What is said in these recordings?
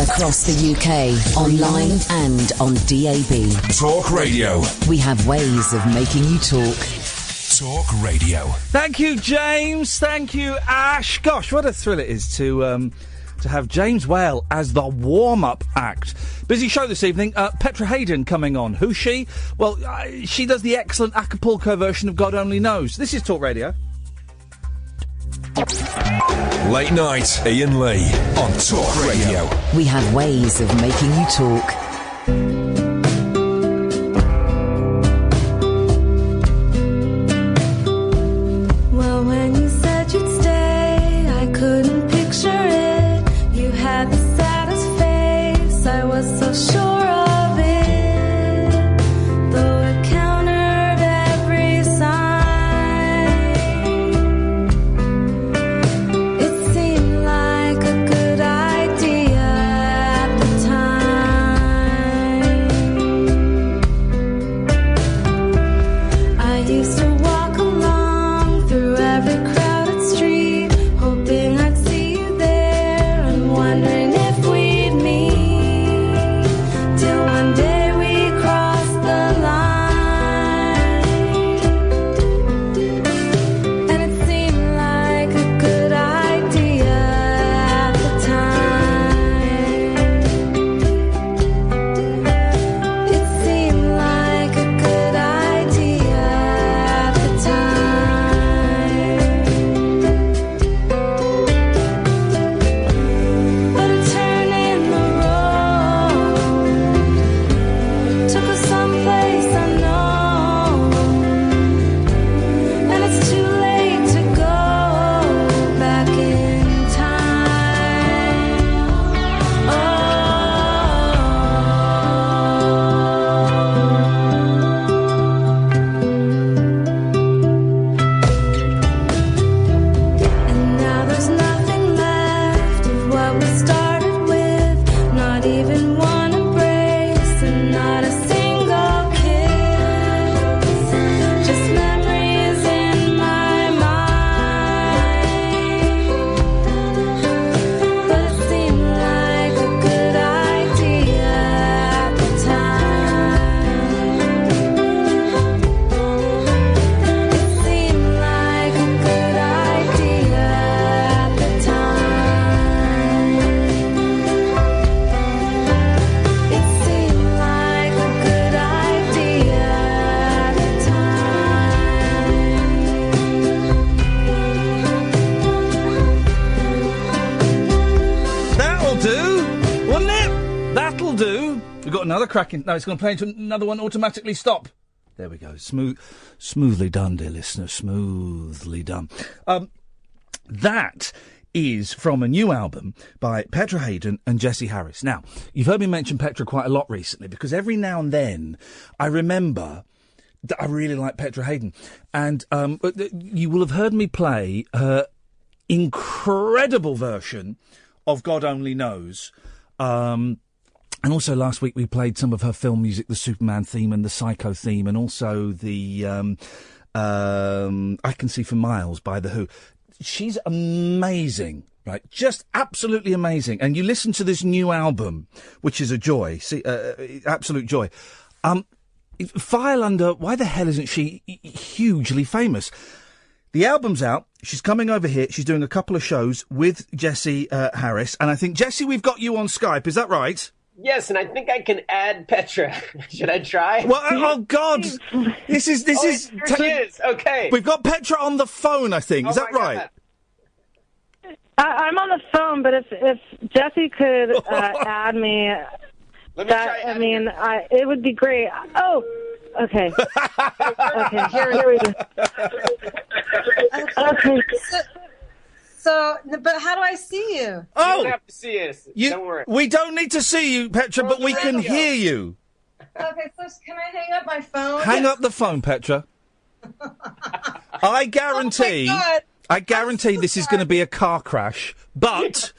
Across the UK, online and on DAB. Talk Radio. We have ways of making you talk. Talk Radio. Thank you, James. Thank you, Ash. Gosh, what a thrill it is to have James Whale as the warm-up act. Busy show this evening. Petra Haden coming on. Who's she? Well, she does the excellent Acapulco version of God Only Knows. This is Talk Radio. Late night, Iain Lee on Talk Radio. We have ways of making you talk. Well, when you said you'd stay, I couldn't picture it. You had the saddest face, I was so sure of it. Though it countered every sign, it seemed like a good idea at the time. I used to walk along through every crowded street, hoping I'd see you there and wondering if we'd meet, till one day we crossed the line. And it seemed like a good idea at the time. It seemed like a good idea at the time. But a turn in the road took us someplace unknown, and it's too late to go back in time. And now there's nothing left of what we started with, not even one embrace and not a single kiss, just memories in my mind. But it seemed like a good idea at the time. It seemed like a good idea at the time. It seemed like a good idea at the That'll do, wouldn't it? That'll do. We've got another cracking... No, it's going to play into another one. Automatically stop. There we go. Smoothly done, dear listener. Smoothly done. That is from a new album by Petra Haden and Jessie Harris. Now, you've heard me mention Petra quite a lot recently because every now and then I remember that I really like Petra Haden. And you will have heard me play her incredible version of God Only Knows. And also last week we played some of her film music, the Superman theme and the Psycho theme, and also the I Can See for Miles by The Who. She's amazing, right? Just absolutely amazing. And you listen to this new album, which is a joy, absolute joy. File under, why the hell isn't she hugely famous? The album's out. She's coming over here. She's doing a couple of shows with Jessie Harris. And I think, Jessie, we've got you on Skype. Is that right? Yes, and I think I can add Petra. Should I try? Well, oh God, this is. Here she is. Okay, we've got Petra on the phone. I think is that right? I'm on the phone, but if Jessie could add me, Let me try. I mean, it would be great. Oh, okay. Okay, here we go. Okay. So, but how do I see you? Oh, you don't have to see us. Don't worry. We don't need to see you, Petra, but we can hear you. Okay, so can I hang up my phone? Hang up the phone, Petra. I guarantee. Oh my God. I guarantee this is going to be a car crash, but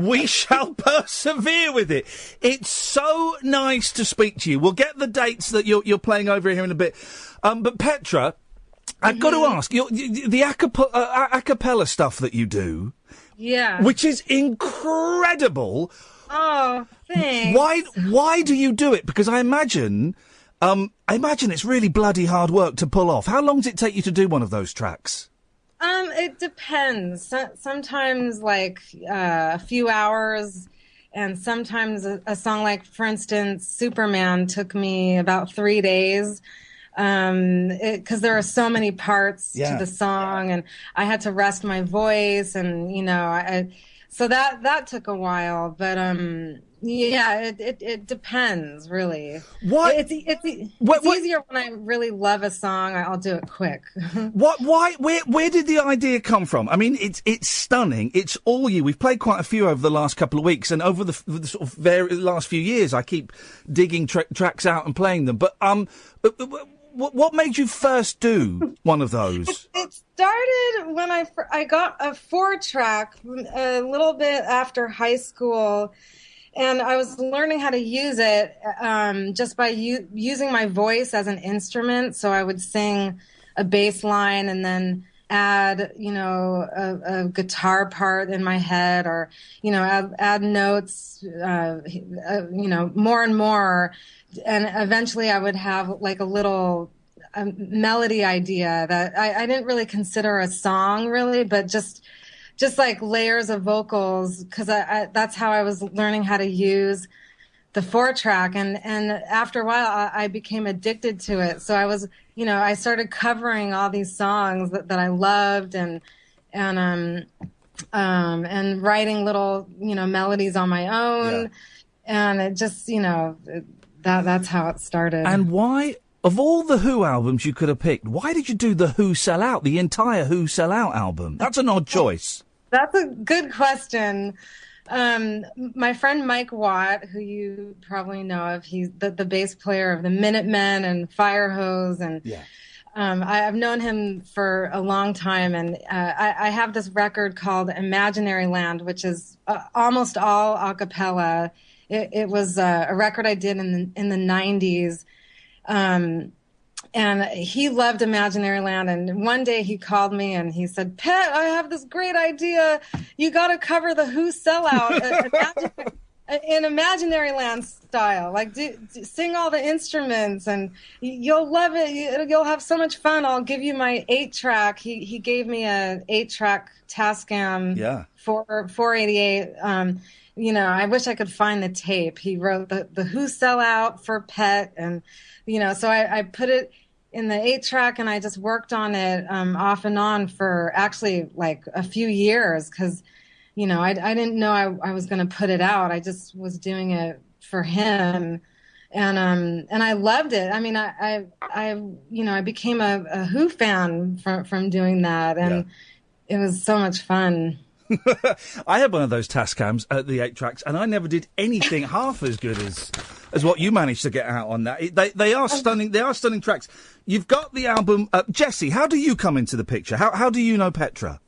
we shall persevere with it. It's so nice to speak to you. We'll get the dates that you're playing over here in a bit. But Petra, I've got to ask, the a cappella stuff that you do, yeah, which is incredible. Oh, thanks. Why do you do it? Because I imagine it's really bloody hard work to pull off. How long does it take you to do one of those tracks? It depends. Sometimes like a few hours, and sometimes a song like, for instance, Superman took me about 3 days. Because there are so many parts to the song, and I had to rest my voice, and so that took a while. But it depends really. What? It's easier when I really love a song. I'll do it quick. Why? Where did the idea come from? I mean, it's stunning. It's all you. We've played quite a few over the last couple of weeks, and over the sort of last few years, I keep digging tracks out and playing them. But what made you first do one of those? It started when I got a 4-track a little bit after high school, and I was learning how to use it just by using my voice as an instrument. So I would sing a bass line and then add, a guitar part in my head, or, add notes, more and more. And eventually I would have like a little melody idea that I didn't really consider a song really, but just like layers of vocals, because that's how I was learning how to use the 4-track. And after a while I became addicted to it. So I was, I started covering all these songs that I loved, and writing little, melodies on my own. Yeah. And it just, that's how it started. And why, of all the Who albums you could have picked, why did you do the Who Sell Out, the entire Who Sell Out album? That's an odd choice. That's a good question. My friend Mike Watt, who you probably know of, he's the bass player of the Minutemen and Firehose, and I've known him for a long time, and I have this record called Imaginary Land, which is almost all a cappella. It was a record I did in the 90s. And he loved Imaginary Land. And one day he called me and he said, "Pet, I have this great idea. You got to cover the Who Sellout in Imaginary Land style. Like, sing all the instruments and you'll love it. You'll have so much fun. I'll give you my 8-track." He gave me a 8-track Tascam 488. I wish I could find the tape. He wrote the Who Sellout for Pet, and so I put it in the 8-track, and I just worked on it off and on for actually like a few years, because I didn't know I was going to put it out. I just was doing it for him, and I loved it. I mean, I became a Who fan from doing that, and it was so much fun. I had one of those Tascams at the 8-tracks, and I never did anything half as good as what you managed to get out on that. They are stunning. They are stunning tracks. You've got the album. Jesse, how do you come into the picture? How do you know Petra?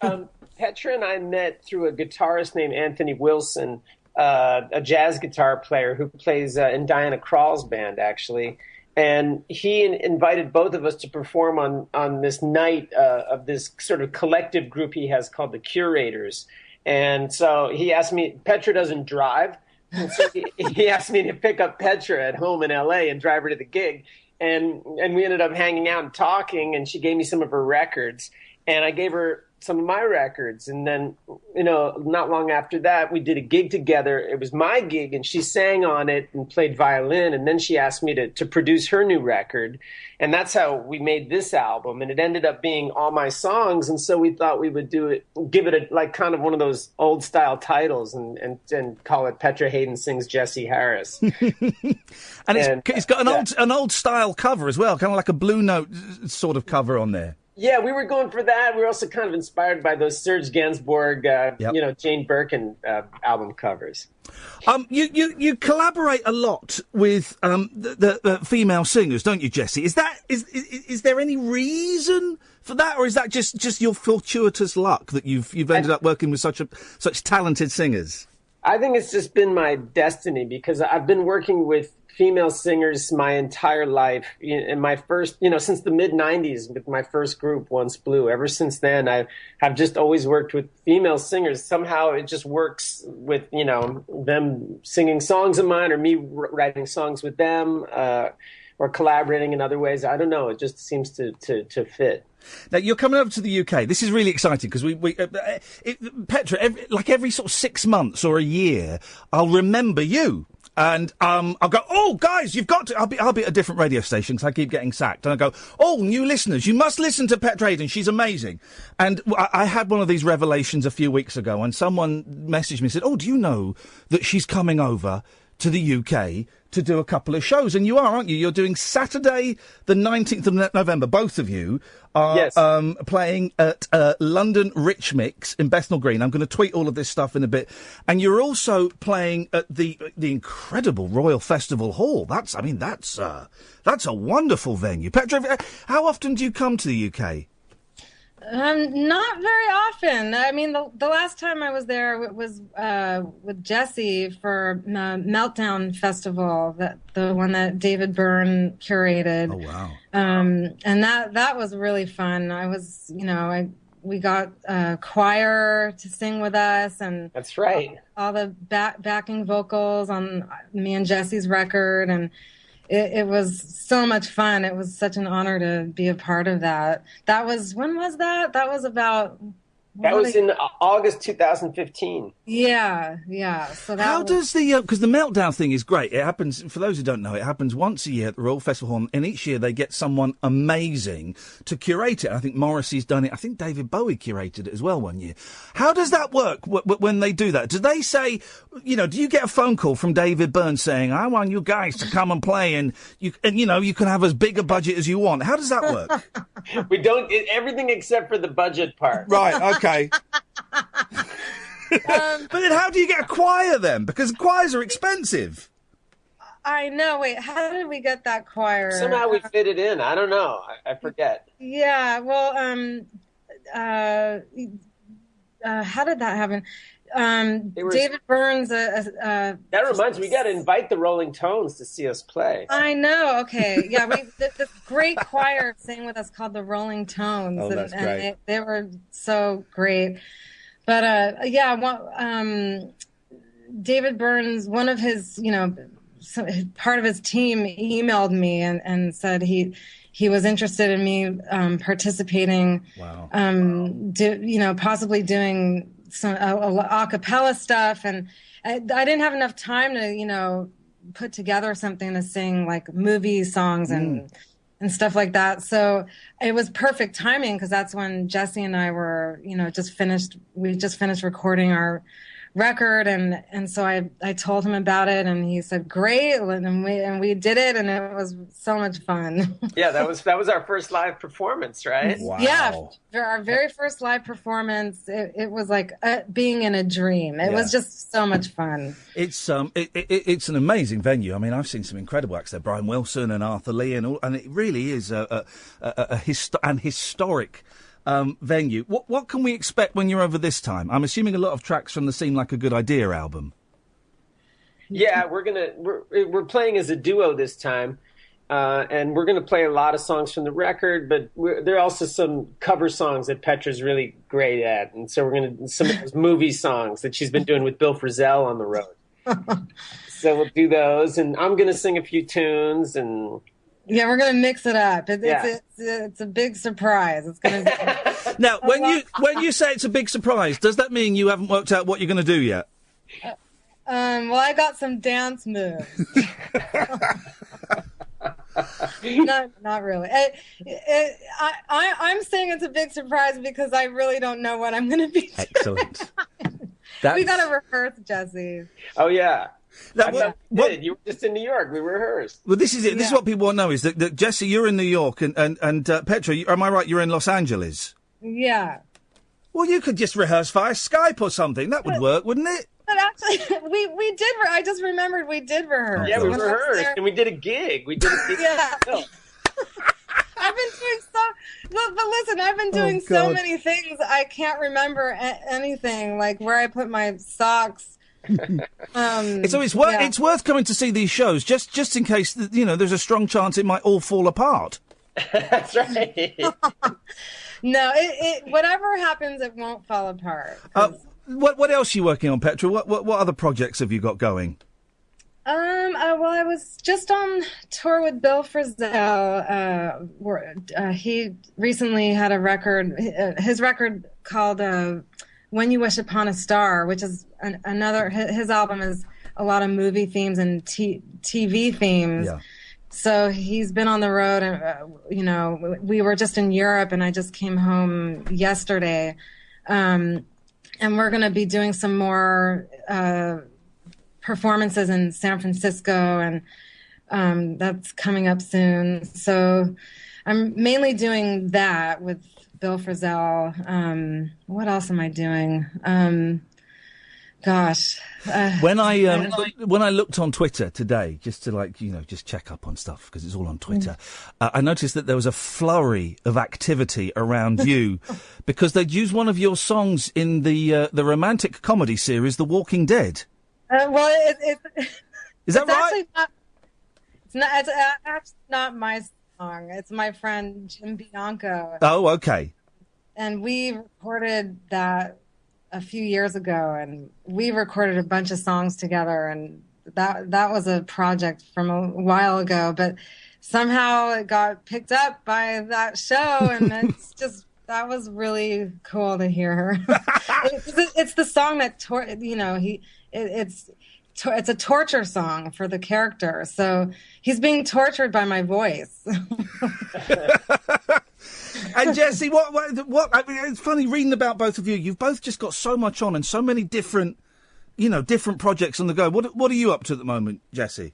Petra and I met through a guitarist named Anthony Wilson, a jazz guitar player who plays in Diana Krall's band, actually. And he invited both of us to perform on this night of this sort of collective group he has called the Curators. And so he asked me, Petra doesn't drive, and so he asked me to pick up Petra at home in L.A. and drive her to the gig. And we ended up hanging out and talking, and she gave me some of her records, and I gave her some of my records. And then, not long after that, we did a gig together. It was my gig, and she sang on it and played violin. And then she asked me to produce her new record. And that's how we made this album. And it ended up being all my songs. And so we thought we would give it like kind of one of those old style titles and call it Petra Haden Sings Jesse Harris. and it's got an old style cover as well, kind of like a Blue Note sort of cover on there. Yeah, we were going for that. We were also kind of inspired by those Serge Gainsbourg, Jane Birkin album covers. You collaborate a lot with the female singers, don't you, Jesse? Is there any reason for that, or is that just your fortuitous luck that you've ended up working with such talented singers? I think it's just been my destiny because I've been working with female singers my entire life. In my first, since the mid-'90s with my first group, Once Blue. Ever since then, I have just always worked with female singers. Somehow it just works with, them singing songs of mine or me writing songs with them or collaborating in other ways. I don't know. It just seems to fit. Now, you're coming over to the UK. This is really exciting because Petra, every sort of 6 months or a year, I'll remember you. And I'll go, oh, guys, you've got to... I'll be at a different radio station because I keep getting sacked. And I go, oh, new listeners, you must listen to Petra Haden. She's amazing. And I had one of these revelations a few weeks ago, and someone messaged me and said, oh, do you know that she's coming over to the UK to do a couple of shows? And you are, aren't you? You're doing Saturday, the 19th of November. Both of you are Yes. Playing at London Rich Mix in Bethnal Green. I'm going to tweet all of this stuff in a bit. And you're also playing at the incredible Royal Festival Hall. That's a wonderful venue. Petra, how often do you come to the UK? Not very often. I mean, the last time I was there was with Jesse for Meltdown Festival, the one that David Byrne curated. Oh wow! And that was really fun. I was, we got a choir to sing with us, and That's right. all the backing vocals on me and Jesse's record, and it was so much fun. It was such an honor to be a part of that. When was that? That was about... That was in August 2015. Yeah. So How does because the Meltdown thing is great. It happens, for those who don't know, it happens once a year at the Royal Festival Hall, and each year they get someone amazing to curate it. I think Morrissey's done it. I think David Bowie curated it as well one year. How does that work when they do that? Do they say, do you get a phone call from David Byrne saying, I want you guys to come and play, and you can have as big a budget as you want? How does that work? We don't, everything except for the budget part. Right, okay. But then how do you get a choir then? Because choirs are expensive. I know. Wait, how did we get that choir? Somehow we fit it in. I don't know. I forget. Yeah, well, how did that happen? David Byrne's That reminds me, we got to invite the Rolling Tones to see us play. I know. Okay. Yeah. This great choir sang with us called the Rolling Tones. Oh, that's great. And they were so great. But, David Byrne's, one of his, part of his team emailed me and said he was interested in me participating. Wow. Possibly doing some a cappella stuff, and I didn't have enough time to put together something to sing like movie songs and stuff like that. So it was perfect timing because that's when Jesse and I were just finished recording our record, and so I told him about it, and he said great, and we did it, and it was so much fun. Yeah, that was our first live performance, right? Wow. Yeah, for our very first live performance, it was like being in a dream. It was just so much fun. It's it's an amazing venue. I mean, I've seen some incredible acts there, Brian Wilson and Arthur Lee, and it really is an historic venue. What can we expect when you're over this time? I'm assuming a lot of tracks from the Seem Like a Good Idea album. Yeah, we're playing as a duo this time, and we're gonna play a lot of songs from the record. But there are also some cover songs that Petra's really great at, and so we're gonna some of those movie songs that she's been doing with Bill Frisell on the road. So we'll do those, and I'm gonna sing a few tunes and. Yeah, we're gonna mix it up. It's a big surprise. It's gonna be. Now, when you say it's a big surprise, does that mean you haven't worked out what you're going to do yet? Well, I got some dance moves. Not really. I'm saying it's a big surprise because I really don't know what I'm going to be doing. Excellent. We got to rehearse, Jesse. Oh yeah. Now, You were just in New York. We rehearsed. Well, this is it. This is what people want to know: is that Jesse, you're in New York, and Petra, am I right? You're in Los Angeles. Yeah. Well, you could just rehearse via Skype or something. That would work, wouldn't it? But actually, we did. I just remembered we did rehearse. Yeah, we rehearsed, and we did a gig. Yeah. I've been doing but listen, I've been doing so many things. I can't remember anything, like where I put my socks. It's worth coming to see these shows just in case there's a strong chance it might all fall apart. That's right. No, whatever happens, it won't fall apart. What else are you working on, Petra? What other projects have you got going? Well, I was just on tour with Bill Frisell. He recently had a record, his record called When You Wish Upon a Star, which is his album is a lot of movie themes and TV themes. Yeah. So he's been on the road, and, we were just in Europe, and I just came home yesterday. And we're going to be doing some more performances in San Francisco, and that's coming up soon. So I'm mainly doing that with Bill Frisell. What else am I doing? When I looked on Twitter today, just to just check up on stuff because it's all on Twitter, I noticed that there was a flurry of activity around you because they'd used one of your songs in the romantic comedy series The Walking Dead. Is that right? It's actually not my song. It's my friend Jim Bianco. Oh, okay. And we recorded that a few years ago, and we recorded a bunch of songs together, and that was a project from a while ago, but somehow it got picked up by that show, and it's just that was really cool to hear her. It's the song that it's a torture song for the character, so he's being tortured by my voice. And Jesse, what? I mean, it's funny reading about both of you. You've both just got so much on and so many different projects on the go. What are you up to at the moment, Jesse?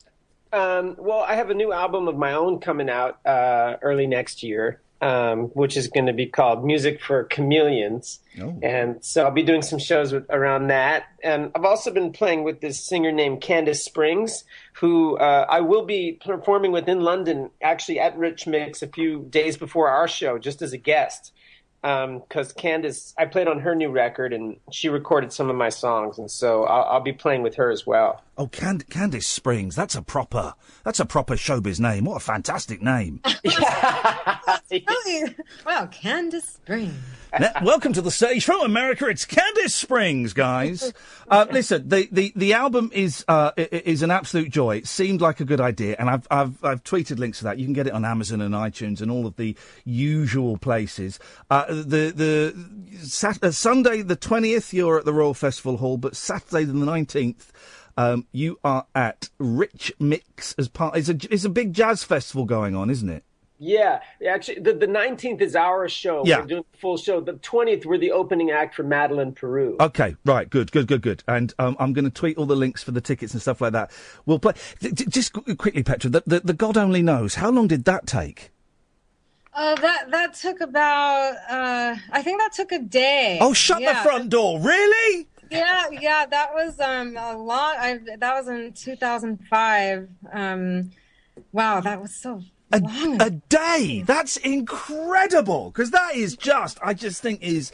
Well, I have a new album of my own coming out early next year, which is going to be called Music for Chameleons. Oh. And so I'll be doing some shows around that. And I've also been playing with this singer named Candace Springs, who I will be performing with in London, actually at Rich Mix a few days before our show, just as a guest. Because Candace, I played on her new record, and she recorded some of my songs, and so I'll be playing with her as well. Oh, Candace Springs, that's a proper showbiz name. What a fantastic name! Wow, Candace Springs. Now, welcome to the stage from America. It's Candace Springs, guys. Listen, the album is an absolute joy. It seemed like a good idea, and I've tweeted links to that. You can get it on Amazon and iTunes and all of the usual places. Sunday the 20th, you're at the Royal Festival Hall, but Saturday the 19th, you are at Rich Mix as part. It's a big jazz festival going on, isn't it? Yeah, actually, the 19th is our show. Yeah. We're doing the full show. The 20th, we're the opening act for Madeleine Peru. Okay, right, good. And I'm going to tweet all the links for the tickets and stuff like that. We'll play. Just quickly, Petra, the God Only Knows, how long did that take? That took about, I think that took a day. Oh, shut the front door, really? Yeah, that was that was in 2005. Wow, that was so a day. That's incredible, because that is I just think it's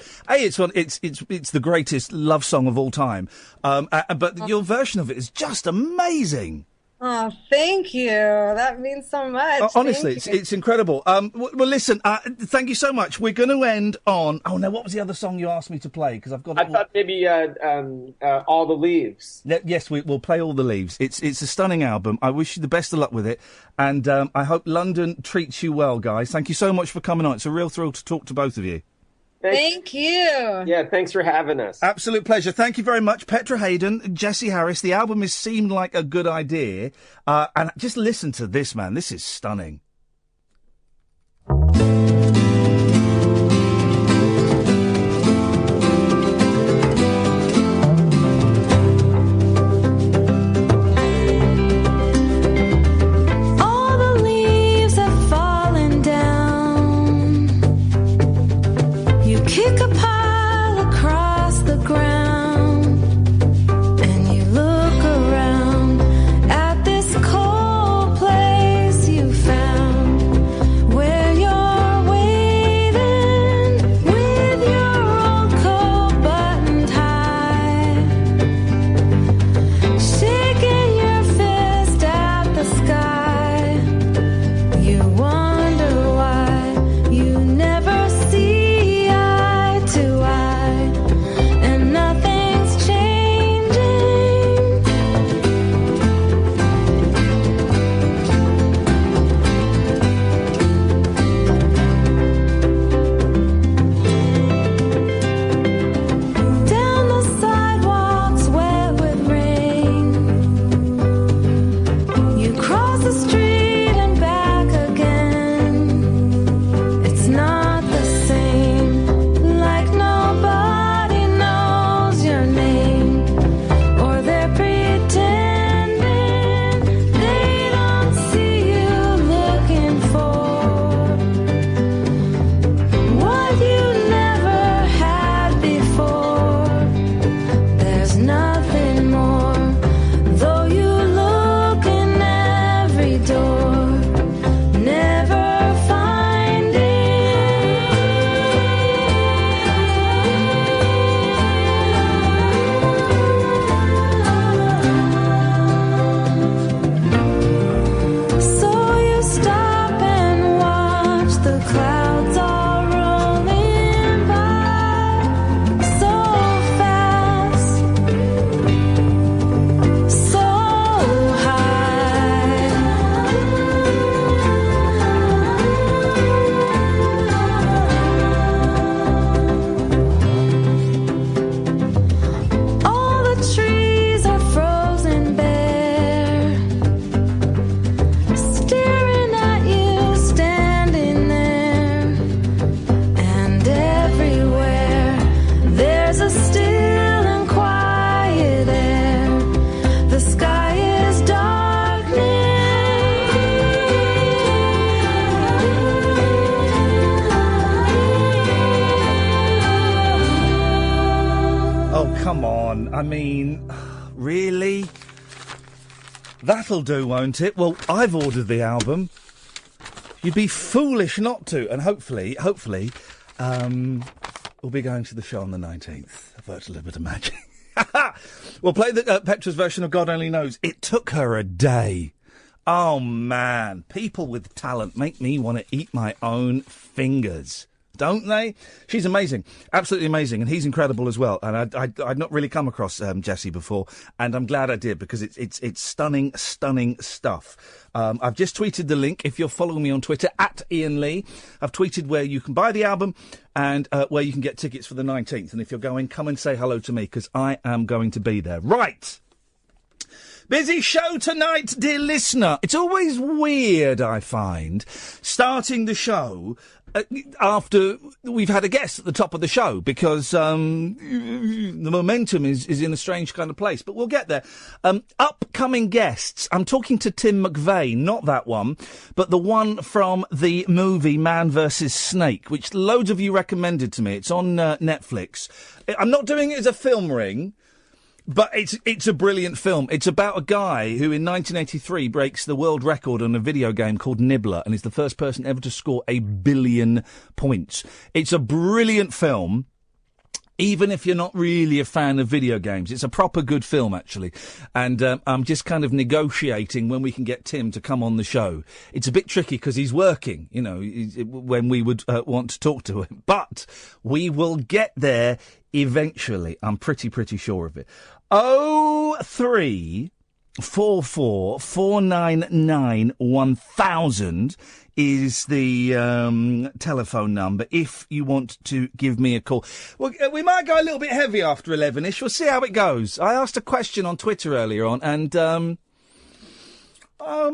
the greatest love song of all time. But your version of it is just amazing. Oh, thank you. That means so much. Honestly, it's incredible. Well, listen, thank you so much. We're going to end on... Oh, no, what was the other song you asked me to play? Because I've got... I thought maybe All the Leaves. Yes, we'll play All the Leaves. It's a stunning album. I wish you the best of luck with it. And I hope London treats you well, guys. Thank you so much for coming on. It's a real thrill to talk to both of you. Thank you. Yeah, thanks for having us. Absolute pleasure. Thank you very much. Petra Haden, Jesse Harris. The album has seemed like a good idea. And just listen to this, man. This is stunning. Kick a pile across the ground, and you look around at this cold place you found. I mean, really? That'll do, won't it? Well, I've ordered the album. You'd be foolish not to. And hopefully, we'll be going to the show on the 19th. I've worked a little bit of magic. We'll play Petra's version of God Only Knows. It took her a day. Oh, man. People with talent make me want to eat my own fingers. Don't they? She's amazing. Absolutely amazing. And he's incredible as well. And I'd not really come across Jessie before. And I'm glad I did, because it's stunning, stunning stuff. I've just tweeted the link. If you're following me on Twitter, at Iain Lee, I've tweeted where you can buy the album and where you can get tickets for the 19th. And if you're going, come and say hello to me, because I am going to be there. Right. Busy show tonight, dear listener. It's always weird, I find, starting the show after we've had a guest at the top of the show, because the momentum is in a strange kind of place. But we'll get there. Upcoming guests. I'm talking to Tim McVeigh, not that one, but the one from the movie Man vs. Snake, which loads of you recommended to me. It's on Netflix. I'm not doing it as a film ring, but it's a brilliant film. It's about a guy who in 1983 breaks the world record on a video game called Nibbler and is the first person ever to score 1 billion points. It's a brilliant film, even if you're not really a fan of video games. It's a proper good film, actually. And I'm just kind of negotiating when we can get Tim to come on the show. It's a bit tricky because he's working, when we would want to talk to him. But we will get there eventually. I'm pretty sure of it. 0344 499 1000 is the telephone number if you want to give me a call. Well, we might go a little bit heavy after 11ish. We'll see how it goes. I asked a question on Twitter earlier on, and I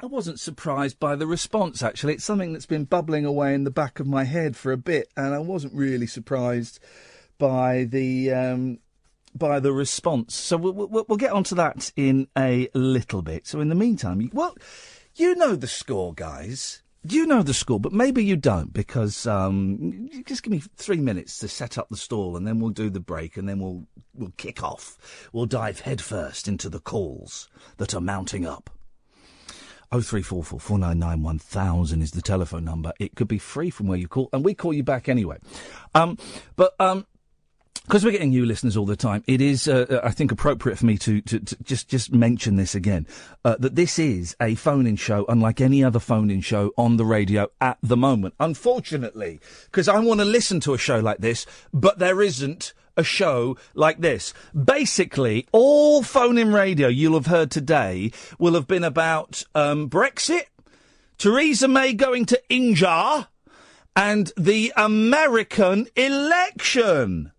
wasn't surprised by the response, actually. It's something that's been bubbling away in the back of my head for a bit, and I wasn't really surprised by the response. So we'll get onto that in a little bit. So in the meantime, you know the score, guys. You know the score, but maybe you don't, because just give me 3 minutes to set up the stall, and then we'll do the break, and then we'll kick off. We'll dive headfirst into the calls that are mounting up. 0344 499 1000 is the telephone number. It could be free from where you call, and we call you back anyway. Because we're getting new listeners all the time, it is, I think, appropriate for me to just mention this again, that this is a phone-in show unlike any other phone-in show on the radio at the moment. Unfortunately, because I want to listen to a show like this, but there isn't a show like this. Basically, all phone-in radio you'll have heard today will have been about Brexit, Theresa May going to India, and the American election.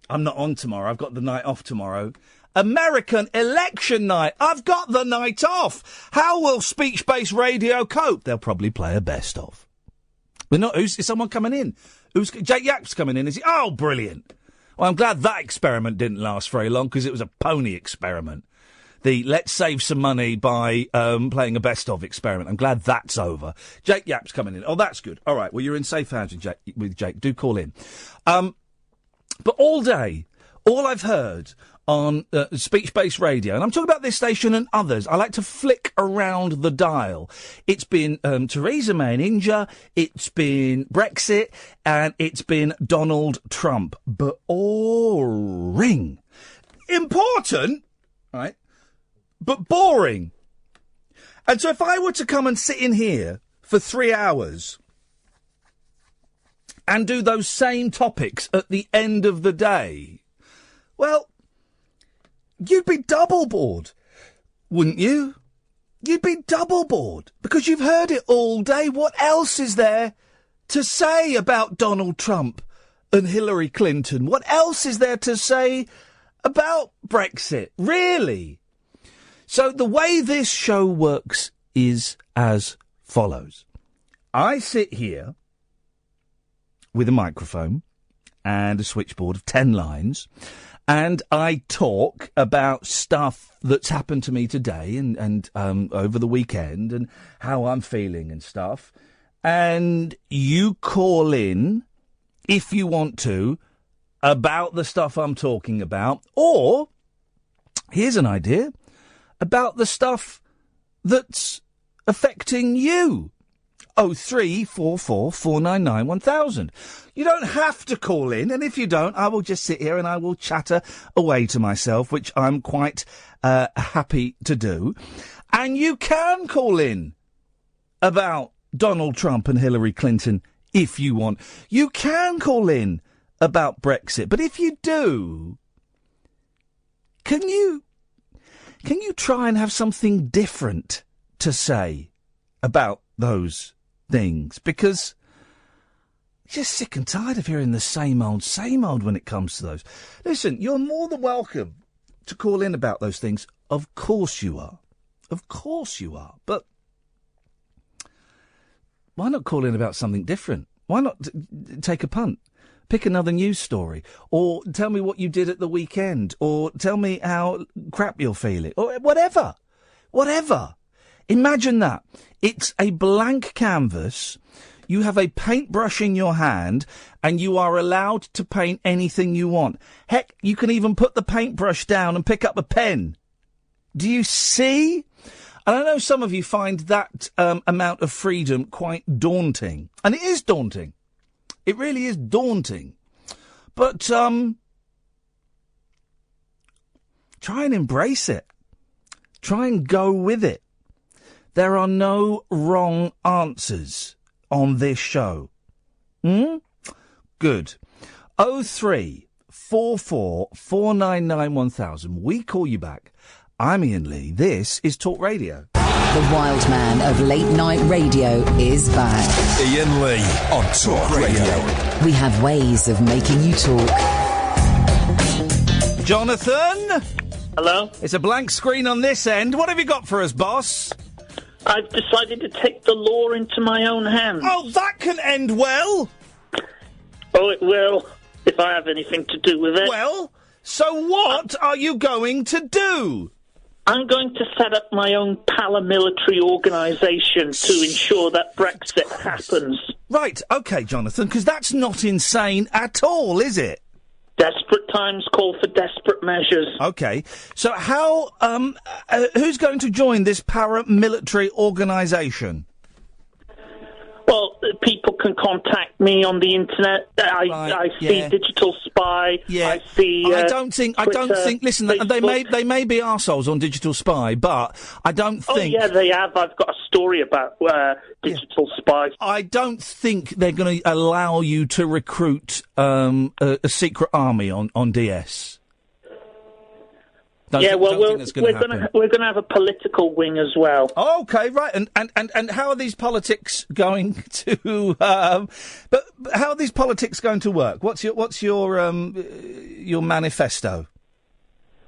I'm not on tomorrow. I've got the night off tomorrow. American election night. I've got the night off. How will speech-based radio cope? They'll probably play a best of. We're not. Is someone coming in? Jake Yap's coming in? Is he? Oh, brilliant. Well, I'm glad that experiment didn't last very long, because it was a pony experiment. The let's save some money by playing a best of experiment. I'm glad that's over. Jake Yap's coming in. Oh, that's good. All right. Well, you're in safe hands with Jake. Do call in. But all day, all I've heard on speech-based radio, and I'm talking about this station and others, I like to flick around the dial. It's been Theresa May in India, it's been Brexit, and it's been Donald Trump. Boring. Important, right? But boring. And so if I were to come and sit in here for 3 hours and do those same topics at the end of the day, well, you'd be double bored, wouldn't you? You'd be double bored, because you've heard it all day. What else is there to say about Donald Trump and Hillary Clinton? What else is there to say about Brexit? Really? So the way this show works is as follows. I sit here with a microphone and a switchboard of 10 lines, and I talk about stuff that's happened to me today and over the weekend, and how I'm feeling and stuff. And you call in, if you want to, about the stuff I'm talking about, or, here's an idea, about the stuff that's affecting you. 0344 499 1000. You don't have to call in, and if you don't, I will just sit here and I will chatter away to myself, which I'm quite happy to do. And you can call in about Donald Trump and Hillary Clinton if you want. You can call in about Brexit, but if you do, can you try and have something different to say about those things? Because I'm just sick and tired of hearing the same old when it comes to those. Listen, you're more than welcome to call in about those things. Of course you are. Of course you are. But why not call in about something different? Why not take a punt? Pick another news story. Or tell me what you did at the weekend. Or tell me how crap you're feeling. Or whatever. Whatever. Imagine that. It's a blank canvas. You have a paintbrush in your hand, and you are allowed to paint anything you want. Heck, you can even put the paintbrush down and pick up a pen. Do you see? And I know some of you find that amount of freedom quite daunting. And it is daunting. It really is daunting. But try and embrace it. Try and go with it. There are no wrong answers on this show. Good. 0344 499 1000. We call you back. I'm Iain Lee. This is Talk Radio. The wild man of late night radio is back. Iain Lee on Talk Radio. We have ways of making you talk. Jonathan? Hello? It's a blank screen on this end. What have you got for us, boss? I've decided to take the law into my own hands. Oh, that can end well. Oh, it will, if I have anything to do with it. Well, so what are you going to do? I'm going to set up my own paramilitary organisation to ensure that Brexit happens. Right, OK, Jonathan, because that's not insane at all, is it? Desperate times call for desperate measures. OK, so how, who's going to join this paramilitary organisation? Well, people can contact me on the internet. I see Digital Spy. Yeah. I see. I don't think. Listen, Facebook. they may be arseholes on Digital Spy, but I don't think. Oh yeah, they have. I've got a story about Digital Spy. I don't think they're going to allow you to recruit a secret army on DS. We're going to have a political wing as well. Okay, right, and how are these politics going to? But how are these politics going to work? What's your manifesto?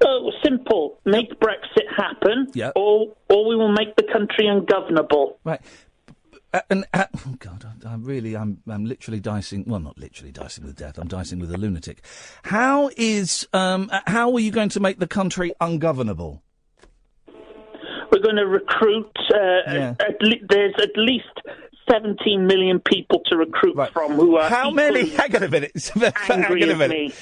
Oh, simple. Make Brexit happen. Yeah. Or we will make the country ungovernable. Right. Oh God, I'm literally dicing. Well, not literally dicing with death. I'm dicing with a lunatic. How are you going to make the country ungovernable? We're going to recruit. There's at least 17 million people to recruit from who are. How many? Hang on a minute. Angry Hang on a minute. Me.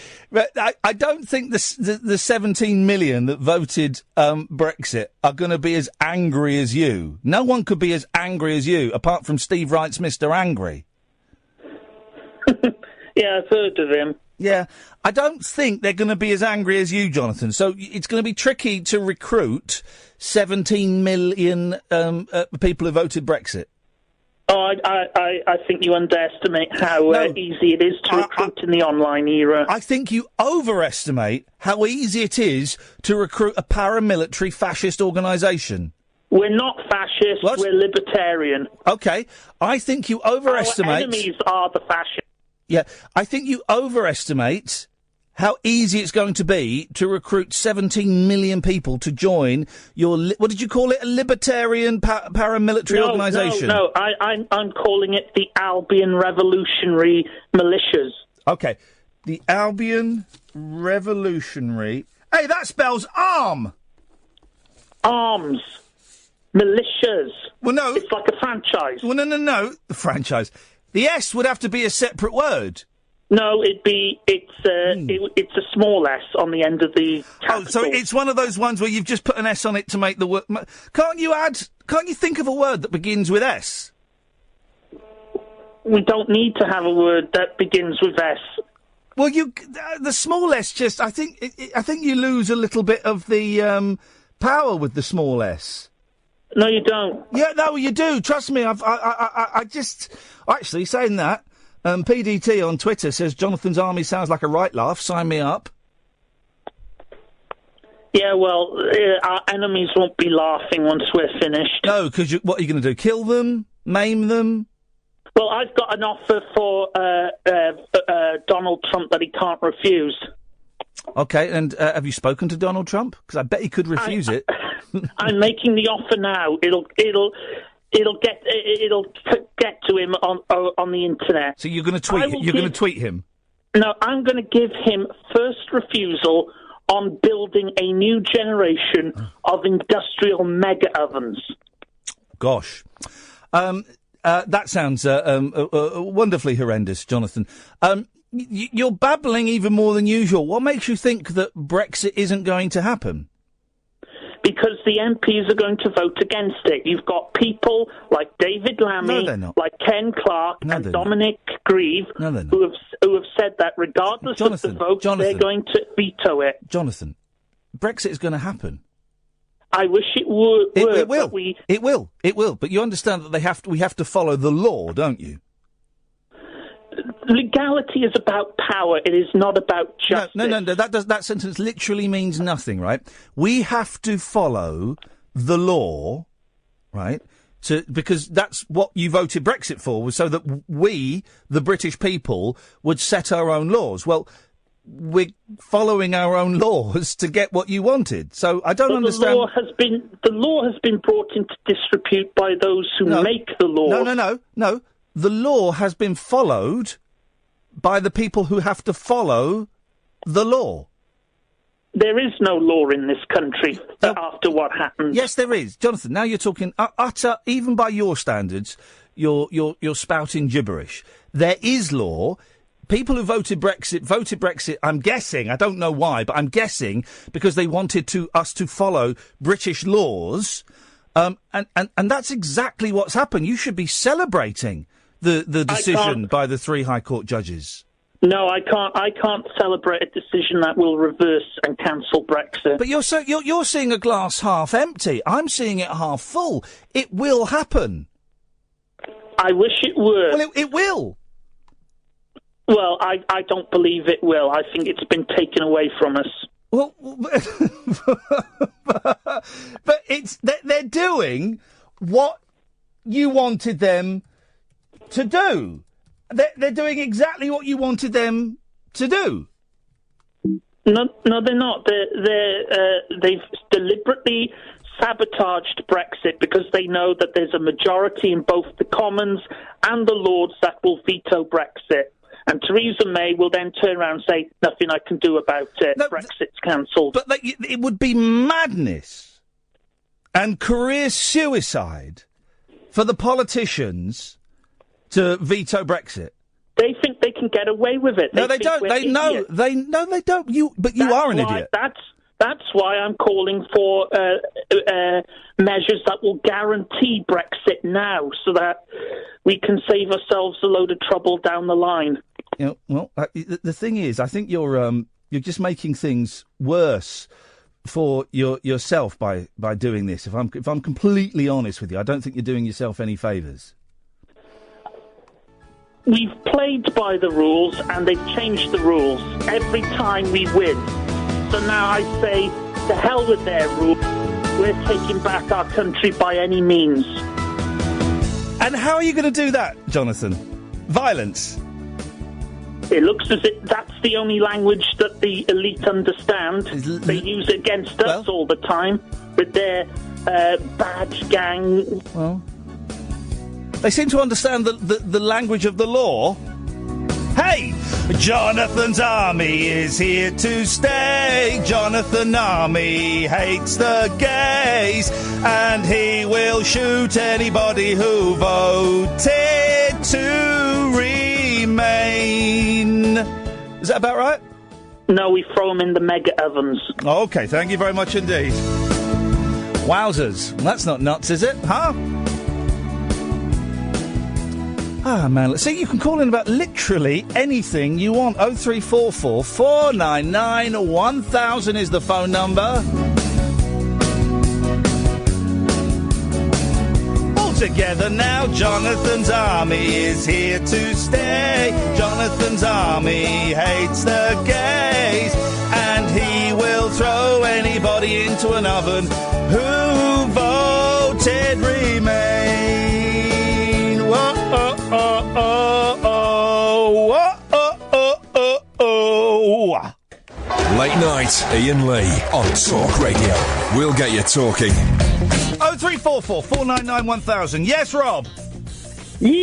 I don't think the 17 million that voted Brexit are going to be as angry as you. No one could be as angry as you, apart from Steve Wright's Mr. Angry. Yeah, I've heard of him. Yeah, I don't think they're going to be as angry as you, Jonathan. So it's going to be tricky to recruit 17 million people who voted Brexit. Oh, I think you underestimate how easy it is to recruit in the online era. I think you overestimate how easy it is to recruit a paramilitary fascist organisation. We're not fascist, we're libertarian. OK, I think you overestimate... Our enemies are the fascists. Yeah, I think you overestimate how easy it's going to be to recruit 17 million people to join your... what did you call it? A libertarian paramilitary organisation? No, I'm calling it the Albion Revolutionary Militias. OK, the Albion Revolutionary... Hey, that spells arm! Arms. Militias. Well, no. It's like a franchise. Well, no. The franchise. The S would have to be a separate word. No, it's a small S on the end of the capital. Oh, so it's one of those ones where you've just put an S on it to make the word... Can't you think of a word that begins with S? We don't need to have a word that begins with S. Well, the small S just... I think you lose a little bit of the power with the small S. No, you don't. Yeah, no, you do. Trust me, I just... Actually, saying that... PDT on Twitter says Jonathan's Army sounds like a right laugh. Sign me up. Yeah, well, our enemies won't be laughing once we're finished. No, because what are you going to do? Kill them? Maim them? Well, I've got an offer for Donald Trump that he can't refuse. Okay, and have you spoken to Donald Trump? Because I bet he could refuse it. I'm making the offer now. It'll get to him on the internet. So you're going to tweet? You're going to tweet him? No, I'm going to give him first refusal on building a new generation of industrial mega ovens. Gosh, that sounds wonderfully horrendous, Jonathan. You're babbling even more than usual. What makes you think that Brexit isn't going to happen? Because the MPs are going to vote against it. You've got people like David Lammy, like Ken Clark, and Dominic Grieve, who have said that regardless of the vote, they're going to veto it. Jonathan, Brexit is going to happen. I wish it would. It will. It will. But you understand that we have to follow the law, don't you? Legality is about power. It is not about justice. No. That sentence literally means nothing, right? We have to follow the law, right? Because that's what you voted Brexit for, was so that we, the British people, would set our own laws. Well, we're following our own laws to get what you wanted. So I don't understand. The law has been brought into disrepute by those who make the law. No. The law has been followed by the people who have to follow the law. There is no law in this country after what happened. Yes, there is. Jonathan, now you're talking utter, even by your standards, you're spouting gibberish. There is law. People who voted Brexit, I'm guessing, I don't know why, but I'm guessing because they wanted us to follow British laws. And that's exactly what's happened. You should be celebrating the decision by the 3 High Court judges. No, I can't celebrate a decision that will reverse and cancel Brexit. But you're seeing a glass half empty. I'm seeing it half full. It will happen. I wish it would. Well, it will. Well, I don't believe it will. I think it's been taken away from us. Well, but they're doing what you wanted them to do. They're doing exactly what you wanted them to do. No, they're not. They've deliberately sabotaged Brexit because they know that there's a majority in both the Commons and the Lords that will veto Brexit. And Theresa May will then turn around and say, nothing I can do about it. No, Brexit's cancelled. But it would be madness and career suicide for the politicians to veto Brexit. They think they can get away with it. No, they don't. They don't. But you are an idiot. That's why I'm calling for measures that will guarantee Brexit now, so that we can save ourselves a load of trouble down the line. The thing is, I think you're just making things worse for yourself by doing this. If I'm completely honest with you, I don't think you're doing yourself any favours. We've played by the rules, and they've changed the rules every time we win. So now I say, to hell with their rules. We're taking back our country by any means. And how are you going to do that, Jonathan? Violence? It looks as if that's the only language that the elite understand. They use it against us all the time with their badge gang. Well, they seem to understand the language of the law. Hey! Jonathan's army is here to stay. Jonathan Army hates the gays, and he will shoot anybody who voted to remain. that about right? No, we throw them in the mega ovens. Oh, OK, thank you very much indeed. Wowzers. That's not nuts, is it? Huh? Ah, man. Let's see, you can call in about literally anything you want. 0344 499 1000 is the phone number. All together now, Jonathan's army is here to stay. Jonathan's army hates the gays, and he will throw anybody into an oven who voted Remain. Whoa, oh, oh, oh, oh, oh, oh, oh, oh. Late night, Iain Lee on Talk Radio. We'll get you talking. 0344 499 1000. Yes, Rob. Yay!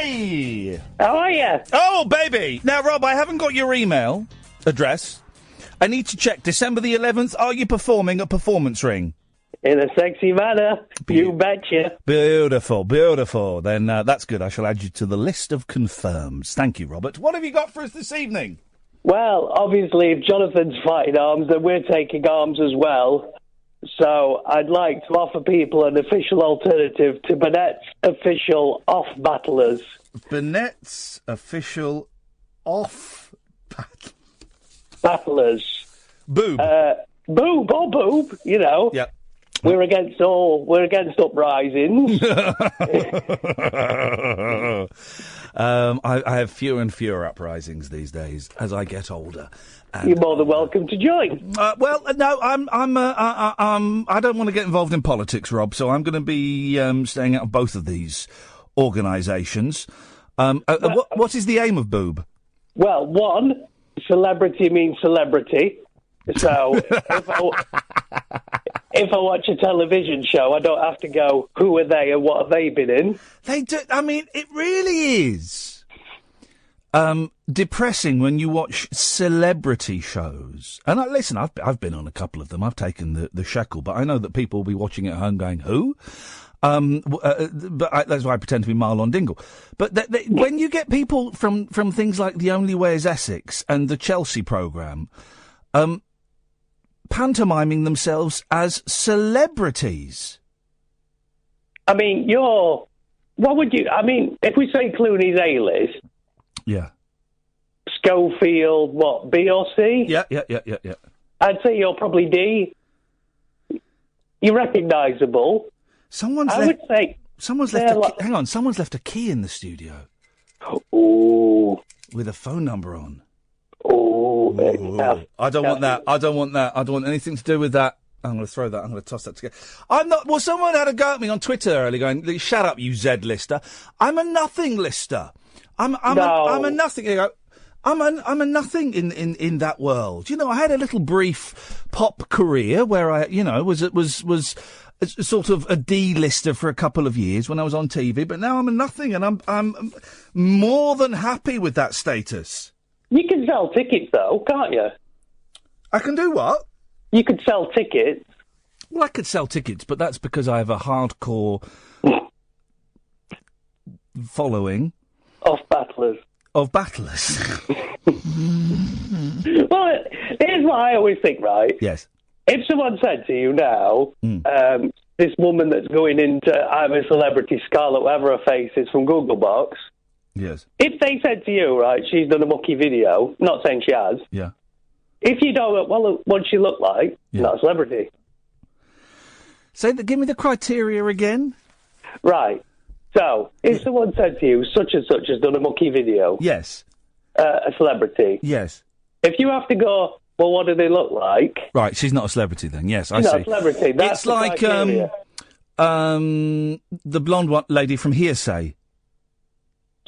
Yay! How are you? Oh, baby. Now, Rob, I haven't got your email address. I need to check. December the 11th, are you performing at Performance Ring? In a sexy manner. You betcha. Beautiful, beautiful. Then that's good. I shall add you to the list of confirms. Thank you, Robert. What have you got for us this evening? Well, obviously, if Jonathan's fighting arms, then we're taking arms as well. So I'd like to offer people an official alternative to Burnett's official off-battlers. Burnett's official battlers. Boob. Boob or boob, you know. Yep. We're against uprisings. I have fewer and fewer uprisings these days as I get older. And, you're more than welcome to join. Well, no, I don't want to get involved in politics, Rob. So I'm going to be staying out of both of these organisations. What is the aim of Boob? Well, one, celebrity means celebrity. So if I watch a television show, I don't have to go, who are they and what have they been in? They do. I mean, it really is depressing when you watch celebrity shows. And listen, I've been on a couple of them. I've taken the shekel, but I know that people will be watching at home going, who? But that's why I pretend to be Marlon Dingle. But when you get people from things like The Only Way is Essex and the Chelsea programme, pantomiming themselves as celebrities. I mean, what would you, I mean, if we say Clooney's A-list. Yeah. Schofield, what, B or C? Yeah. I'd say you're probably D. You're recognisable. Someone's left a key in the studio. Ooh. With a phone number on. Ooh. I don't want that. I don't want anything to do with that. I'm going to throw that. I'm going to toss that together. I'm not. Well, someone had a go at me on Twitter earlier going, shut up, you Z-lister. I'm a nothing lister. I'm a nothing. You go, I'm a nothing in that world. You know, I had a little brief pop career where I, was sort of a D-lister for a couple of years when I was on TV, but now I'm a nothing, and I'm more than happy with that status. You can sell tickets, though, can't you? I can do what? You could sell tickets. Well, I could sell tickets, but that's because I have a hardcore following. Of battlers. Of battlers. Well, here's what I always think, right? Yes. If someone said to you now, this woman that's going into I'm a Celebrity, Scarlett, whatever her face is, from Googlebox. Yes. If they said to you, right, she's done a mucky video, not saying she has. Yeah. If you don't know, well, what does she look like? Yeah. Not a celebrity. Give me the criteria again. Right. So, if someone said to you, such and such has done a mucky video. Yes. A celebrity. Yes. If you have to go, well, what do they look like? Right, she's not a celebrity then. Yes, I see. Not a celebrity. That's it's like criteria. The blonde lady from Hearsay.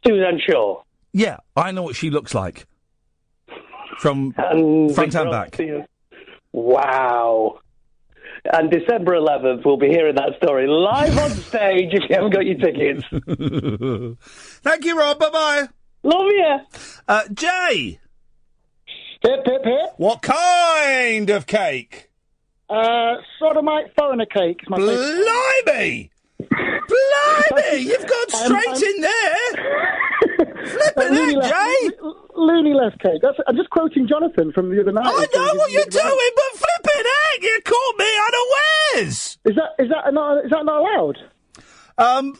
Suzanne Shaw. Yeah, I know what she looks like. From front and back. Wow. And December 11th, we'll be hearing that story live on stage if you haven't got your tickets. Thank you, Rob. Bye-bye. Love you. Jay. Hip, hip, hip. What kind of cake? Sodomite foreigner cake. Is my Blimey! Blimey! You've gone straight in there. Flippin' heck, Jay. loony left cake. I'm just quoting Jonathan from the other night. I know what you're doing, but flipping heck, you caught me unawares. Is that not allowed?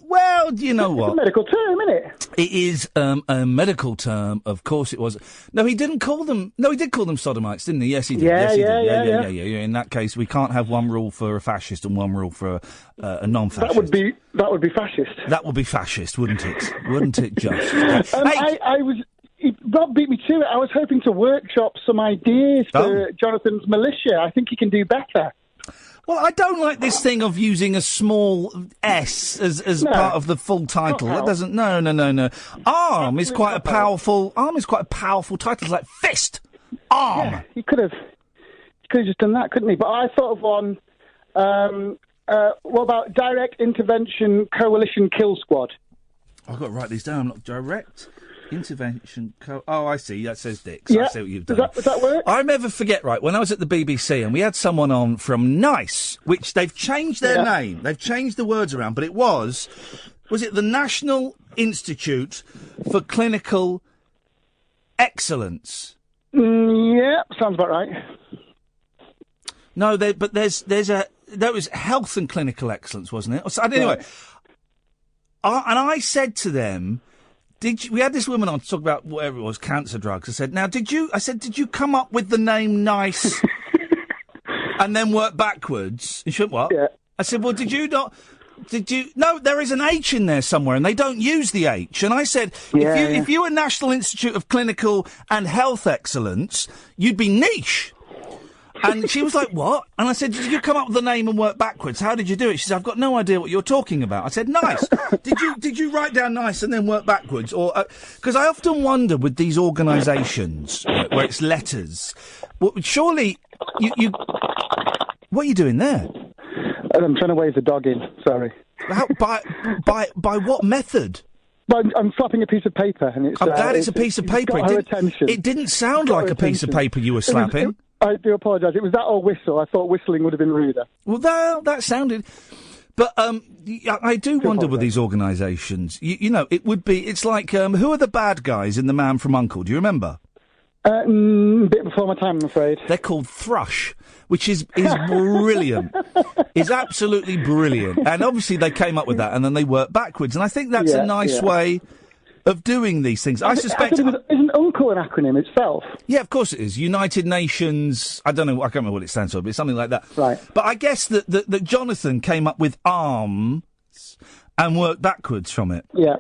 Well, you know what? It's a medical term, isn't it? It is a medical term. Of course it was. No, he didn't call them... No, he did call them sodomites, didn't he? Yes, he did. Yeah, yeah. In that case, we can't have one rule for a fascist and one rule for a non-fascist. That would be fascist. That would be fascist, wouldn't it? Wouldn't it just? Rob beat me to it. I was hoping to workshop some ideas for Jonathan's militia. I think he can do better. Well, I don't like this thing of using a small S as part of the full title. That doesn't. No. Arm is quite a powerful title. It's like fist, arm. Yeah, he could have just done that, couldn't he? But I thought of one. What about direct intervention coalition kill squad? I've got to write these down. Not direct. Intervention. Oh, I see. That says dicks. Yeah. I see what you've done. Does that work? I never forget. Right, when I was at the BBC and we had someone on from NICE, which they've changed their name. They've changed the words around, but it was it the National Institute for Clinical Excellence? Yeah, sounds about right. No, but there was Health and Clinical Excellence, wasn't it? So, anyway, and I said to them. We had this woman on to talk about whatever it was, cancer drugs. I said, did you come up with the name NICE and then work backwards? And she went, what? Yeah. I said, well, no, there is an H in there somewhere and they don't use the H. And I said, if you were National Institute of Clinical and Health Excellence, you'd be niche. And she was like, what? And I said, did you come up with the name and work backwards? How did you do it? She said, I've got no idea what you're talking about. I said, nice. Did you write down nice and then work backwards? Or, because I often wonder with these organisations, where it's letters, well, surely you, what are you doing there? I'm trying to wave the dog in, sorry. By what method? But I'm slapping a piece of paper. And I'm glad it's a piece of paper. It didn't sound like a piece of paper you were slapping. I do apologise. It was that or whistle. I thought whistling would have been ruder. Well, that sounded... But I do wonder with these organisations, you know, it's like, who are the bad guys in The Man from U.N.C.L.E.? Do you remember? A bit before my time, I'm afraid. They're called Thrush, which is brilliant. Is absolutely brilliant. And obviously they came up with that and then they worked backwards. And I think that's a nice way of doing these things. I suspect... Isn't UNCLE an acronym itself? Yeah, of course it is. United Nations... I don't know, I can't remember what it stands for, but it's something like that. Right. But I guess that Jonathan came up with arms and worked backwards from it. Yeah.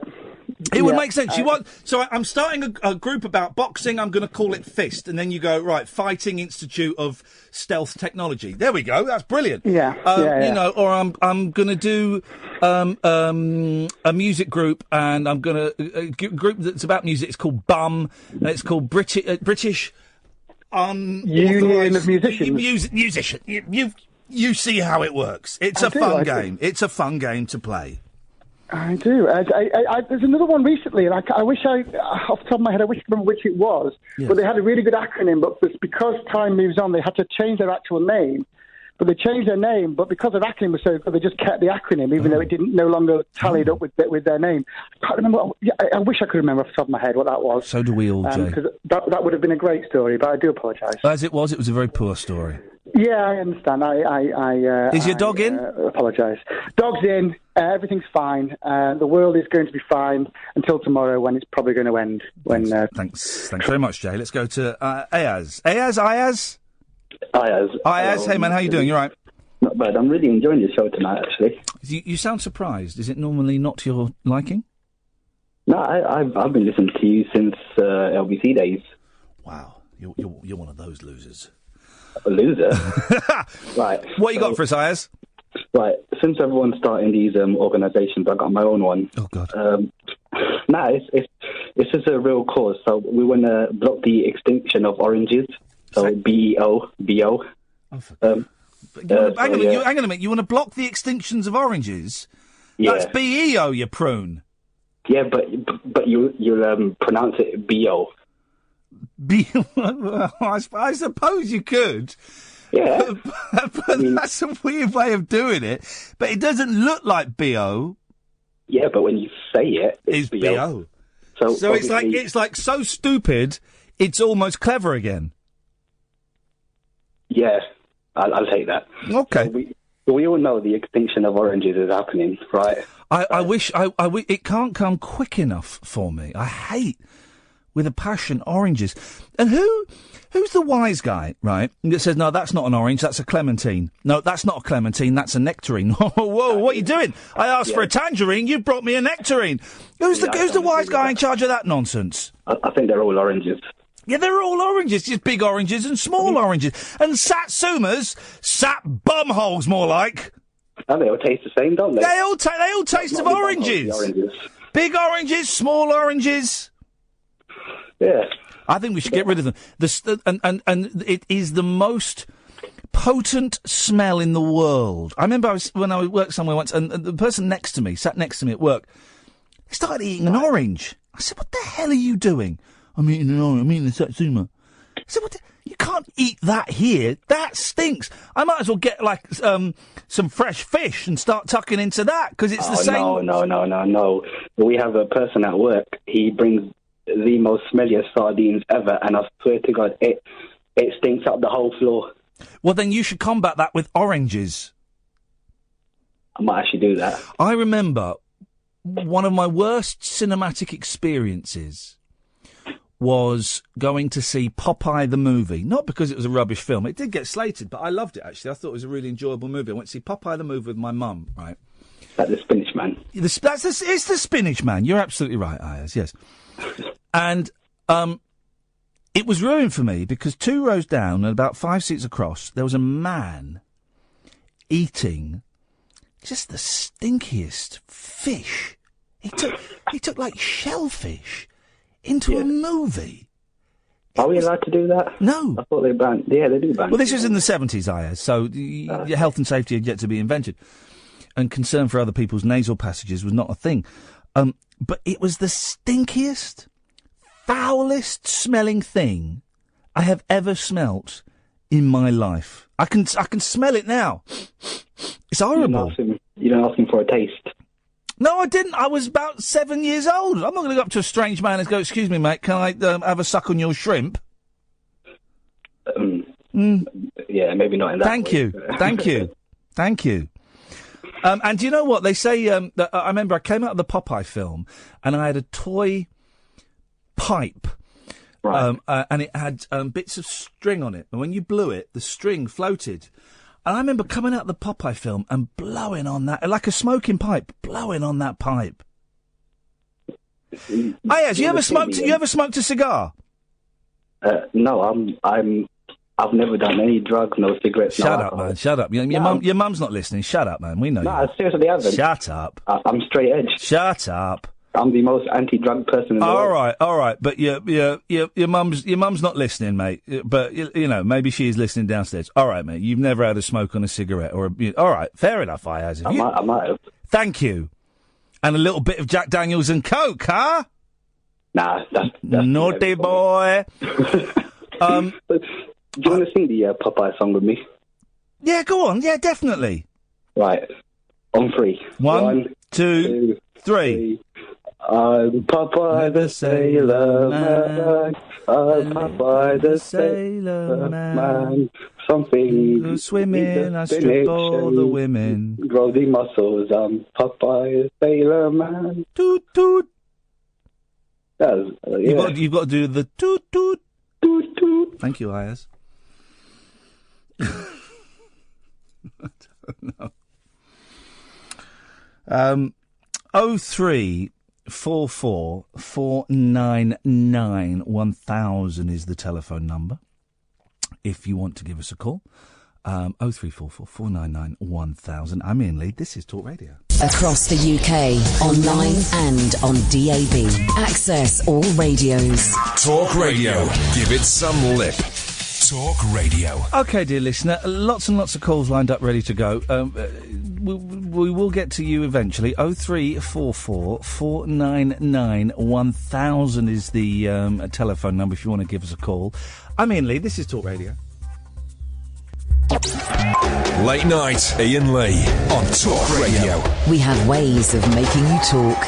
It would make sense. So I'm starting a group about boxing. I'm going to call it Fist, and then you go right. Fighting Institute of Stealth Technology. There we go. That's brilliant. Yeah. You know, or I'm going to do a music group, and I'm going to a group that's about music. It's called BUM, and it's called British Union of Musicians. Musician. You see how it works. It's a fun game. It's a fun game to play. I do. There's another one recently, and I wish off the top of my head, I wish I remember which it was. Yes. But they had a really good acronym, but because time moves on, they had to change their actual name. But they changed their name, but because their acronym was so good, they just kept the acronym, even though it didn't no longer tallied up with their name. I can't remember. I wish I could remember off the top of my head what that was. So do we all, Jay. Because that would have been a great story, but I do apologise. As it was a very poor story. Yeah, I understand. Is your dog in? Apologise. Dog's in. Everything's fine. The world is going to be fine until tomorrow, when it's probably going to end. Thanks very much, Jay. Let's go to Ayaz. Ayaz. Hey man, how you doing? You all right? Not bad. I'm really enjoying the show tonight, actually. You sound surprised. Is it normally not to your liking? No, I've been listening to you since LBC days. Wow, you're one of those losers. A loser? Right. What you got for us, Ayaz? Right. Since everyone's starting these organisations, I got my own one. Oh God. It's just a real cause. So we want to block the extinction of oranges. So BEO. Hang on a minute. You want to block the extinctions of oranges? Yeah. That's BEO, you prune. Yeah, but you'll pronounce it BO. I suppose you could. Yeah. But that's a weird way of doing it. But it doesn't look like BO. Yeah, but when you say it, it's BO. So it's like so stupid, it's almost clever again. Yeah, I'll take that. Okay. So we all know the extinction of oranges is happening, right? I wish it can't come quick enough for me. I hate, with a passion, oranges. And who's the wise guy, right, that says, no, that's not an orange, that's a clementine. No, that's not a clementine, that's a nectarine. Whoa, what are you doing? I asked for a tangerine, you brought me a nectarine. Who's the wise guy in charge of that nonsense? I think they're all oranges. Yeah, they're all oranges, just big oranges and small oranges. And satsumas, sat bumholes more like. And they all taste the same, don't they? They all taste of oranges. Big oranges, small oranges. Yeah. I think we should get rid of them. And it is the most potent smell in the world. I remember when I worked somewhere once, and the person sat next to me at work, he started eating an orange. I said, what the hell are you doing? I'm eating an orange, I'm eating a satsuma. I said, you can't eat that here. That stinks. I might as well get, some fresh fish and start tucking into that, because it's the same. No. We have a person at work, he brings the most smelliest sardines ever, and I swear to God, it stinks up the whole floor. Well, then you should combat that with oranges. I might actually do that. I remember one of my worst cinematic experiences was going to see Popeye the movie. Not because it was a rubbish film. It did get slated, but I loved it, actually. I thought it was a really enjoyable movie. I went to see Popeye the movie with my mum, right? That's the Spinach Man. It's the Spinach Man. You're absolutely right, Ayers, yes. And it was ruined for me because 2 rows down and about 5 seats across, there was a man eating just the stinkiest fish. He took like shellfish into a movie. Are we allowed to do that? No. I thought they banned. Yeah, they do ban. Well, this was in the 70s, Ayers, so your health and safety had yet to be invented. And concern for other people's nasal passages was not a thing. But it was the stinkiest, foulest smelling thing I have ever smelt in my life. I can smell it now. It's horrible. You didn't ask him for a taste. No, I didn't. I was about 7 years old. I'm not going to go up to a strange man and go, excuse me, mate, can I have a suck on your shrimp? Yeah, maybe not in that Thank you. Thank you. And do you know what? They say, that, I remember I came out of the Popeye film and I had a toy pipe. Right. And it had bits of string on it. And when you blew it, the string floated. And I remember coming out of the Popeye film and blowing on that, like a smoking pipe, blowing on that pipe. Yes, you ever smoked a cigar? No, I've never done any drugs, no cigarettes. Shut up, man. Shut up. Your mum's not listening. Shut up, man. We know. No, I seriously haven't. Shut up. I'm straight edge. Shut up. I'm the most anti-drug person in the world. All right. But your mum's not listening, mate. But maybe she is listening downstairs. All right, mate. You've never had a smoke on a cigarette or all right. Fair enough. I might have. Thank you. And a little bit of Jack Daniels and Coke, huh? Nah, that's naughty boy. Do you want to sing the Popeye song with me? Yeah, go on. Yeah, definitely. Right. On 3. 1, 2, 3. I'm Popeye the Sailor Man. I'm Popeye the Sailor Man. Something swimming, I strip all the women. Grow the muscles. I'm Popeye the Sailor Man. Toot toot. Yeah. You've got to do the toot toot. Toot toot. Thank you, Ayers. I don't know. 0344 499 1000 is the telephone number. If you want to give us a call, 0344 499 1000. I'm Iain Lee. This is Talk Radio. Across the UK, online and on DAB. Access all radios. Talk Radio. Give it some lip. Talk Radio. OK, dear listener, lots and lots of calls lined up ready to go. We will get to you eventually. 0344 499 1000 is the telephone number if you want to give us a call. I'm Iain Lee. This is Talk Radio. Late night, Iain Lee on Talk Radio. We have ways of making you talk.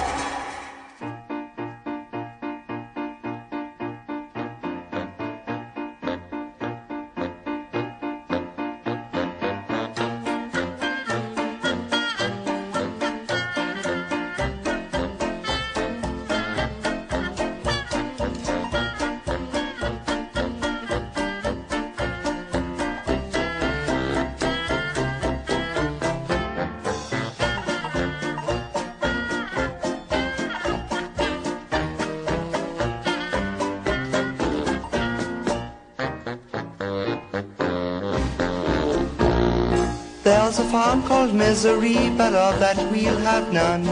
There's a farm called Misery, but of that we'll have none,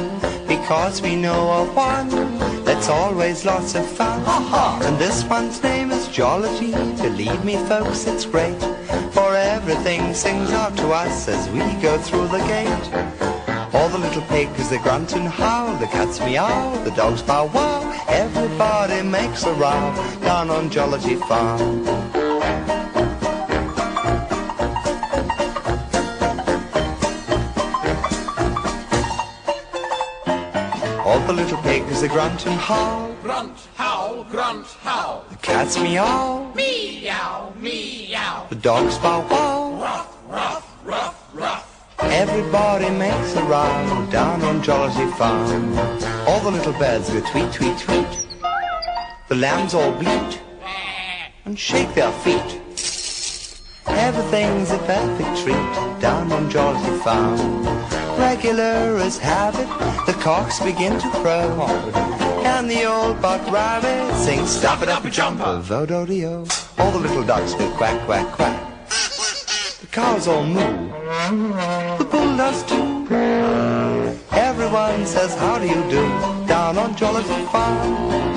because we know of one that's always lots of fun. And this one's name is Jollity. Believe me, folks, it's great, for everything sings out to us as we go through the gate. All the little pigs, they grunt and howl, the cats meow, the dogs bow wow, everybody makes a row down on Jollity Farm. All the little pigs, they grunt and howl. Grunt, howl, grunt, howl. The cats meow. Meow, meow. The dogs bow wow. Ruff, ruff, ruff, ruff. Everybody makes a row down on Jollity Farm. All the little birds go tweet, tweet, tweet. The lambs all bleat and shake their feet. Everything's a perfect treat down on Jollity Farm. Regular as habit, the cocks begin to crow, and the old buck rabbit sings "Stop it up a jumper, vo-do-de-o." All the little ducks go quack, quack, quack. The cows all moo, the bull does too. Everyone says how do you do down on Jollity Farm.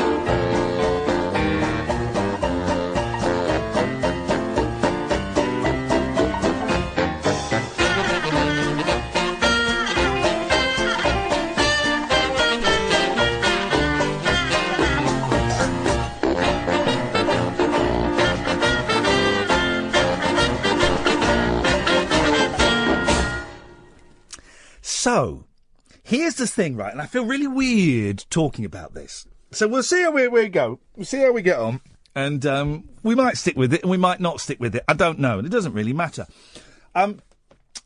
So, here's the thing, right, and I feel really weird talking about this. So we'll see how we go. We'll see how we get on. And we might stick with it, and we might not stick with it. I don't know, and it doesn't really matter. But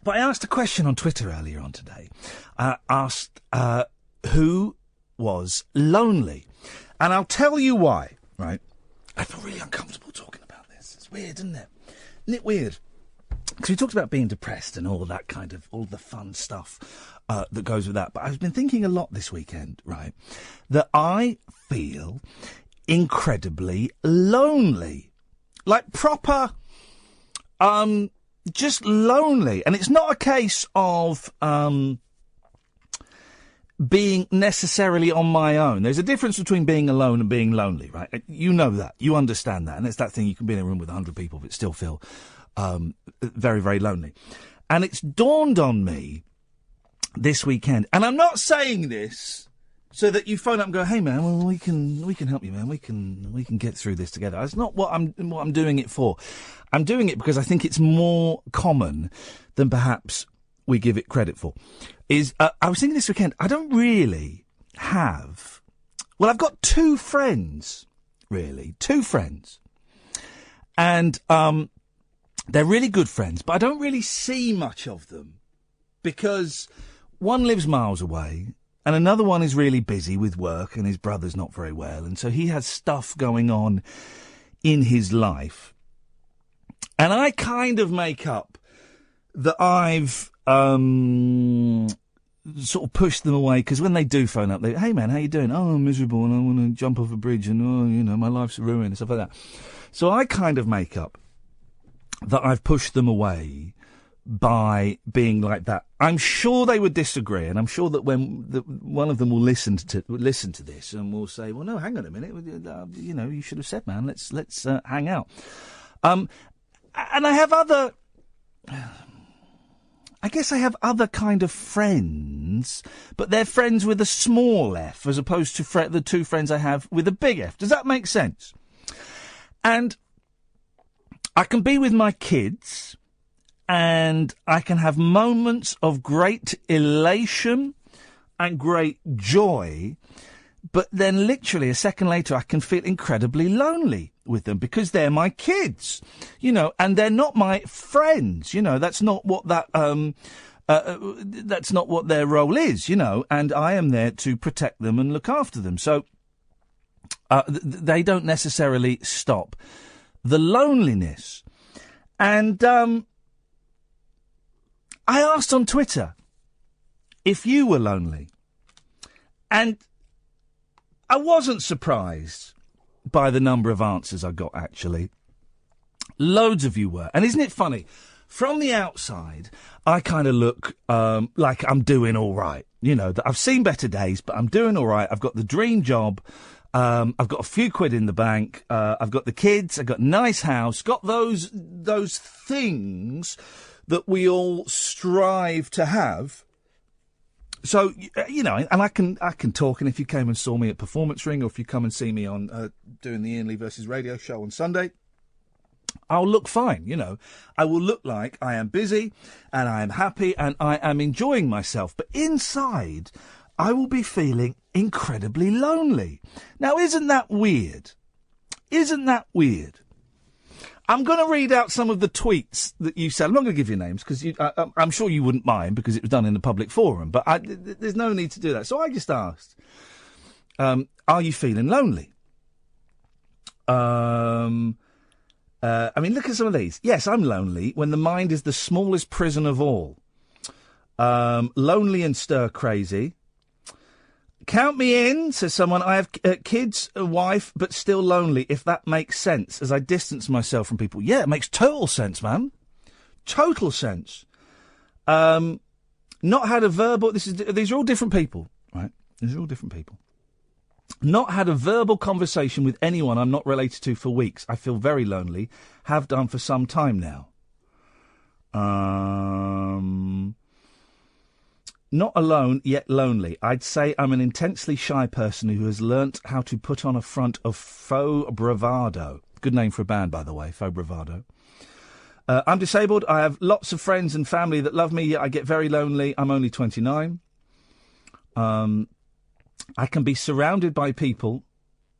I asked a question on Twitter earlier on today. I asked who was lonely. And I'll tell you why, right? I feel really uncomfortable talking about this. It's weird, isn't it? Isn't it weird? Because we talked about being depressed and all that kind of, all the fun stuff that goes with that. But I've been thinking a lot this weekend, right, that I feel incredibly lonely. Like proper, just lonely. And it's not a case of being necessarily on my own. There's a difference between being alone and being lonely, right? You know that. You understand that. And it's that thing, you can be in a room with 100 people but still feel very, very lonely. And it's dawned on me this weekend, and I'm not saying this so that you phone up and go, "Hey man, well we can help you, man. We can get through this together." That's not what I'm doing it for. I'm doing it because I think it's more common than perhaps we give it credit for. I was thinking this weekend, I don't really have. Well, I've got two friends, and they're really good friends, but I don't really see much of them because one lives miles away and another one is really busy with work and his brother's not very well. And so he has stuff going on in his life. And I kind of make up that I've sort of pushed them away because when they do phone up, "Hey man, how you doing?" "Oh, I'm miserable and I want to jump off a bridge and, my life's ruined," and stuff like that. So I kind of make up that I've pushed them away by being like that. I'm sure they would disagree, and I'm sure that when one of them will listen to this and will say, "Well, no, hang on a minute, you should have said, man, let's hang out." And I have other, I guess I have other kind of friends, but they're friends with a small f as opposed to the two friends I have with a big F. Does that make sense? And I can be with my kids and I can have moments of great elation and great joy, but then literally a second later I can feel incredibly lonely with them because they're my kids, and they're not my friends. That's not what that's not what their role is, and I am there to protect them and look after them. So they don't necessarily stop the loneliness. And I asked on Twitter if you were lonely. And I wasn't surprised by the number of answers I got, actually. Loads of you were. And isn't it funny? from the outside, I kind of look like I'm doing all right. You know, that I've seen better days, but I'm doing all right. I've got the dream job. I've got a few quid in the bank. I've got the kids. I've got a nice house. Got those things that we all strive to have. So, you know, and I can talk, and if you came and saw me at Performance Ring, or if you come and see me on doing the Iain Lee versus Radio show on Sunday, I'll look fine, you know. I will look like I am busy, and I am happy, and I am enjoying myself. But inside, I will be feeling incredibly lonely. Now, isn't that weird? Isn't that weird? I'm going to read out some of the tweets that you said. I'm not going to give you names, because I'm sure you wouldn't mind, because it was done in a public forum. But there's no need to do that. So I just asked, are you feeling lonely? I mean, look at some of these. Yes, I'm lonely when the mind is the smallest prison of all. Lonely and stir crazy. Count me in, says someone. I have kids, a wife, but still lonely, if that makes sense, as I distance myself from people. Yeah, it makes total sense, man. Total sense. Not had a verbal... These are all different people, right? These are all different people. Not had a verbal conversation with anyone I'm not related to for weeks. I feel very lonely. Have done for some time now. Not alone, yet lonely. I'd say I'm an intensely shy person who has learnt how to put on a front of faux bravado. Good name for a band, by the way, faux bravado. I'm disabled. I have lots of friends and family that love me, yet I get very lonely. I'm only 29. I can be surrounded by people,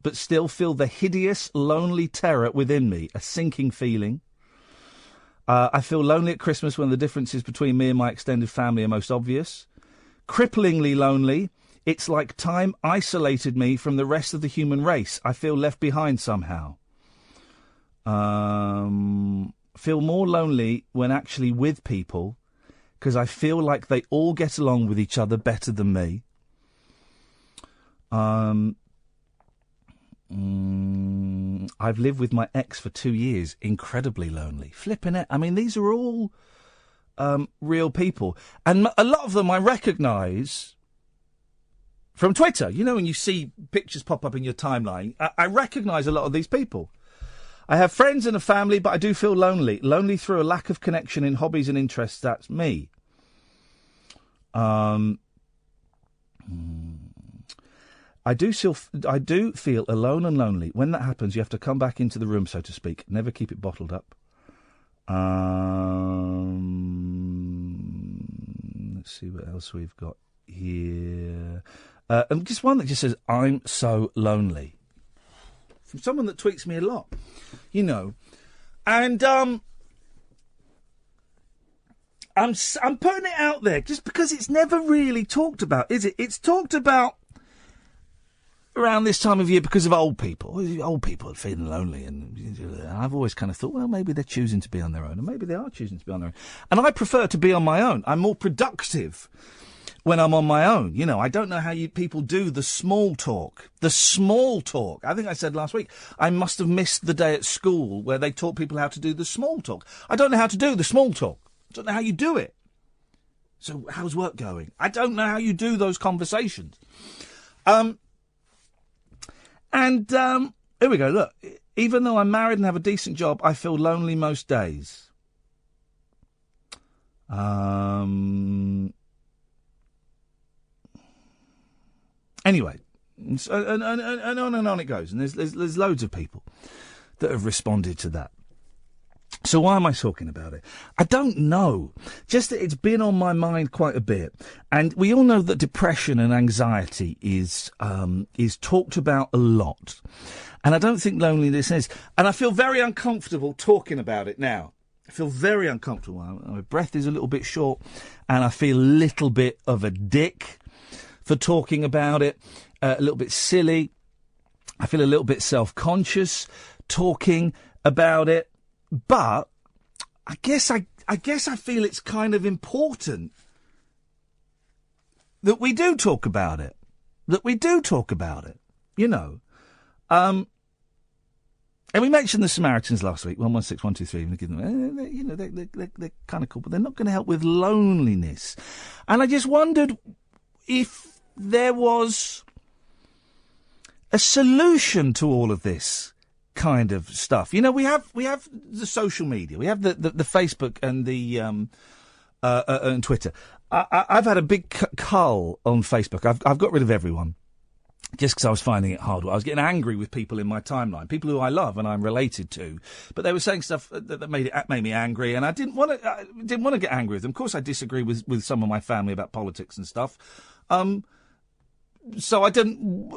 but still feel the hideous, lonely terror within me, a sinking feeling. I feel lonely at Christmas when the differences between me and my extended family are most obvious. Cripplingly lonely. It's like time isolated me from the rest of the human race. I feel left behind somehow. Feel more lonely when actually with people, because I feel like they all get along with each other better than me. I've lived with my ex for 2 years. Incredibly lonely. Flipping it. I mean, these are all real people. And a lot of them I recognise from Twitter. You know, when you see pictures pop up in your timeline, I recognise a lot of these people. I have friends and a family, but I do feel lonely. Lonely through a lack of connection in hobbies and interests. That's me. I do feel alone and lonely. When that happens, you have to come back into the room, so to speak. Never keep it bottled up. Let's see what else we've got here. And just one that just says, I'm so lonely. From someone that tweets me a lot, you know. And I'm putting it out there just because it's never really talked about, is it? It's talked about around this time of year because of old people. Old people are feeling lonely, and I've always kind of thought, well, maybe they're choosing to be on their own, and maybe they are choosing to be on their own. And I prefer to be on my own. I'm more productive when I'm on my own. You know, I don't know how people do the small talk. The small talk. I think I said last week, I must have missed the day at school where they taught people how to do the small talk. I don't know how to do the small talk. I don't know how you do it. So how's work going? I don't know how you do those conversations. And here we go. Look, even though I'm married and have a decent job, I feel lonely most days. Anyway, and on and on it goes. And there's loads of people that have responded to that. So why am I talking about it? I don't know. Just that it's been on my mind quite a bit. And we all know that depression and anxiety is talked about a lot. And I don't think loneliness is. And I feel very uncomfortable talking about it now. I feel very uncomfortable. My breath is a little bit short, and I feel a little bit of a dick for talking about it, a little bit silly. I feel a little bit self-conscious talking about it. But I guess I feel it's kind of important that we do talk about it. That we do talk about it. You know. And we mentioned the Samaritans last week, 116123. And give them, they're kind of cool, but they're not going to help with loneliness. And I just wondered if there was a solution to all of this kind of stuff. You know, we have the social media, we have the Facebook and the and Twitter. I've had a big cull on Facebook. I've got rid of everyone just because I was finding it hard. I was getting angry with people in my timeline, people who I love and I'm related to, but they were saying stuff that made me angry, and I didn't want to get angry with them. Of course, I disagree with some of my family about politics and stuff. So I didn't,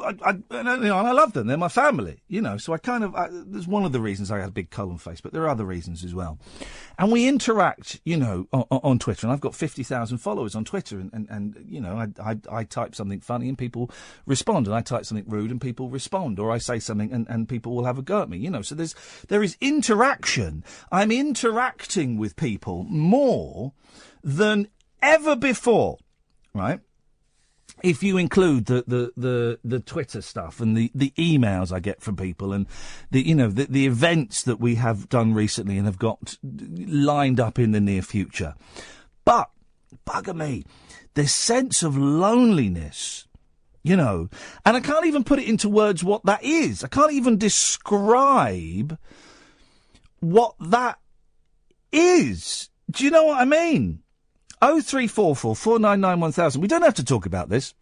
and I love them. They're my family, you know. So there's one of the reasons I had a big cull on Facebook. There are other reasons as well. And we interact, you know, on Twitter. And I've got 50,000 followers on Twitter. And you know, I type something funny and people respond. And I type something rude and people respond. Or I say something and people will have a go at me, you know. So there is interaction. I'm interacting with people more than ever before, right? If you include the Twitter stuff and the emails I get from people and the events that we have done recently and have got lined up in the near future. But, bugger me, this sense of loneliness, you know, and I can't even put it into words what that is. I can't even describe what that is. Do you know what I mean? 0344 499 1000. We don't have to talk about this.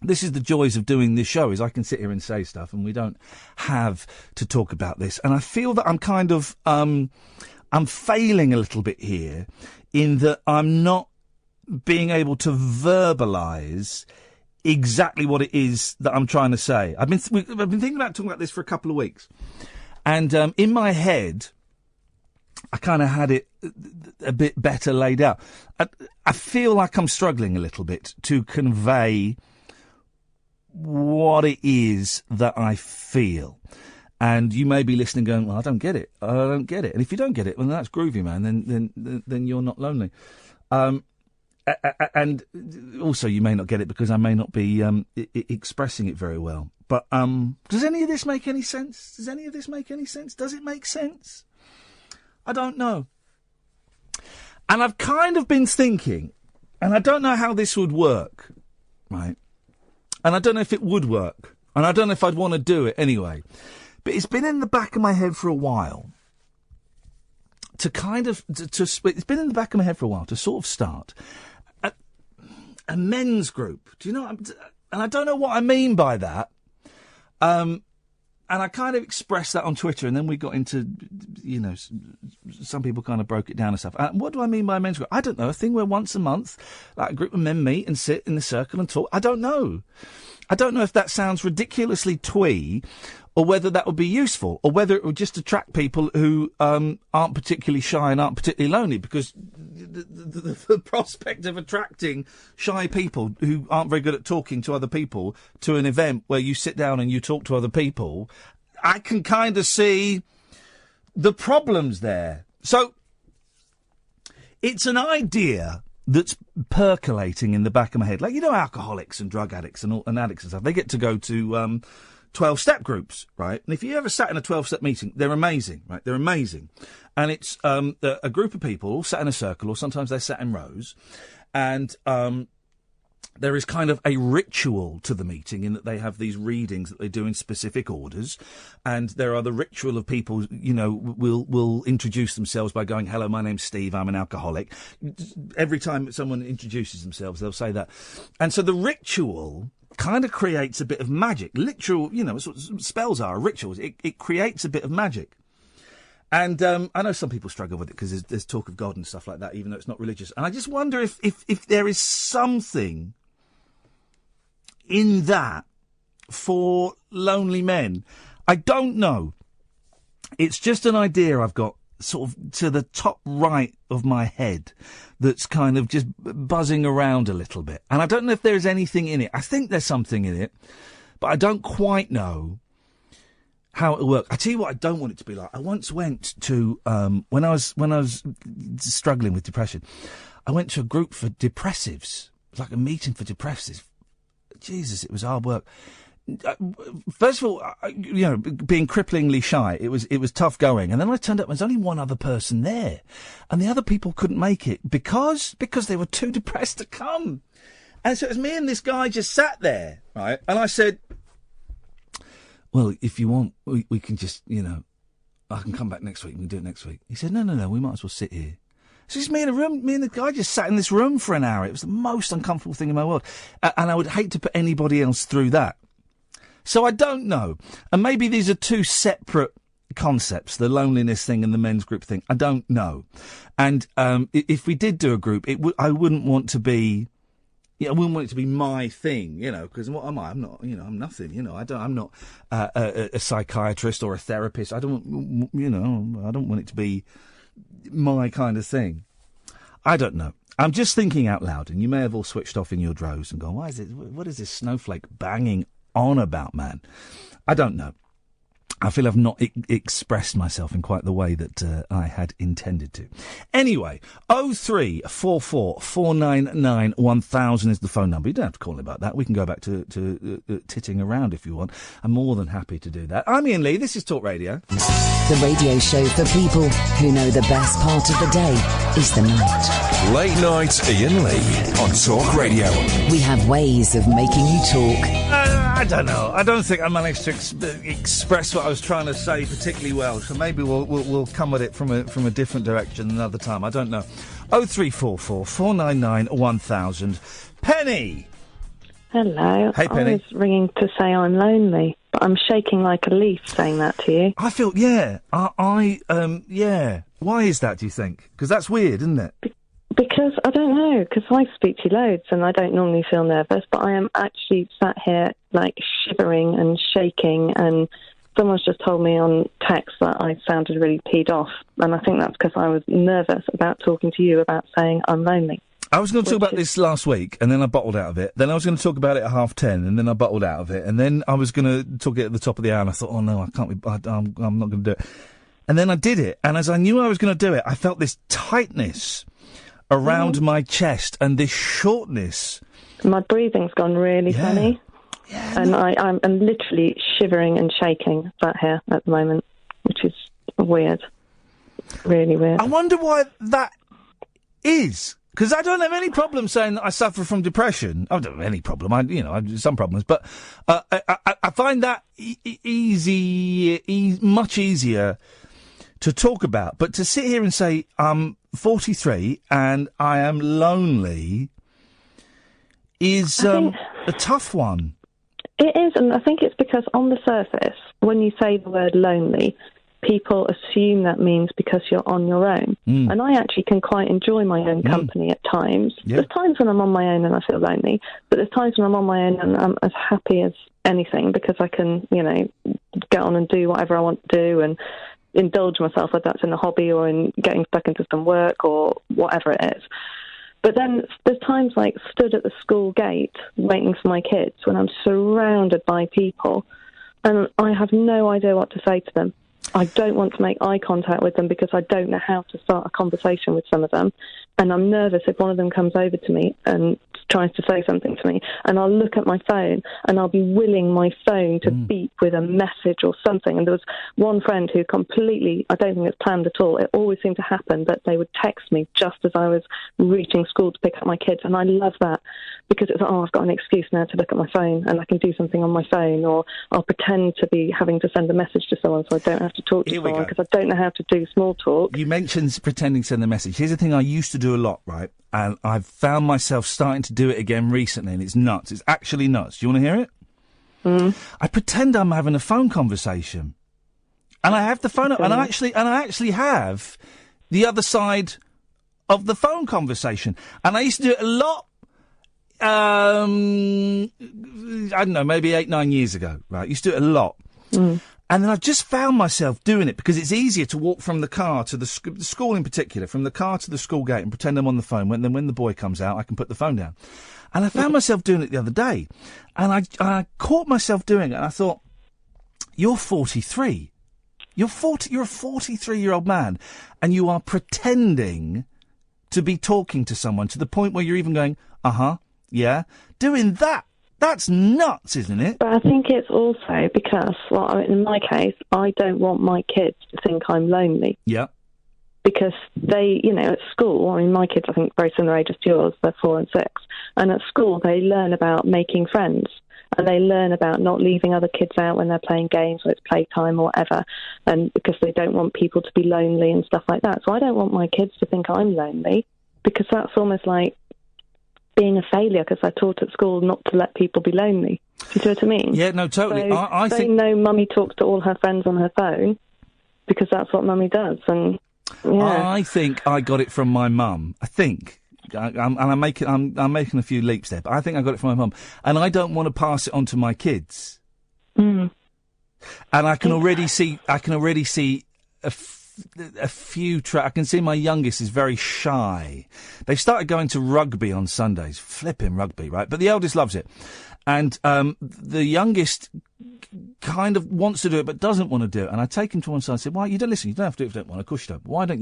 This is the joys of doing this show, is I can sit here and say stuff and we don't have to talk about this. And I feel that I'm kind of, I'm failing a little bit here in that I'm not being able to verbalise exactly what it is that I'm trying to say. I've been thinking about talking about this for a couple of weeks. And in my head, I kind of had it a bit better laid out. I feel like I'm struggling a little bit to convey what it is that I feel. And you may be listening going, well, I don't get it. I don't get it. And if you don't get it, well, that's groovy, man. Then you're not lonely. And also you may not get it because I may not be expressing it very well. But does any of this make any sense? Does any of this make any sense? Does it make sense? I don't know. And I've kind of been thinking, and I don't know how this would work, right? And I don't know if it would work. And I don't know if I'd want to do it anyway. But it's been in the back of my head for a while to kind of, it's been in the back of my head for a while to sort of start a men's group. Do you know? And I don't know what I mean by that. And I kind of expressed that on Twitter, and then we got into, you know, some people kind of broke it down and stuff. What do I mean by a men's group? I don't know. A thing where once a month, like a group of men meet and sit in the circle and talk. I don't know. I don't know if that sounds ridiculously twee, or whether that would be useful, or whether it would just attract people who aren't particularly shy and aren't particularly lonely, because the prospect of attracting shy people who aren't very good at talking to other people to an event where you sit down and you talk to other people, I can kind of see the problems there. So it's an idea that's percolating in the back of my head. Like, you know, alcoholics and drug addicts and addicts and stuff, they get to go to 12-step groups, right? And if you ever sat in a 12-step meeting, they're amazing, right? They're amazing. And it's a group of people all sat in a circle, or sometimes they're sat in rows, and there is kind of a ritual to the meeting in that they have these readings that they do in specific orders, and there are the ritual of people, you know, will introduce themselves by going, hello, my name's Steve, I'm an alcoholic. Every time someone introduces themselves, they'll say that. And so the ritual kind of creates a bit of magic. Literal, you know, that's what spells are, rituals. It creates a bit of magic. And I know some people struggle with it because there's talk of God and stuff like that, even though it's not religious. And I just wonder if there is something in that for lonely men. I don't know. It's just an idea I've got sort of to the top right of my head that's kind of just buzzing around a little bit. And I don't know if there's anything in it. I think there's something in it, but I don't quite know how it'll work. I tell you what I don't want it to be like. I once went to, when I was struggling with depression, I went to a group for depressives. It was like a meeting for depressives. Jesus, it was hard work. first of all, being cripplingly shy, it was tough going. And then I turned up, and there's only one other person there. And the other people couldn't make it because they were too depressed to come. And so it was me and this guy just sat there, right? And I said, well, if you want, we can just, I can come back next week. We can do it next week. He said, no, we might as well sit here. So it's me in a room. Me and the guy just sat in this room for an hour. It was the most uncomfortable thing in my world. And I would hate to put anybody else through that. So I don't know. And maybe these are two separate concepts, the loneliness thing and the men's group thing. I don't know. And if we did do a group, I wouldn't want to be... I wouldn't want it to be my thing, because what am I? I'm not, I'm nothing, I'm not a psychiatrist or a therapist. I don't want it to be my kind of thing. I don't know. I'm just thinking out loud, and you may have all switched off in your droves and gone, what is this snowflake banging on about, man? I don't know. I feel I've not expressed myself in quite the way that I had intended to. Anyway, 0344 499 1000 is the phone number. You don't have to call me about that. We can go back to titting around if you want. I'm more than happy to do that. I'm Iain Lee. This is Talk Radio. The radio show for people who know the best part of the day is the night. Late night Iain Lee on Talk Radio. We have ways of making you talk. I don't know. I don't think I managed to express what I was trying to say particularly well. So maybe we'll come at it from a different direction another time. I don't know. 0344 499 1000. Penny. Hello. Hey, Penny. I was ringing to say I'm lonely, but I'm shaking like a leaf saying that to you. I feel, yeah. Yeah. Why is that, do you think? Because that's weird, isn't it? Because, I don't know, because I speak to you loads and I don't normally feel nervous, but I am actually sat here, shivering and shaking, and someone's just told me on text that I sounded really peed off, and I think that's because I was nervous about talking to you about saying I'm lonely. I was going to talk about this last week, and then I bottled out of it. Then I was going to talk about it at 10:30, and then I bottled out of it. And then I was going to talk it at the top of the hour, and I thought, oh no, I can't be, I'm not going to do it. And then I did it, and as I knew I was going to do it, I felt this tightness around my chest and this shortness. My breathing's gone really funny. Yeah, and I'm literally shivering and shaking sat here at the moment, which is weird. Really weird. I wonder why that is. Because I don't have any problem saying that I suffer from depression. I don't have any problem. I have some problems. But I find that much easier to talk about. But to sit here and say, I'm 43 and I am lonely is a tough one. It is, and I think it's because on the surface, when you say the word lonely, people assume that means because you're on your own. And I actually can quite enjoy my own company at times. Yeah. There's times when I'm on my own and I feel lonely, but there's times when I'm on my own and I'm as happy as anything because I can, get on and do whatever I want to do and indulge myself, whether that's in a hobby or in getting stuck into some work or whatever it is. But then there's times stood at the school gate waiting for my kids when I'm surrounded by people and I have no idea what to say to them. I don't want to make eye contact with them because I don't know how to start a conversation with some of them. And I'm nervous if one of them comes over to me and tries to say something to me. And I'll look at my phone and I'll be willing my phone to beep with a message or something. And there was one friend who completely, I don't think it's planned at all. It always seemed to happen that they would text me just as I was reaching school to pick up my kids. And I love that because it's I've got an excuse now to look at my phone and I can do something on my phone, or I'll pretend to be having to send a message to someone so I don't have to talk to someone because I don't know how to do small talk. You mentioned pretending to send a message. Here's the thing I used to do a lot, right? And I've found myself starting to do it again recently, and it's nuts. It's actually nuts. Do you want to hear it? I pretend I'm having a phone conversation, and I have the phone up, and I actually have the other side of the phone conversation. And I used to do it a lot. I don't know, maybe 8-9 years ago, right? I used to do it a lot. And then I've just found myself doing it because it's easier to walk from the car to the school in particular, from the car to the school gate and pretend I'm on the phone. Then when the boy comes out, I can put the phone down. And I found myself doing it the other day. And I caught myself doing it and I thought, you're 43. You're a 43-year-old man and you are pretending to be talking to someone to the point where you're even going, yeah, doing that That's nuts, isn't it? But I think it's also because, well, I mean, in my case, I don't want my kids to think I'm lonely. Yeah. Because they, at school, I mean, my kids, I think, very similar age as yours, they're 4 and 6. And at school, they learn about making friends. And they learn about not leaving other kids out when they're playing games, or it's playtime or whatever, and because they don't want people to be lonely and stuff like that. So I don't want my kids to think I'm lonely, because that's almost like being a failure, because I taught at school not to let people be lonely. Do you see what I mean? Yeah, no, totally. So I they think... know Mummy talks to all her friends on her phone, because that's what Mummy does. And yeah. I think I got it from my mum. I think. I'm making a few leaps there, but I think I got it from my mum, and I don't want to pass it on to my kids. Mm. And I can already see a few. I can see my youngest is very shy. They've started going to rugby on Sundays, flipping rugby, right? But the eldest loves it, and the youngest kind of wants to do it but doesn't want to do it. And I take him to one side and say, "Why? You don't listen. You don't have to do it if you don't want. Of course you don't. Why don't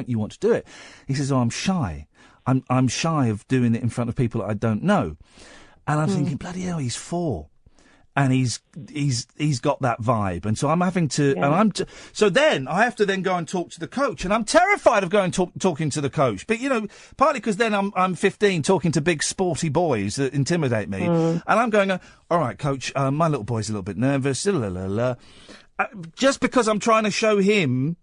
you want to do it?" He says, "Oh, I'm shy. I'm shy of doing it in front of people that I don't know." And I'm thinking, bloody hell, he's 4. And he's got that vibe. And so I'm having to, so then I have to then go and talk to the coach. And I'm terrified of going talking to the coach. But, partly because then I'm 15 talking to big sporty boys that intimidate me. And I'm going, all right, coach, my little boy's a little bit nervous. Just because I'm trying to show him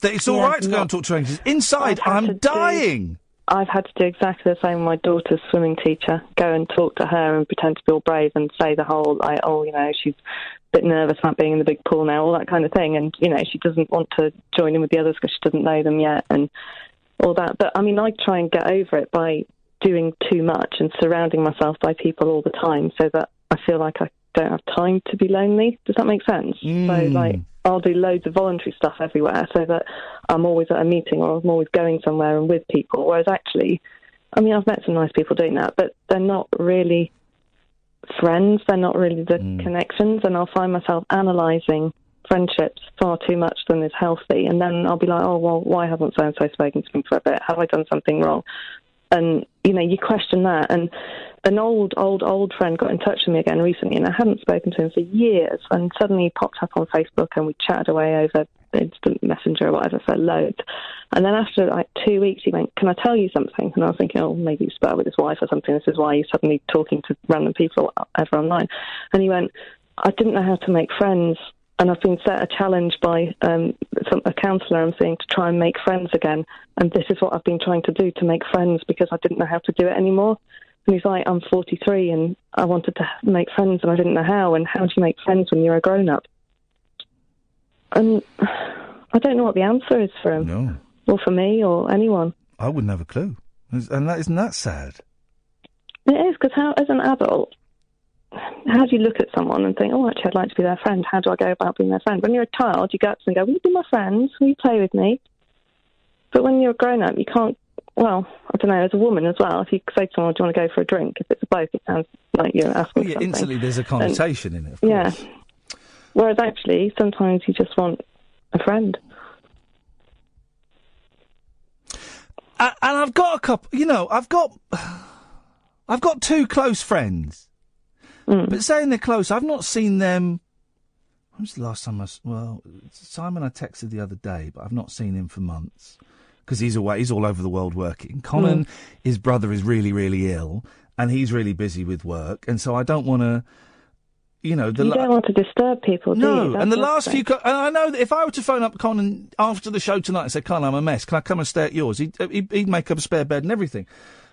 that it's all right to go and talk to strangers. Inside, I'm dying. I've had to do exactly the same with my daughter's swimming teacher. Go and talk to her and pretend to be all brave and say the whole, she's a bit nervous about being in the big pool now, all that kind of thing. And, she doesn't want to join in with the others because she doesn't know them yet and all that. But, I mean, I try and get over it by doing too much and surrounding myself by people all the time so that I feel like I don't have time to be lonely. Does that make sense? So, I'll do loads of voluntary stuff everywhere so that I'm always at a meeting or I'm always going somewhere and with people. Whereas actually, I mean, I've met some nice people doing that, but they're not really friends. They're not really the connections. And I'll find myself analysing friendships far too much than is healthy. And then I'll be like, oh, well, why haven't so-and-so spoken to me for a bit? Have I done something wrong? And, you question that. And an old friend got in touch with me again recently, and I hadn't spoken to him for years, and suddenly he popped up on Facebook, and we chatted away over instant messenger or whatever for loads. And then after, 2 weeks, he went, "Can I tell you something?" And I was thinking, oh, maybe he's split with his wife or something. This is why he's suddenly talking to random people ever online. And he went, "I didn't know how to make friends. And I've been set a challenge by a counsellor I'm seeing to try and make friends again. And this is what I've been trying to do to make friends because I didn't know how to do it anymore." And he's like, "I'm 43 and I wanted to make friends and I didn't know how. And how do you make friends when you're a grown-up?" And I don't know what the answer is for him. No. Or for me or anyone. I wouldn't have a clue. And isn't that sad? It is, because as an adult, how do you look at someone and think, oh, actually, I'd like to be their friend? How do I go about being their friend? When you're a child, you go up to them and go, "Will you be my friend? Will you play with me?" But when you're a grown-up, you can't, well, I don't know, as a woman as well, if you say to someone, "Do you want to go for a drink?" If it's a bloke, it sounds like you're asking for something. Instantly there's a connotation in it, of course. Yeah. Whereas actually, sometimes you just want a friend. And I've got a couple, I've got 2 close friends. But saying they're close, I've not seen them. When was the last time Simon I texted the other day, but I've not seen him for months because he's away. He's all over the world working. Colin, his brother, is really, really ill, and he's really busy with work, and so I don't want to. You don't want to disturb people, do you? No, That's and the the last thing. few... And I know that if I were to phone up Colin after the show tonight and say, "Colin, I'm a mess, can I come and stay at yours?" He'd make up a spare bed and everything.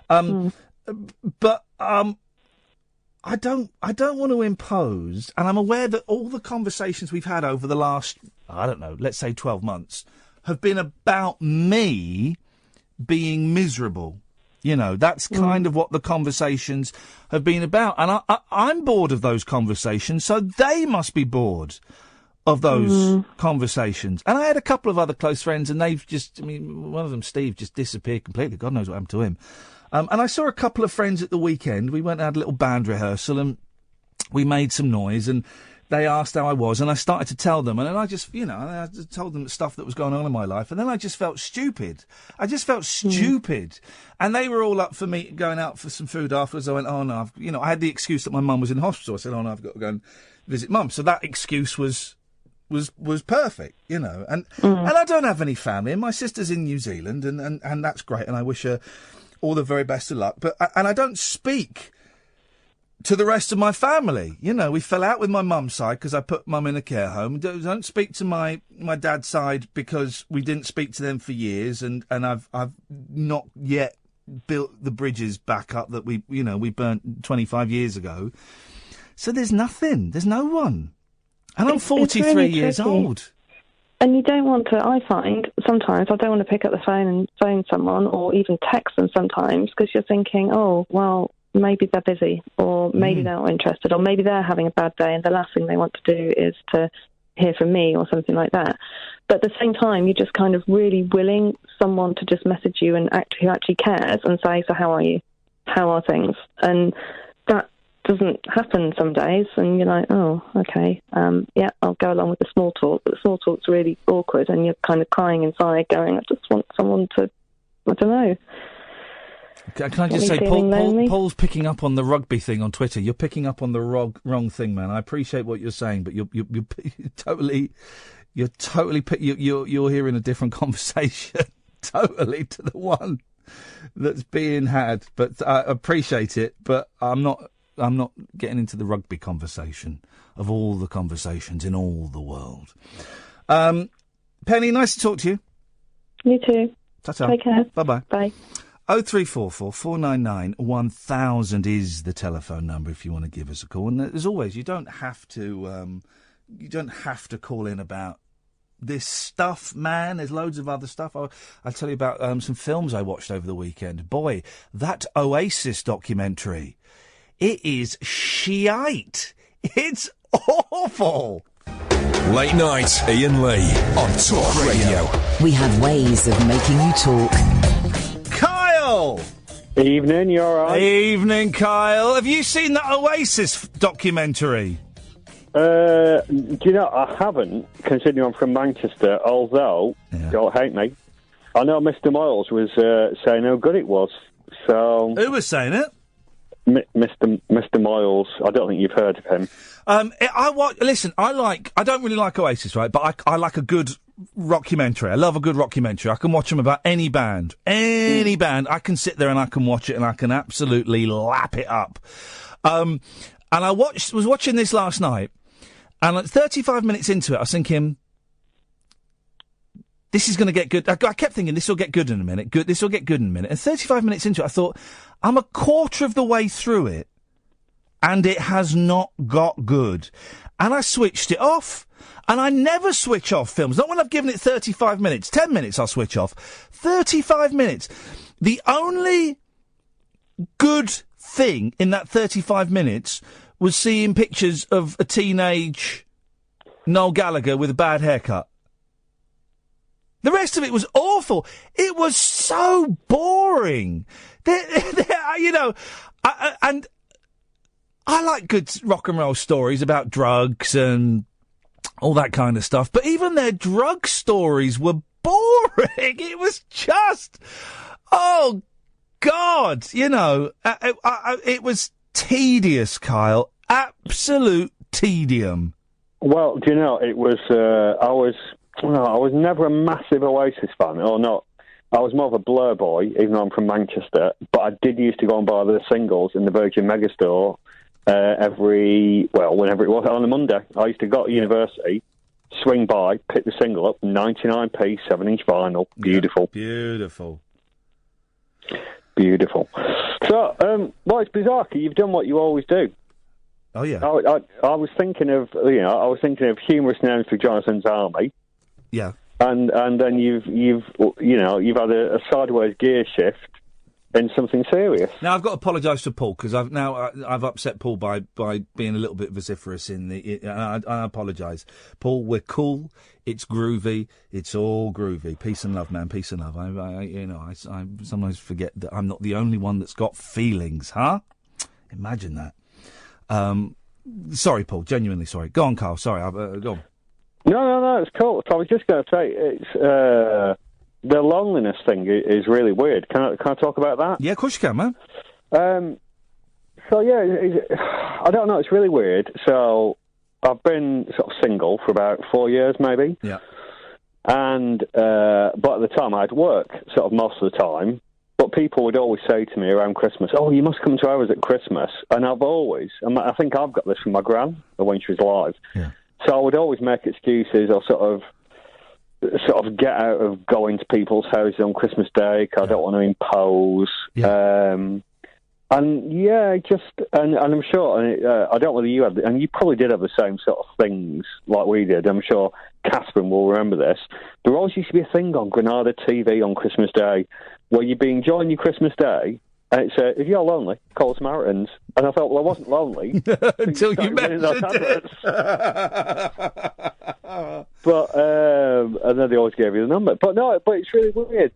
But I don't want to impose, and I'm aware that all the conversations we've had over the last, I don't know, let's say 12 months, have been about me being miserable. That's kind of what the conversations have been about. And I'm bored of those conversations, so they must be bored of those conversations. And I had a couple of other close friends, and they've just, one of them, Steve, just disappeared completely. God knows what happened to him. And I saw a couple of friends at the weekend. We went and had a little band rehearsal, and we made some noise, and they asked how I was, and I started to tell them, and then I just, I just told them stuff that was going on in my life, and then I just felt stupid. And they were all up for me going out for some food afterwards. I went, oh no, I had the excuse that my mum was in hospital. I said, oh no, I've got to go and visit mum. So that excuse was perfect, and I don't have any family, and my sister's in New Zealand, and that's great, and I wish her all the very best of luck. But I don't speak to the rest of my family. We fell out with my mum's side because I put mum in a care home. Don't speak to my dad's side because we didn't speak to them for years, and I've not yet built the bridges back up that we burnt 25 years ago. So there's nothing. There's no one. And I'm 43 really years tricky. old. And you don't want to, I find, sometimes I don't want to pick up the phone and phone someone or even text them sometimes because you're thinking, oh, well, maybe they're busy or maybe they're not interested or maybe they're having a bad day and the last thing they want to do is to hear from me or something like that. But at the same time, you're just kind of really willing someone to just message you and who actually cares and say, so how are you? How are things? And that doesn't happen some days, and you're like, oh, okay, yeah, I'll go along with the small talk, but the small talk's really awkward, and you're kind of crying inside, going, I just want someone to, I don't know. Can I just say, Paul's picking up on the rugby thing on Twitter. You're picking up on the wrong thing, man. I appreciate what you're saying, but you're hearing a different conversation, totally, to the one that's being had. But I appreciate it, but I'm not getting into the rugby conversation of all the conversations in all the world. Penny, nice to talk to you. You too. Ta-ta. Take care. Bye-bye. Bye. 0344 499 1000 is the telephone number if you want to give us a call. And as always, you don't have to call in about this stuff, man. There's loads of other stuff. I'll tell you about some films I watched over the weekend. Boy, that Oasis documentary. It is shite. It's awful. Late night, Iain Lee on Talk Radio. We have ways of making you talk. Kyle! Evening, you alright? Evening, Kyle. Have you seen the Oasis documentary? Do you know, I haven't, considering I'm from Manchester, although, don't hate me, I know Mr. Miles was saying how good it was, so... Who was saying it? Mr. Miles. I don't think you've heard of him. Listen, I don't really like Oasis, right? But I like a good rockumentary. I love a good rockumentary. I can watch them about any band. Any band. I can sit there and I can watch it and I can absolutely lap it up. And I was watching this last night, and like 35 minutes into it, I was thinking, this is going to get good. I kept thinking, this will get good in a minute. This will get good in a minute. And 35 minutes into it, I thought, I'm a quarter of the way through it, and it has not got good. And I switched it off. And I never switch off films. Not when I've given it 35 minutes. 10 minutes I'll switch off. 35 minutes. The only good thing in that 35 minutes was seeing pictures of a teenage Noel Gallagher with a bad haircut. The rest of it was awful. It was so boring. And I like good rock and roll stories about drugs and all that kind of stuff. But even their drug stories were boring. It was just, oh, God, it was tedious, Kyle. Absolute tedium. Well, do you know, it was, I was never a massive Oasis fan, or not. I was more of a Blur boy, even though I'm from Manchester, but I did used to go and buy the singles in the Virgin Megastore whenever it was, on a Monday. I used to go to university, swing by, pick the single up, 99p, 7-inch vinyl. Beautiful. Yeah, beautiful. So, it's bizarre, you've done what you always do. Oh, yeah. I was thinking of, humorous names for Jonathan's Army. Yeah. And then you've had a sideways gear shift in something serious. Now I've got to apologise to Paul because I've upset Paul by being a little bit vociferous and I apologise. Paul, we're cool. It's groovy. It's all groovy. Peace and love, man. Peace and love. I sometimes forget that I'm not the only one that's got feelings, huh? Imagine that. Sorry, Paul. Genuinely sorry. Go on, Carl. Sorry. Go on. No, it's cool. So I was just going to say, it's the loneliness thing is really weird. Can I talk about that? Yeah, of course you can, man. So yeah, I don't know. It's really weird. So I've been sort of single for about 4 years, maybe. Yeah. And but at the time I'd work sort of most of the time. But people would always say to me around Christmas, "Oh, you must come to ours at Christmas." And I've always, and I think I've got this from my gran when she was alive. Yeah. So I would always make excuses or sort of get out of going to people's houses on Christmas Day because I don't want to impose. Yeah. And yeah, and I'm sure, and I don't know whether you had, and you probably did have the same sort of things like we did. I'm sure Catherine will remember this. There always used to be a thing on Granada TV on Christmas Day where you'd be enjoying your Christmas Day, and it said, "If you're lonely, call the Samaritans." And I thought, well, I wasn't lonely until you mentioned it. But and then they always gave you the number. But it's really weird.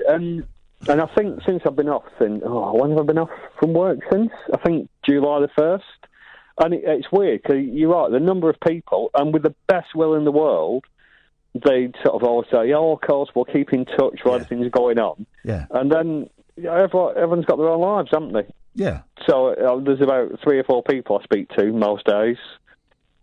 And I think since I've been off, when have I been off from work since? I think July the 1st. And it's weird, because you're right, the number of people, and with the best will in the world, they sort of always say, of course, we'll keep in touch while everything's going on. Yeah. And then everyone's got their own lives, haven't they? Yeah. So there's about 3 or 4 people I speak to most days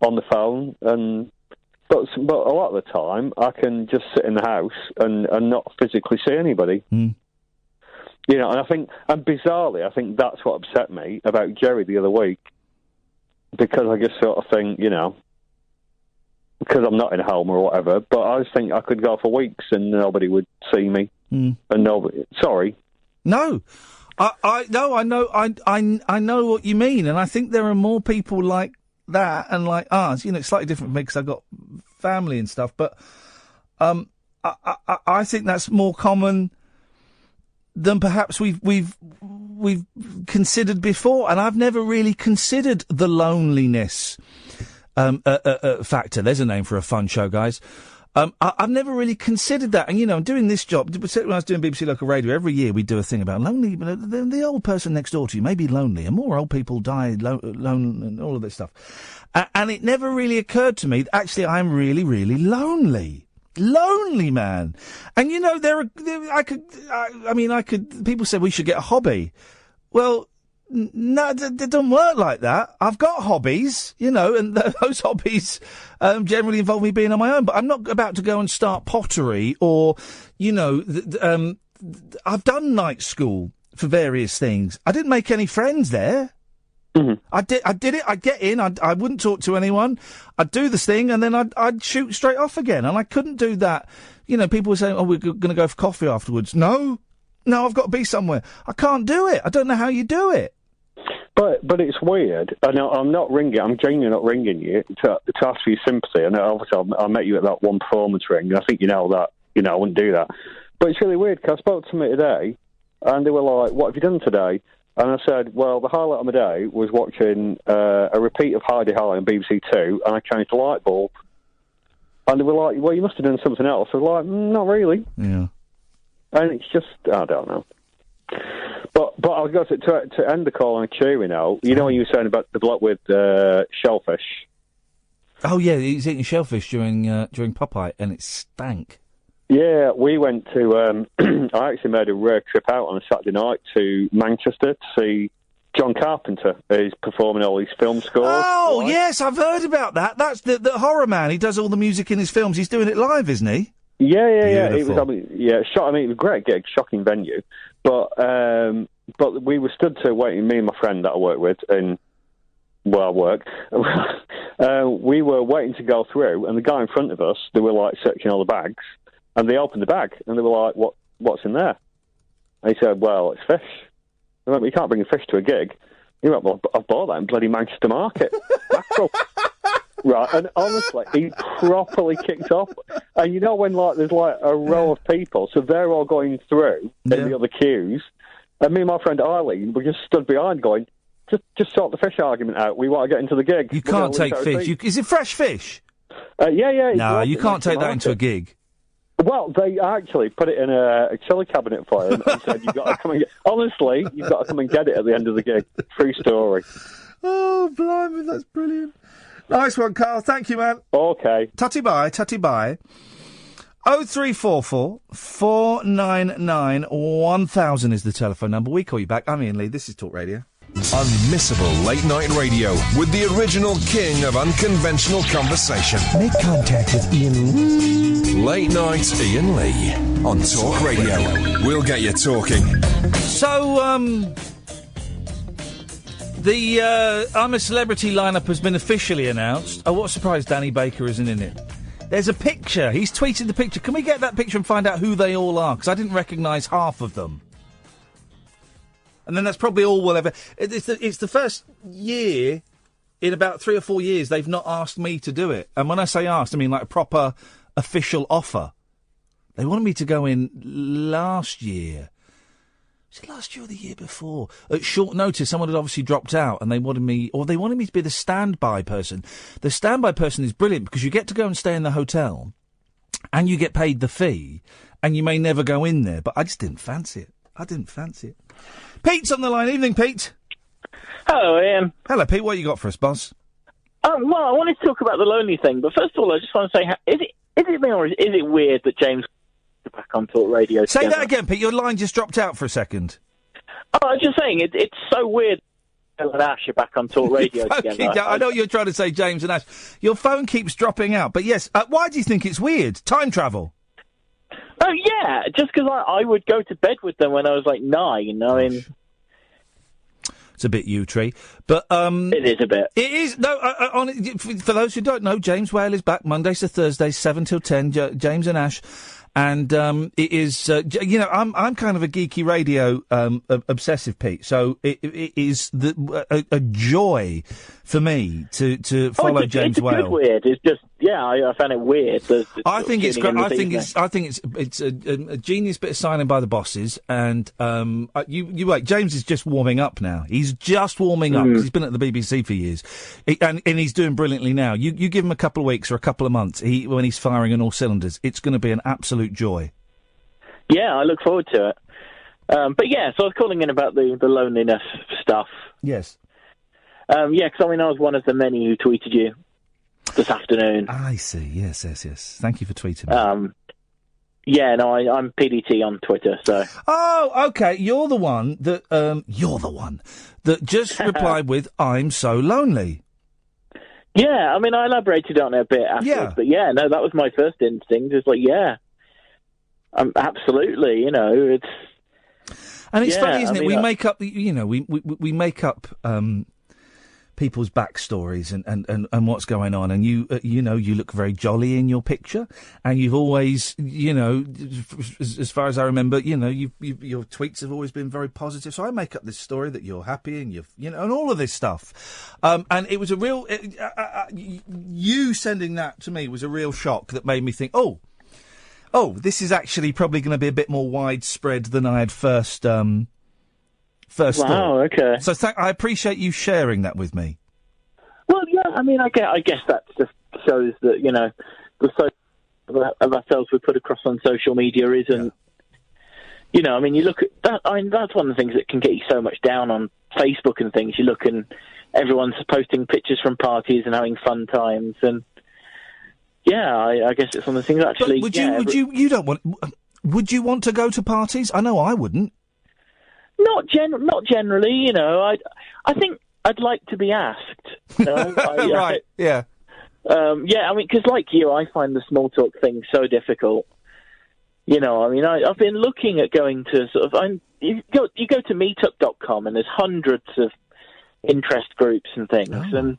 on the phone, but a lot of the time I can just sit in the house and not physically see anybody. Mm. You know, and bizarrely, I think that's what upset me about Jerry the other week, because I just sort of think, because I'm not in a home or whatever, but I just think I could go for weeks and nobody would see me. Mm. And nobody, sorry. No. I know what you mean, and I think there are more people like that and like us. It's slightly different for me because I've got family and stuff, but I think that's more common than perhaps we've considered before, and I've never really considered the loneliness factor. There's a name for a fun show, guys. I've never really considered that, and doing this job, when I was doing BBC Local Radio, every year we do a thing about lonely. The old person next door to you may be lonely, and more old people die alone, and all of this stuff. And it never really occurred to me that actually I'm really, really lonely. Lonely, man. And people say we should get a hobby. Well, no, it doesn't work like that. I've got hobbies, and those hobbies generally involve me being on my own, but I'm not about to go and start pottery or, I've done night school for various things. I didn't make any friends there. Mm-hmm. I did it. I'd get in. I wouldn't talk to anyone. I'd do this thing, and then I'd shoot straight off again. And I couldn't do that. People were saying, "Oh, we're going to go for coffee afterwards." No, I've got to be somewhere. I can't do it. I don't know how you do it. But it's weird. I know I'm not ringing. I'm genuinely not ringing you to ask for your sympathy. And obviously, I met you at that one performance ring. And I think you know that. I wouldn't do that. But it's really weird because I spoke to somebody today, and they were like, "What have you done today?" And I said, well, the highlight of my day was watching a repeat of Heidi High on BBC Two, and I changed the light bulb. And they were like, well, you must have done something else. I was like, not really. Yeah. And it's just, I don't know. But I was going to end the call on a cheery note. You know when you were saying about the bloke with shellfish? Oh, yeah, he's eating shellfish during Popeye, and it stank. Yeah, we went to, I actually made a rare trip out on a Saturday night to Manchester to see John Carpenter. He's performing all these film scores. Oh, live. yes, I've heard about that. That's the horror man. He does all the music in his films. He's doing it live, isn't he? Yeah. It Beautiful. was, it was a great gig, shocking venue. But we were stood to waiting, me and my friend that I work with in, where I work, we were waiting to go through, and the guy in front of us, they were like searching all the bags. And they opened the bag, and they were like, what's in there? And he said, well, it's fish. I went, you can't bring a fish to a gig. He went, well, I've bought that in bloody Manchester Market. Mackerel. Right, and honestly, he properly kicked off. And when, there's, a row of people, so they're all going through in the other queues, and me and my friend Eileen were just stood behind going, just sort the fish argument out. We want to get into the gig. You can't take fish. Is it fresh fish? Yeah. No, you can't take that into a gig. Well, they actually put it in a chili cabinet for him and said, you've got to come and honestly, you've got to come and get it at the end of the gig. True story. Oh, blimey, that's brilliant. Nice one, Carl. Thank you, man. Okay. Tutty bye. 0344 499 1000 is the telephone number. We call you back. I'm Iain Lee. This is Talk Radio. Unmissable late night radio with the original king of unconventional conversation. Make contact with Iain. Late night Iain Lee on Talk Radio. We'll get you talking. So, the I'm a Celebrity lineup has been officially announced. Oh, what a surprise Danny Baker isn't in it. There's a picture. He's tweeted the picture. Can we get that picture and find out who they all are? Because I didn't recognise half of them. And then that's probably all we'll ever... It's the first year in about 3 or 4 years they've not asked me to do it. And when I say asked, I mean like a proper official offer. They wanted me to go in last year. Was it last year or the year before? At short notice, someone had obviously dropped out and they wanted me to be the standby person. The standby person is brilliant because you get to go and stay in the hotel and you get paid the fee and you may never go in there. But I just didn't fancy it. Pete's on the line. Evening, Pete. Hello, Ian. Hello, Pete. What you got for us, boss? Well, I wanted to talk about the lonely thing, but first of all, I just want to say, is it me or is it weird that James is back on Talk Radio Say together? that again, Pete. Your line just dropped out for a second. Oh, I was just saying, it's so weird that and Ash are back on Talk Radio together. I know what you're trying to say, James and Ash. Your phone keeps dropping out, but yes, why do you think it's weird? Time travel? Oh, yeah, just because I would go to bed with them when I was like 9. I mean... It's a bit U-tree, but it is a bit. It is for those who don't know, James Whale is back Mondays to Thursdays, 7 till 10. James and Ash, and it is I'm kind of a geeky radio obsessive, Pete. So it is a joy for me to follow James Whale. It's good weird. It's just I found it weird. I think it's great. I think it's a genius bit of signing by the bosses, and you wait. James is just warming up now. He's just warming up 'cause he's been at the BBC for years, and he's doing brilliantly now. You give him a couple of weeks or a couple of months, when he's firing on all cylinders, it's going to be an absolute joy. Yeah, I look forward to it. But yeah, so I was calling in about the loneliness stuff. Yes. Yeah, because I was one of the many who tweeted you this afternoon. I see. Yes. Thank you for tweeting me. Yeah, no, I'm PDT on Twitter, so... Oh, OK, you're the one that just replied with, I'm so lonely. Yeah, I mean, I elaborated on it a bit afterwards, but yeah, no, that was my first instinct. It's like, yeah, absolutely, it's... And it's funny, isn't it? We make up, we make up people's backstories and what's going on. And you look very jolly in your picture, and you've always, as far as I remember, your tweets have always been very positive. So I make up this story that you're happy and and all of this stuff. And it was a real, you sending that to me was a real shock that made me think, oh, this is actually probably going to be a bit more widespread than I had first thought. Wow, okay. So I appreciate you sharing that with me. Well, yeah, I mean, I guess that just shows that, the social of ourselves we put across on social media isn't, I mean, you look at that, that's one of the things that can get you so much down on Facebook and things. You look and everyone's posting pictures from parties and having fun times, and yeah, I guess it's one of the things actually. But would you want to go to parties? I know I wouldn't. Not generally, I think I'd like to be asked. Right, yeah. Yeah, I mean, because like you, I find the small talk thing so difficult. I mean, I've been looking at going to you go to meetup.com and there's hundreds of interest groups and things, and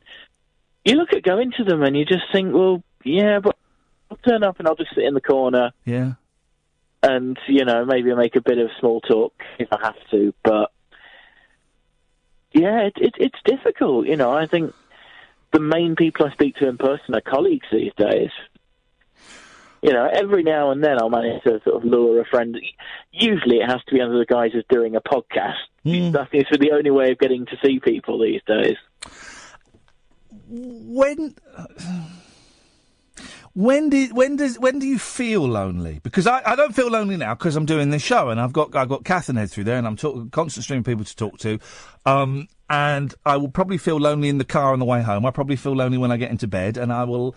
you look at going to them and you just think, well, yeah, but I'll turn up and I'll just sit in the corner. Yeah. And, maybe make a bit of small talk if I have to. But, yeah, it's difficult. I think the main people I speak to in person are colleagues these days. Every now and then I'll manage to sort of lure a friend. Usually it has to be under the guise of doing a podcast. That is the only way of getting to see people these days. When do you feel lonely? Because I don't feel lonely now because I'm doing this show and I've got Kath and Ed through there and I'm constant stream of people to talk to. and I will probably feel lonely in the car on the way home. I probably feel lonely when I get into bed, and I will.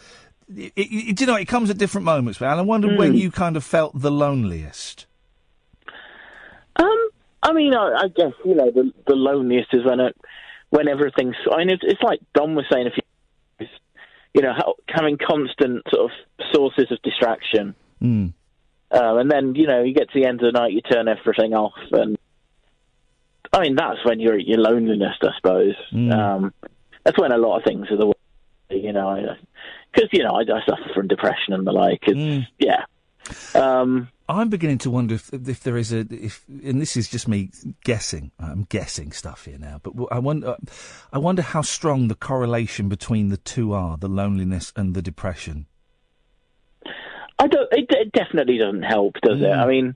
Do you know, it comes at different moments, and I wonder when you kind of felt the loneliest. I mean, I guess, you know, the loneliest is when everything's. I mean, it's like Don was saying a few years, you know, having constant sort of sources of distraction. And then, you know, you get to the end of the night, you turn everything off, and I mean, that's when you're at your loneliness, I suppose. That's when a lot of things are the way, you know, because, you know, I suffer from depression and the like. It's, yeah. I'm beginning to wonder if there is and this is just me guessing. I'm guessing stuff here now, but I wonder how strong the correlation between the two are, the loneliness and the depression. It definitely doesn't help, does it? I mean,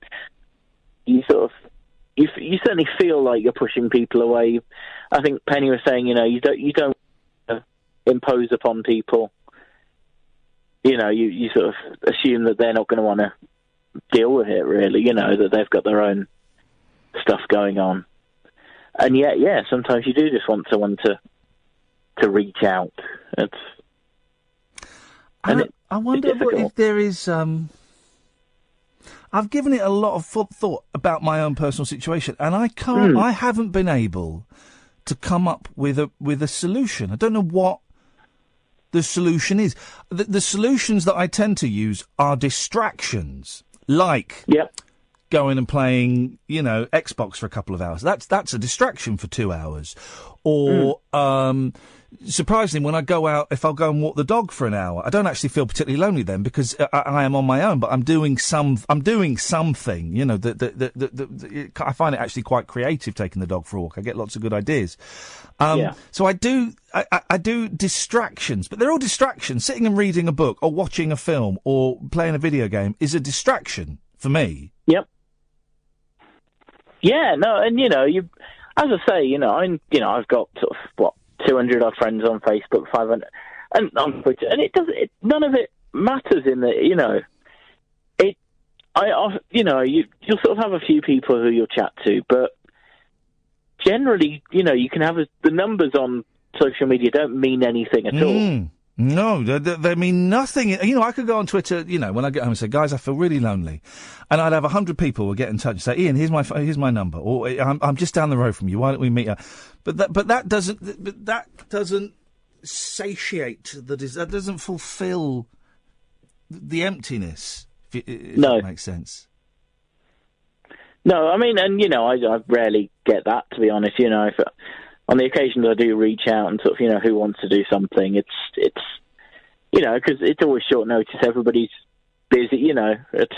you sort of, you certainly feel like you're pushing people away. I think Penny was saying, you know, you don't impose upon people. You know, you sort of assume that they're not going to want to deal with it, really, you know, that they've got their own stuff going on. And yet, yeah, sometimes you do just want someone to reach out. I wonder if there is... I've given it a lot of thought about my own personal situation, and I haven't been able to come up with a solution. I don't know what the solution is. The solutions that I tend to use are distractions. Like going and playing, you know, Xbox for a couple of hours. That's a distraction for 2 hours. Or, surprisingly, when I go out, if I'll go and walk the dog for an hour, I don't actually feel particularly lonely then because I am on my own, but I'm doing something, you know, I find it actually quite creative taking the dog for a walk. I get lots of good ideas. So I do distractions, but they're all distractions. Sitting and reading a book or watching a film or playing a video game is a distraction for me. Yep. Yeah, no, and you know, as I say, you know, I've got sort of 200 odd friends on Facebook, 500, and on Twitter, and none of it matters in the, you know, you'll sort of have a few people who you'll chat to, but generally, you know, you can have the numbers on social media don't mean anything at all. No, they mean nothing. You know, I could go on Twitter, you know, when I get home and say, guys, I feel really lonely. And I'd have 100 people who would get in touch and say, Ian, here's my number. Or I'm just down the road from you. Why don't we meet up? But that doesn't satiate, that doesn't fulfill the emptiness, if that makes sense. No, I mean, and, you know, I rarely get that, to be honest. You know, if on the occasions I do reach out and sort of, you know, who wants to do something, it's you know, because it's always short notice. Everybody's busy, you know. It's,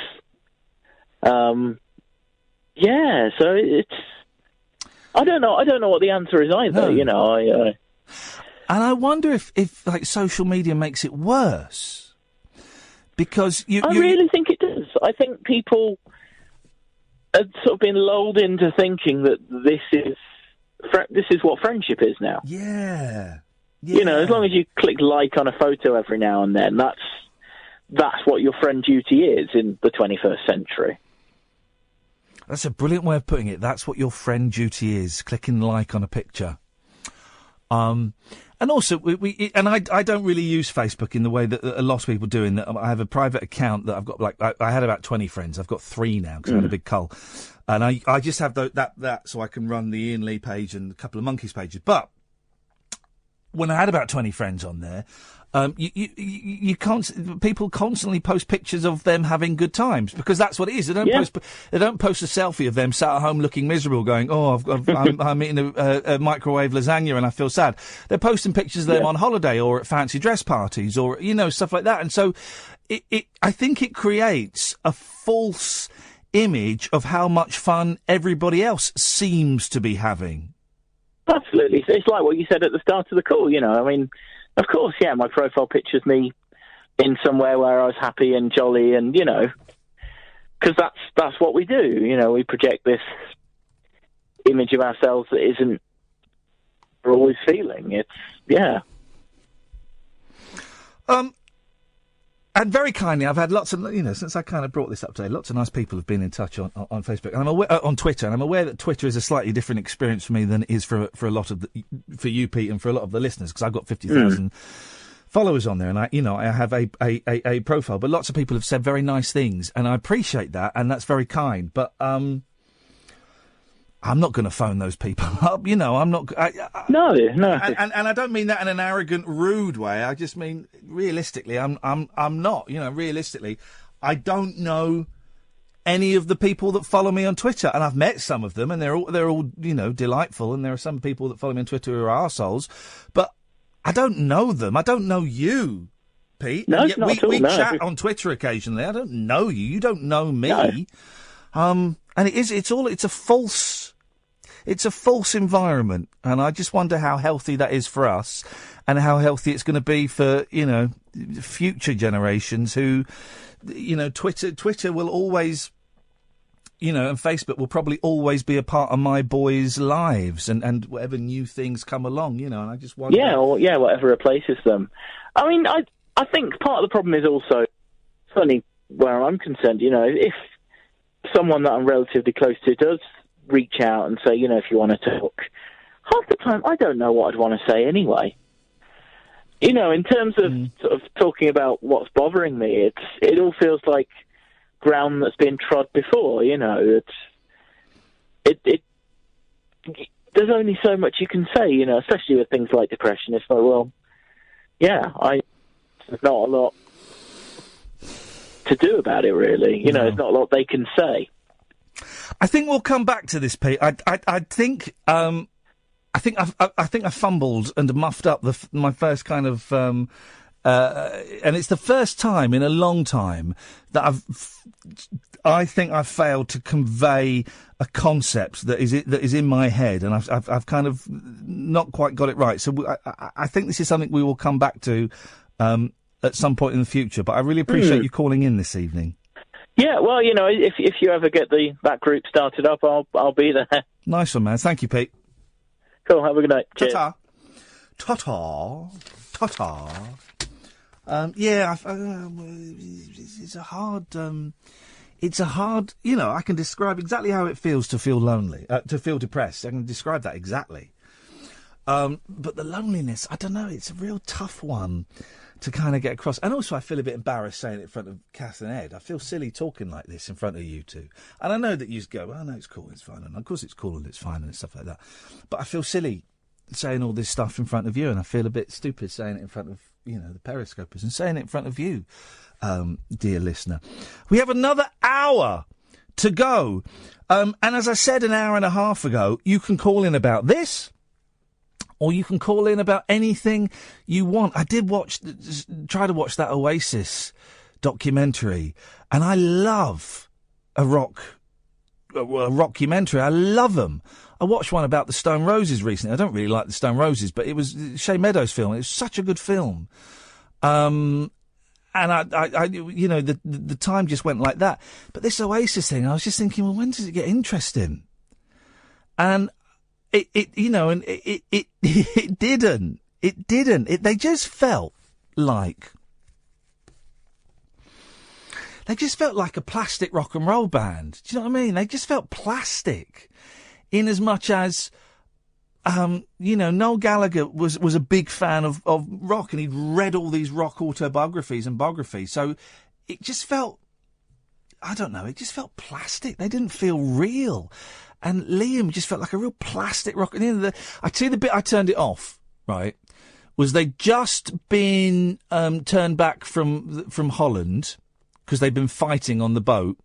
yeah, so it's, I don't know what the answer is either, No. you know. And I wonder if like, social media makes it worse. Because I really think it does. I think people have sort of been lulled into thinking that this is what friendship is now. Yeah. You know, as long as you click like on a photo every now and then, that's what your friend duty is in the 21st century. That's a brilliant way of putting it. That's what your friend duty is, clicking like on a picture. And also, I don't really use Facebook in the way that a lot of people do. In that I have a private account that I've got, like, I had about 20 friends. I've got 3 now because I had a big cull. And I just have that so I can run the Ian Lee page and a couple of Monkeys pages. But when I had about 20 friends on there, people constantly post pictures of them having good times because that's what it is. They don't post a selfie of them sat at home looking miserable, going, "Oh, I'm eating a microwave lasagna and I feel sad." They're posting pictures of them on holiday or at fancy dress parties or, you know, stuff like that. And so, I think it creates a false image of how much fun everybody else seems to be having. Absolutely. It's like what you said at the start of the call, you know. I mean, of course, yeah, my profile picture's me in somewhere where I was happy and jolly and, you know, because that's what we do. You know, we project this image of ourselves that isn't we're always feeling. It's, yeah. And very kindly, I've had lots of, since I kind of brought this up today, lots of nice people have been in touch on Facebook, and I'm aware, on Twitter, and I'm aware that Twitter is a slightly different experience for me than it is for a lot of for you, Pete, and for a lot of the listeners, because I've got 50,000 followers on there, and I have a profile, but lots of people have said very nice things, and I appreciate that, and that's very kind, but I'm not going to phone those people up, I'm not... No. And I don't mean that in an arrogant, rude way. I just mean, realistically, I'm not. Realistically, I don't know any of the people that follow me on Twitter. And I've met some of them, and they're all delightful, and there are some people that follow me on Twitter who are arseholes, but I don't know them. I don't know you, Pete. No, not at all, we no. chat on Twitter occasionally. I don't know you. You don't know me. No. And it's a false environment, and I just wonder how healthy that is for us, and how healthy it's going to be for future generations who, Twitter will always, and Facebook will probably always be a part of my boys' lives, and whatever new things come along, and I just wonder. Yeah, whatever replaces them. I mean, I think part of the problem is also, certainly where I'm concerned, if someone that I'm relatively close to does reach out and say, if you want to talk, half the time I don't know what I'd want to say anyway. In terms of sort of talking about what's bothering me, it all feels like ground that's been trod before. There's only so much you can say, especially with things like depression. It's like, there's not a lot to do about it, really. There's not a lot they can say. I think we'll come back to this, Pete. I think I fumbled and muffed up my first kind of, and it's the first time in a long time that I think I've failed to convey a concept that is in my head, and I've kind of not quite got it right. So I think this is something we will come back to at some point in the future. But I really appreciate you calling in this evening. Yeah, well, if you ever get that group started up, I'll be there. Nice one, man. Thank you, Pete. Cool. Have a good night. Cheers. Ta-ta. Ta-ta. Ta-ta. It's a hard. It's a hard. I can describe exactly how it feels to feel lonely, to feel depressed. I can describe that exactly. But the loneliness, I don't know. It's a real tough one to kind of get across. And also I feel a bit embarrassed saying it in front of Kath and Ed. I feel silly talking like this in front of you two. And I know that you go, oh, no, it's cool, it's fine. And of course it's cool and it's fine and stuff like that. But I feel silly saying all this stuff in front of you, and I feel a bit stupid saying it in front of, the periscopers, and saying it in front of you, dear listener. We have another hour to go. And as I said an hour and a half ago, you can call in about this, or you can call in about anything you want. I did try to watch that Oasis documentary, and I love a rockumentary. I love them. I watched one about the Stone Roses recently. I don't really like the Stone Roses, but it was Shea Meadows' film. It was such a good film. And the time just went like that. But this Oasis thing, I was just thinking, well, when does it get interesting? And it didn't. It didn't. They just felt like a plastic rock and roll band. Do you know what I mean? They just felt plastic, in as much as, Noel Gallagher was a big fan of rock, and he'd read all these rock autobiographies and biographies. So it just felt, I don't know, it just felt plastic. They didn't feel real. And Liam just felt like a real plastic rock. And I tell you the bit I turned it off, right, was they'd just been turned back from Holland because they'd been fighting on the boat.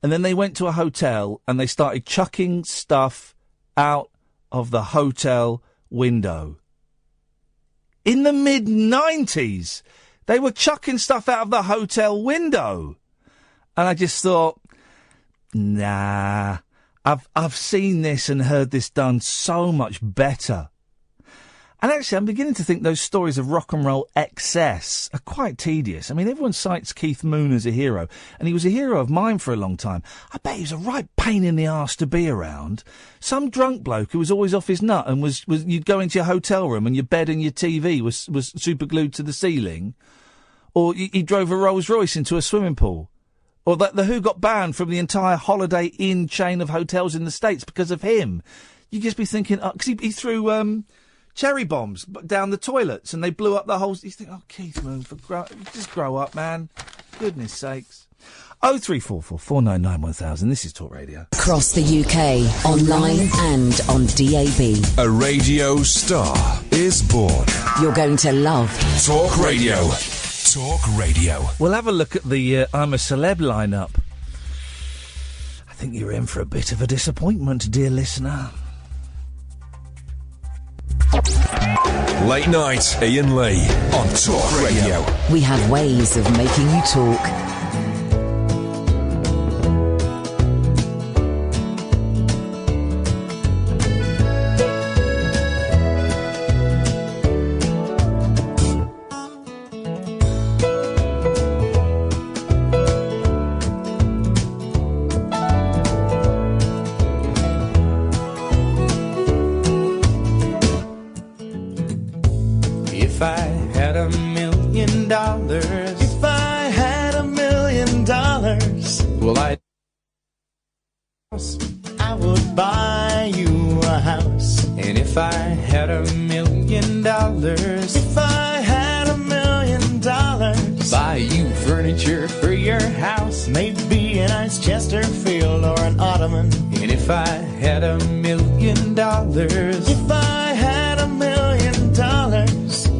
And then they went to a hotel and they started chucking stuff out of the hotel window. In the mid-90s, they were chucking stuff out of the hotel window. And I just thought, nah, I've seen this and heard this done so much better. And actually, I'm beginning to think those stories of rock and roll excess are quite tedious. I mean, everyone cites Keith Moon as a hero, and he was a hero of mine for a long time. I bet he was a right pain in the arse to be around. Some drunk bloke who was always off his nut and was you'd go into your hotel room and your bed and your TV was super glued to the ceiling. Or he drove a Rolls Royce into a swimming pool. Or the Who got banned from the entire Holiday Inn chain of hotels in the States because of him. You'd just be thinking, because he threw cherry bombs down the toilets and they blew up the whole... You think, oh, Keith Moon, just grow up, man. Goodness sakes. 0344 499 1000. This is Talk Radio. Across the UK, online and on DAB. A radio star is born. You're going to love Talk Radio. Talk Radio. We'll have a look at the I'm a Celeb lineup. I think you're in for a bit of a disappointment, dear listener. Late night, Iain Lee on Talk Radio. We have ways of making you talk. If I had $1 million, if I had $1 million, well, I would buy you a house. And if I had $1 million, if I had $1 million, buy you furniture for your house, maybe a nice Chesterfield or an ottoman. And if I had $1 million, if I had $1 million,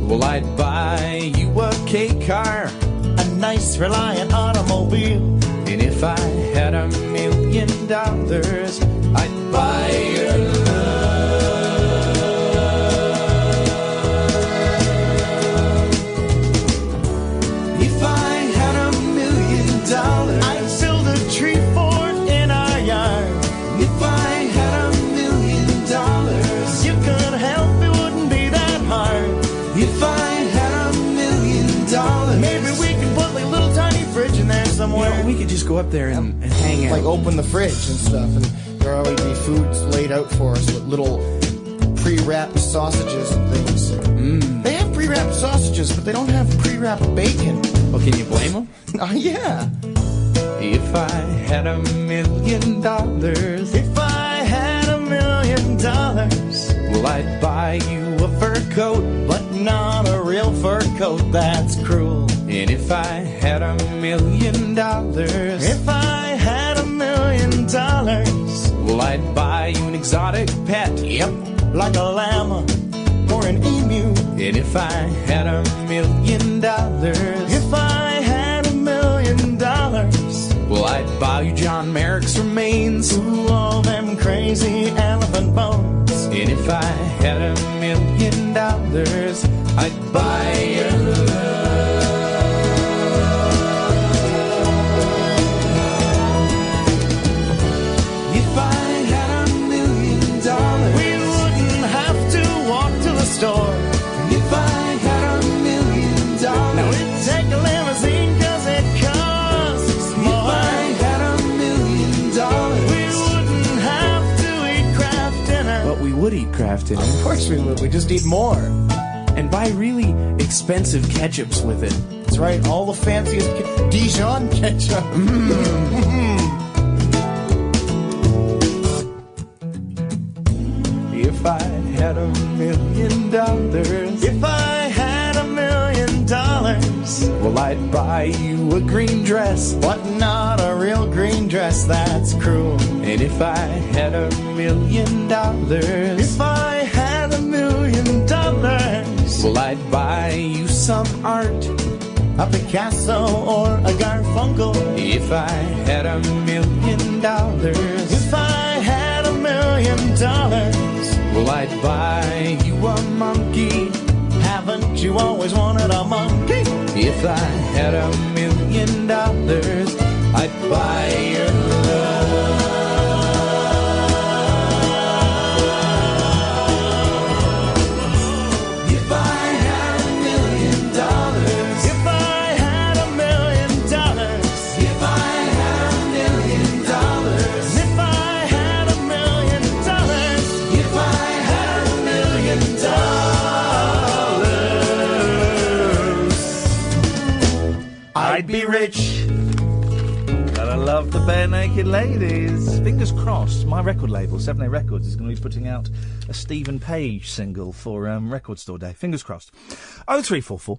well, I'd buy you a K car, a nice Reliant automobile. And if I had $1 million, I'd buy your love. If I had $1 million, I'd build a tree fort in our yard. If I had $1 million, you could help, it wouldn't be that hard. If I had $1 million, maybe we could put like a little tiny fridge in there somewhere. You know, we could just go up there and hang out. Like open the fridge and stuff, and there'll always be foods laid out for us with little pre-wrapped sausages and things. They have pre-wrapped sausages, but they don't have pre-wrapped bacon. Well, can you blame them? Yeah. If I had $1 million, if I had $1 million, well, I'd buy you a fur coat, but not a real fur coat, that's cruel. And if I had $1 million, if I had $1 million, well, I'd buy you an exotic pet. Yep, like a llama or an emu. And if I had $1 million, if I had $1 million, well, I'd buy you John Merrick's remains. Ooh, all them crazy elephant bones. And if I had $1 million, I'd buy your love. If I had $1 million, we wouldn't have to walk to the store. If I had $1 million, now we'd take a limousine 'cause it costs more. If I had $1 million, we wouldn't have to eat Kraft dinner. But we would eat Kraft dinner. Of course we would. We just eat more. And buy really expensive ketchups with it. That's right, all the fanciest Dijon ketchup. If I had $1 million, if I had $1 million, well, I'd buy you a green dress, but not a real green dress, that's cruel. And if I had $1 million, if I had $1 million, well, I'd buy you some art, a Picasso or a Garfunkel. If I had $1 million, if I had $1 million, well, I'd buy you a monkey. Haven't you always wanted a monkey? If I had $1 million, I'd buy your love. If I had $1 million, if I had $1 million, if I had $1 million, if I had $1 million, if I had $1 million. be rich. Gotta love the bare naked ladies. Fingers crossed, my record label, 7A Records, is going to be putting out a Stephen Page single for Record Store Day. Fingers crossed. 0344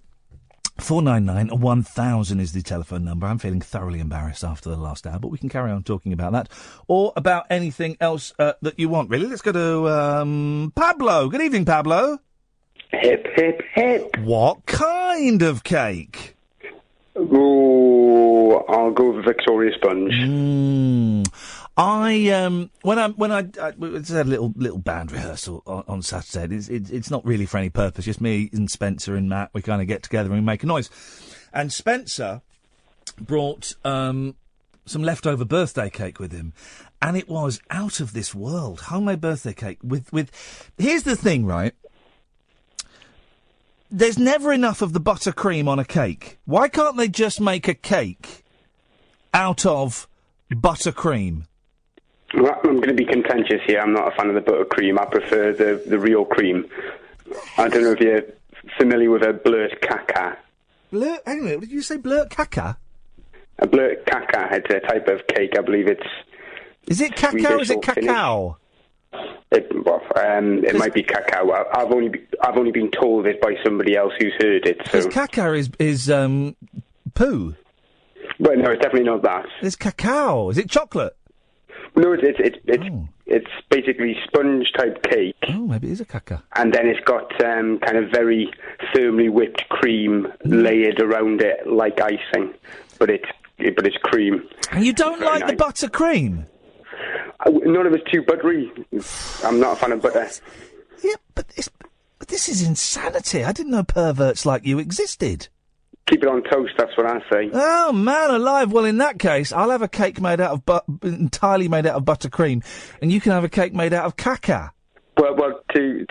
499 1000 is the telephone number. I'm feeling thoroughly embarrassed after the last hour, but we can carry on talking about that or about anything else that you want, really. Let's go to Pablo. Good evening, Pablo. Hip, hip, hip. What kind of cake? Ooh, I'll go with Victoria Sponge. We had a little band rehearsal on Saturday. It's not really for any purpose. Just me and Spencer and Matt. We kind of get together and we make a noise. And Spencer brought some leftover birthday cake with him, and it was out of this world. Homemade birthday cake with. Here's the thing, right? There's never enough of the buttercream on a cake. Why can't they just make a cake out of buttercream? Well, I'm going to be contentious here. I'm not a fan of the buttercream. I prefer the real cream. I don't know if you're familiar with a blurt caca. Blurt? Hang on a minute, did you say blurt caca? A blurt caca. It's a type of cake. I believe it's. Is it cacao or is it cacao? It might be cacao. I've only been told it by somebody else who's heard it. Because cacao is poo. Well, no, it's definitely not that. It's cacao. Is it chocolate? No, it's basically sponge type cake. Oh, maybe it is a caca. And then it's got kind of very firmly whipped cream layered around it like icing, but it's cream. And you don't like the buttercream? None of it's too buttery. I'm not a fan of butter. Yeah, but this is insanity. I didn't know perverts like you existed. Keep it on toast, that's what I say. Oh, man alive. Well, in that case, I'll have a cake made out of entirely made out of buttercream, and you can have a cake made out of caca. Well, to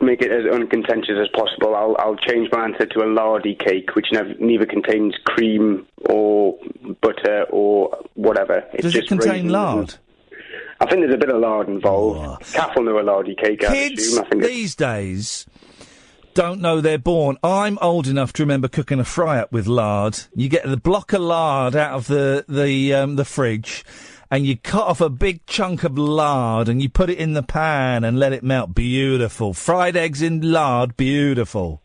make it as uncontentious as possible, I'll change my answer to a lardy cake, which neither contains cream or butter or whatever. Does it contain lard? I think there's a bit of lard involved. Kath will know a lardy cake, I Kids assume. these days don't know they're born. I'm old enough to remember cooking a fry-up with lard. You get the block of lard out of the fridge, and you cut off a big chunk of lard, and you put it in the pan and let it melt. Beautiful. Fried eggs in lard, beautiful.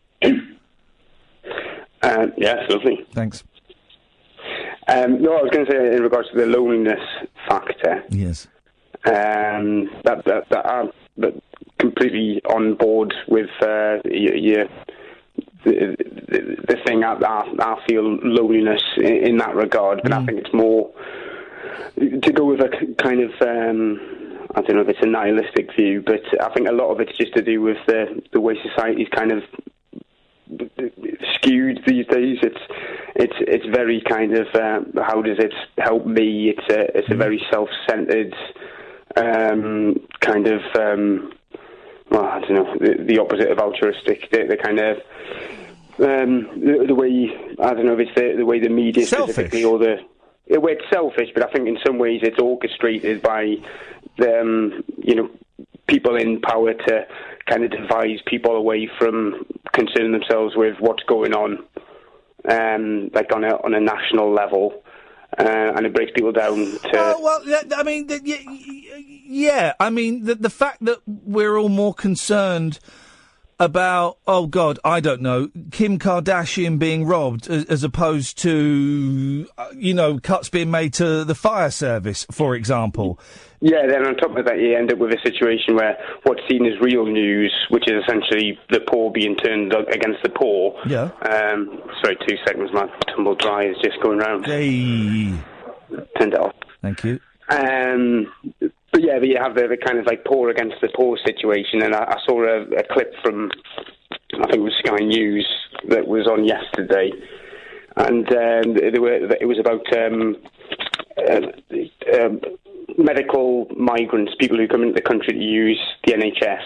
Yes, lovely. Thanks. No, I was going to say in regards to the loneliness factor. Yes. That I'm completely on board with the thing. I feel loneliness in that regard, but I think it's more to go with a kind of I don't know if it's a nihilistic view, but I think a lot of it's just to do with the way society's kind of skewed these days. It's very kind of how does it help me? It's a very self-centered kind of well, I don't know, the opposite of altruistic. The kind of the way, I don't know if it's the way the media specifically or the way it's selfish, but I think in some ways it's orchestrated by people in power to kind of devise people away from concerning themselves with what's going on, like on a national level, and it breaks people down to. Oh, well, I mean, yeah. I mean, the fact that we're all more concerned about, oh God, I don't know, Kim Kardashian being robbed as opposed to, cuts being made to the fire service, for example. Yeah, then on top of that, you end up with a situation where what's seen as real news, which is essentially the poor being turned against the poor. Yeah. Sorry, 2 seconds, my tumble dry is just going round. Hey. Turned it off. Thank you. But you have the kind of like poor against the poor situation, and I saw a clip from, I think it was Sky News, that was on yesterday, and it was about medical migrants, people who come into the country to use the NHS.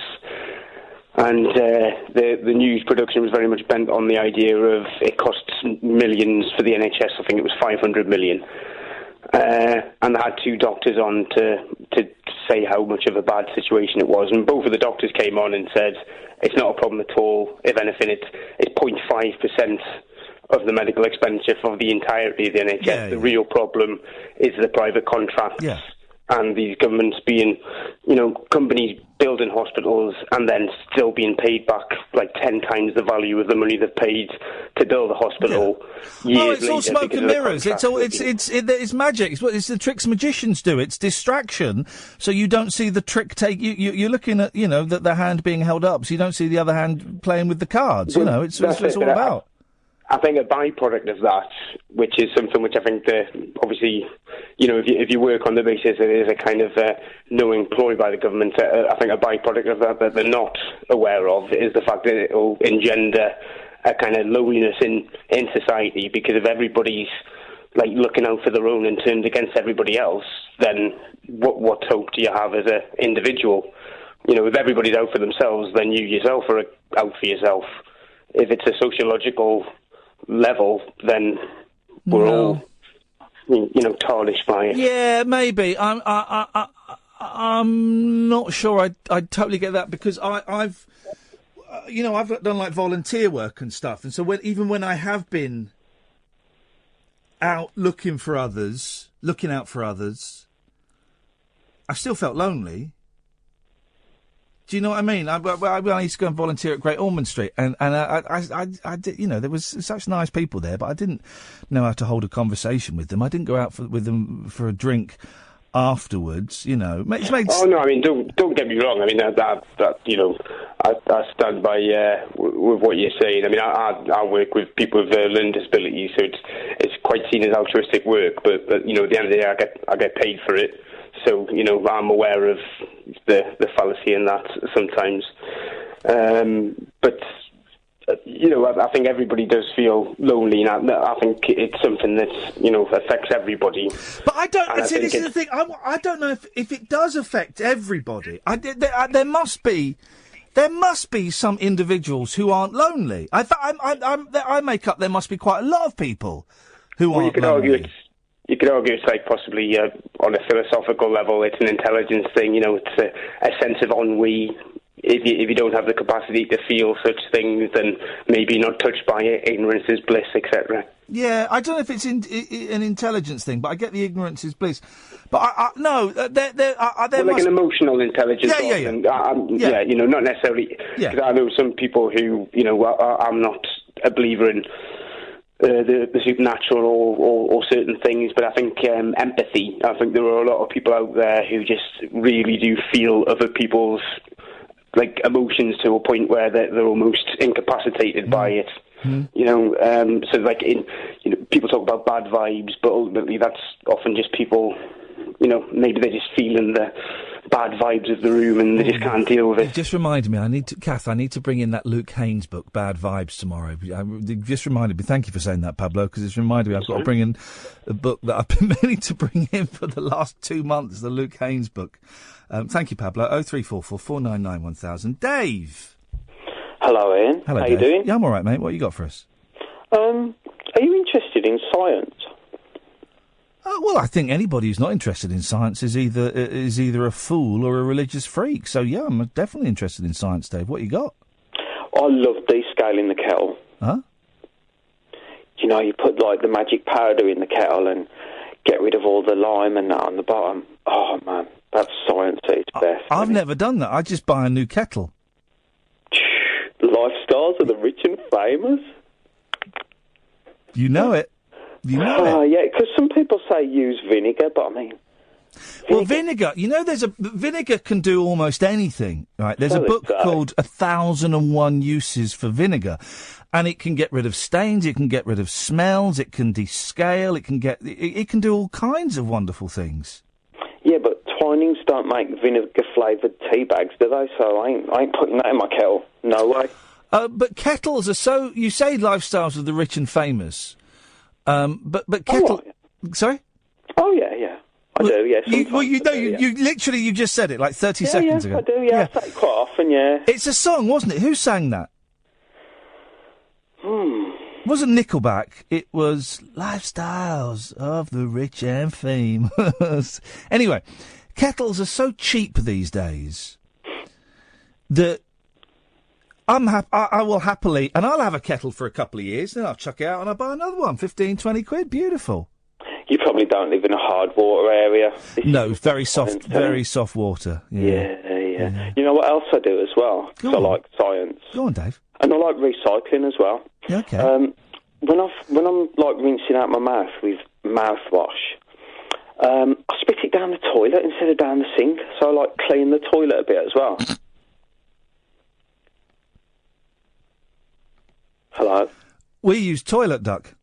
And the news production was very much bent on the idea of it costs millions for the NHS. I think it was 500 million. And they had 2 doctors on to say how much of a bad situation it was. And both of the doctors came on and said, it's not a problem at all. If anything, it's 0.5% of the medical expenditure for the entirety of the NHS. The real problem is the private contracts. Yeah. And these governments being, companies building hospitals and then still being paid back like 10 times the value of the money they've paid to build a hospital. Years It's all later smoke because and of the mirrors. It's all it's magic. It's the tricks magicians do. It's distraction, so you don't see the trick take. You're looking at the hand being held up, so you don't see the other hand playing with the cards. Well, It's all about. I think a byproduct of that, which is something which I think obviously, if you work on the basis that it is a kind of knowing ploy by the government, I think a byproduct of that they're not aware of is the fact that it will engender a kind of loneliness in society, because if everybody's like looking out for their own and turned against everybody else, then what hope do you have as an individual? If everybody's out for themselves, then you yourself are out for yourself. If it's a sociological level, then we're all, tarnished by it. Yeah, maybe. I'm not sure. I totally get that, because I've done like volunteer work and stuff, and so even when I have been out looking out for others, I still felt lonely. Do you know what I mean? I used to go and volunteer at Great Ormond Street, and I did, there was such nice people there, but I didn't know how to hold a conversation with them. I didn't go out with them for a drink afterwards. Oh no, I mean, don't get me wrong. I mean that I stand by with what you're saying. I mean, I work with people with learning disabilities, so it's quite seen as altruistic work. But at the end of the day, I get paid for it. So, I'm aware of the fallacy in that sometimes. But I think everybody does feel lonely, and I think it's something that, affects everybody. But I don't, this is the thing, I don't know if it does affect everybody. There must be some individuals who aren't lonely. I make up there must be quite a lot of people who aren't lonely. You could argue it's like possibly on a philosophical level, it's an intelligence thing. It's a sense of ennui. If you don't have the capacity to feel such things, then maybe you're not touched by it. Ignorance is bliss, etc. Yeah, I don't know if it's an intelligence thing, but I get the ignorance is bliss. But no, there like an emotional intelligence. Yeah. Not necessarily. Because I know some people who, I'm not a believer in the supernatural or certain things, but I think empathy. I think there are a lot of people out there who just really do feel other people's emotions to a point where they're almost incapacitated by it. So people talk about bad vibes, but ultimately that's often just people. Maybe they're just feeling the bad vibes of the room and they just can't deal with it. It just reminded me, Kath, I need to bring in that Luke Haynes book, Bad Vibes, tomorrow. It just reminded me, thank you for saying that, Pablo, because it's reminded me I've got to bring in a book that I've been meaning to bring in for the last 2 months, the Luke Haynes book. Thank you, Pablo. 0344 499 1000. Dave! Hello, Ian. Hello, How Dave. you doing? Yeah, I'm all right, mate. What you got for us? Are you interested in science? Well, I think anybody who's not interested in science is either a fool or a religious freak. So, yeah, I'm definitely interested in science, Dave. What you got? I love descaling the kettle. Huh? You put, the magic powder in the kettle and get rid of all the lime and that on the bottom. Oh, man, that's science at its best. I've never done that. I just buy a new kettle. Lifestyles of the rich and famous? You know it. Yeah, because some people say use vinegar, but I mean... Well, vinegar, vinegar can do almost anything, right? There's a book called 1001 Uses for Vinegar, and it can get rid of stains, it can get rid of smells, it can descale, it can do all kinds of wonderful things. Yeah, but Twinings don't make vinegar-flavoured tea bags, do they? So I ain't putting that in my kettle. No way. But kettles are so... You say lifestyles of the rich and famous... But kettle... Sorry? Oh, yeah. I do, yeah. You just said it 30 seconds ago. I do, yeah. I say it quite often, yeah. It's a song, wasn't it? Who sang that? It wasn't Nickelback. It was Lifestyles of the Rich and Famous. Anyway, kettles are so cheap these days that I will happily, and I'll have a kettle for a couple of years, then I'll chuck it out and I'll buy another one. 15, 20 quid. Beautiful. You probably don't live in a hard water area. No, very soft water. Yeah. You know what else I do as well? 'Cause I like science. Go on, Dave. And I like recycling as well. Yeah, okay. When I'm like rinsing out my mouth with mouthwash, I spit it down the toilet instead of down the sink. So I like clean the toilet a bit as well. Hello. We use toilet duck.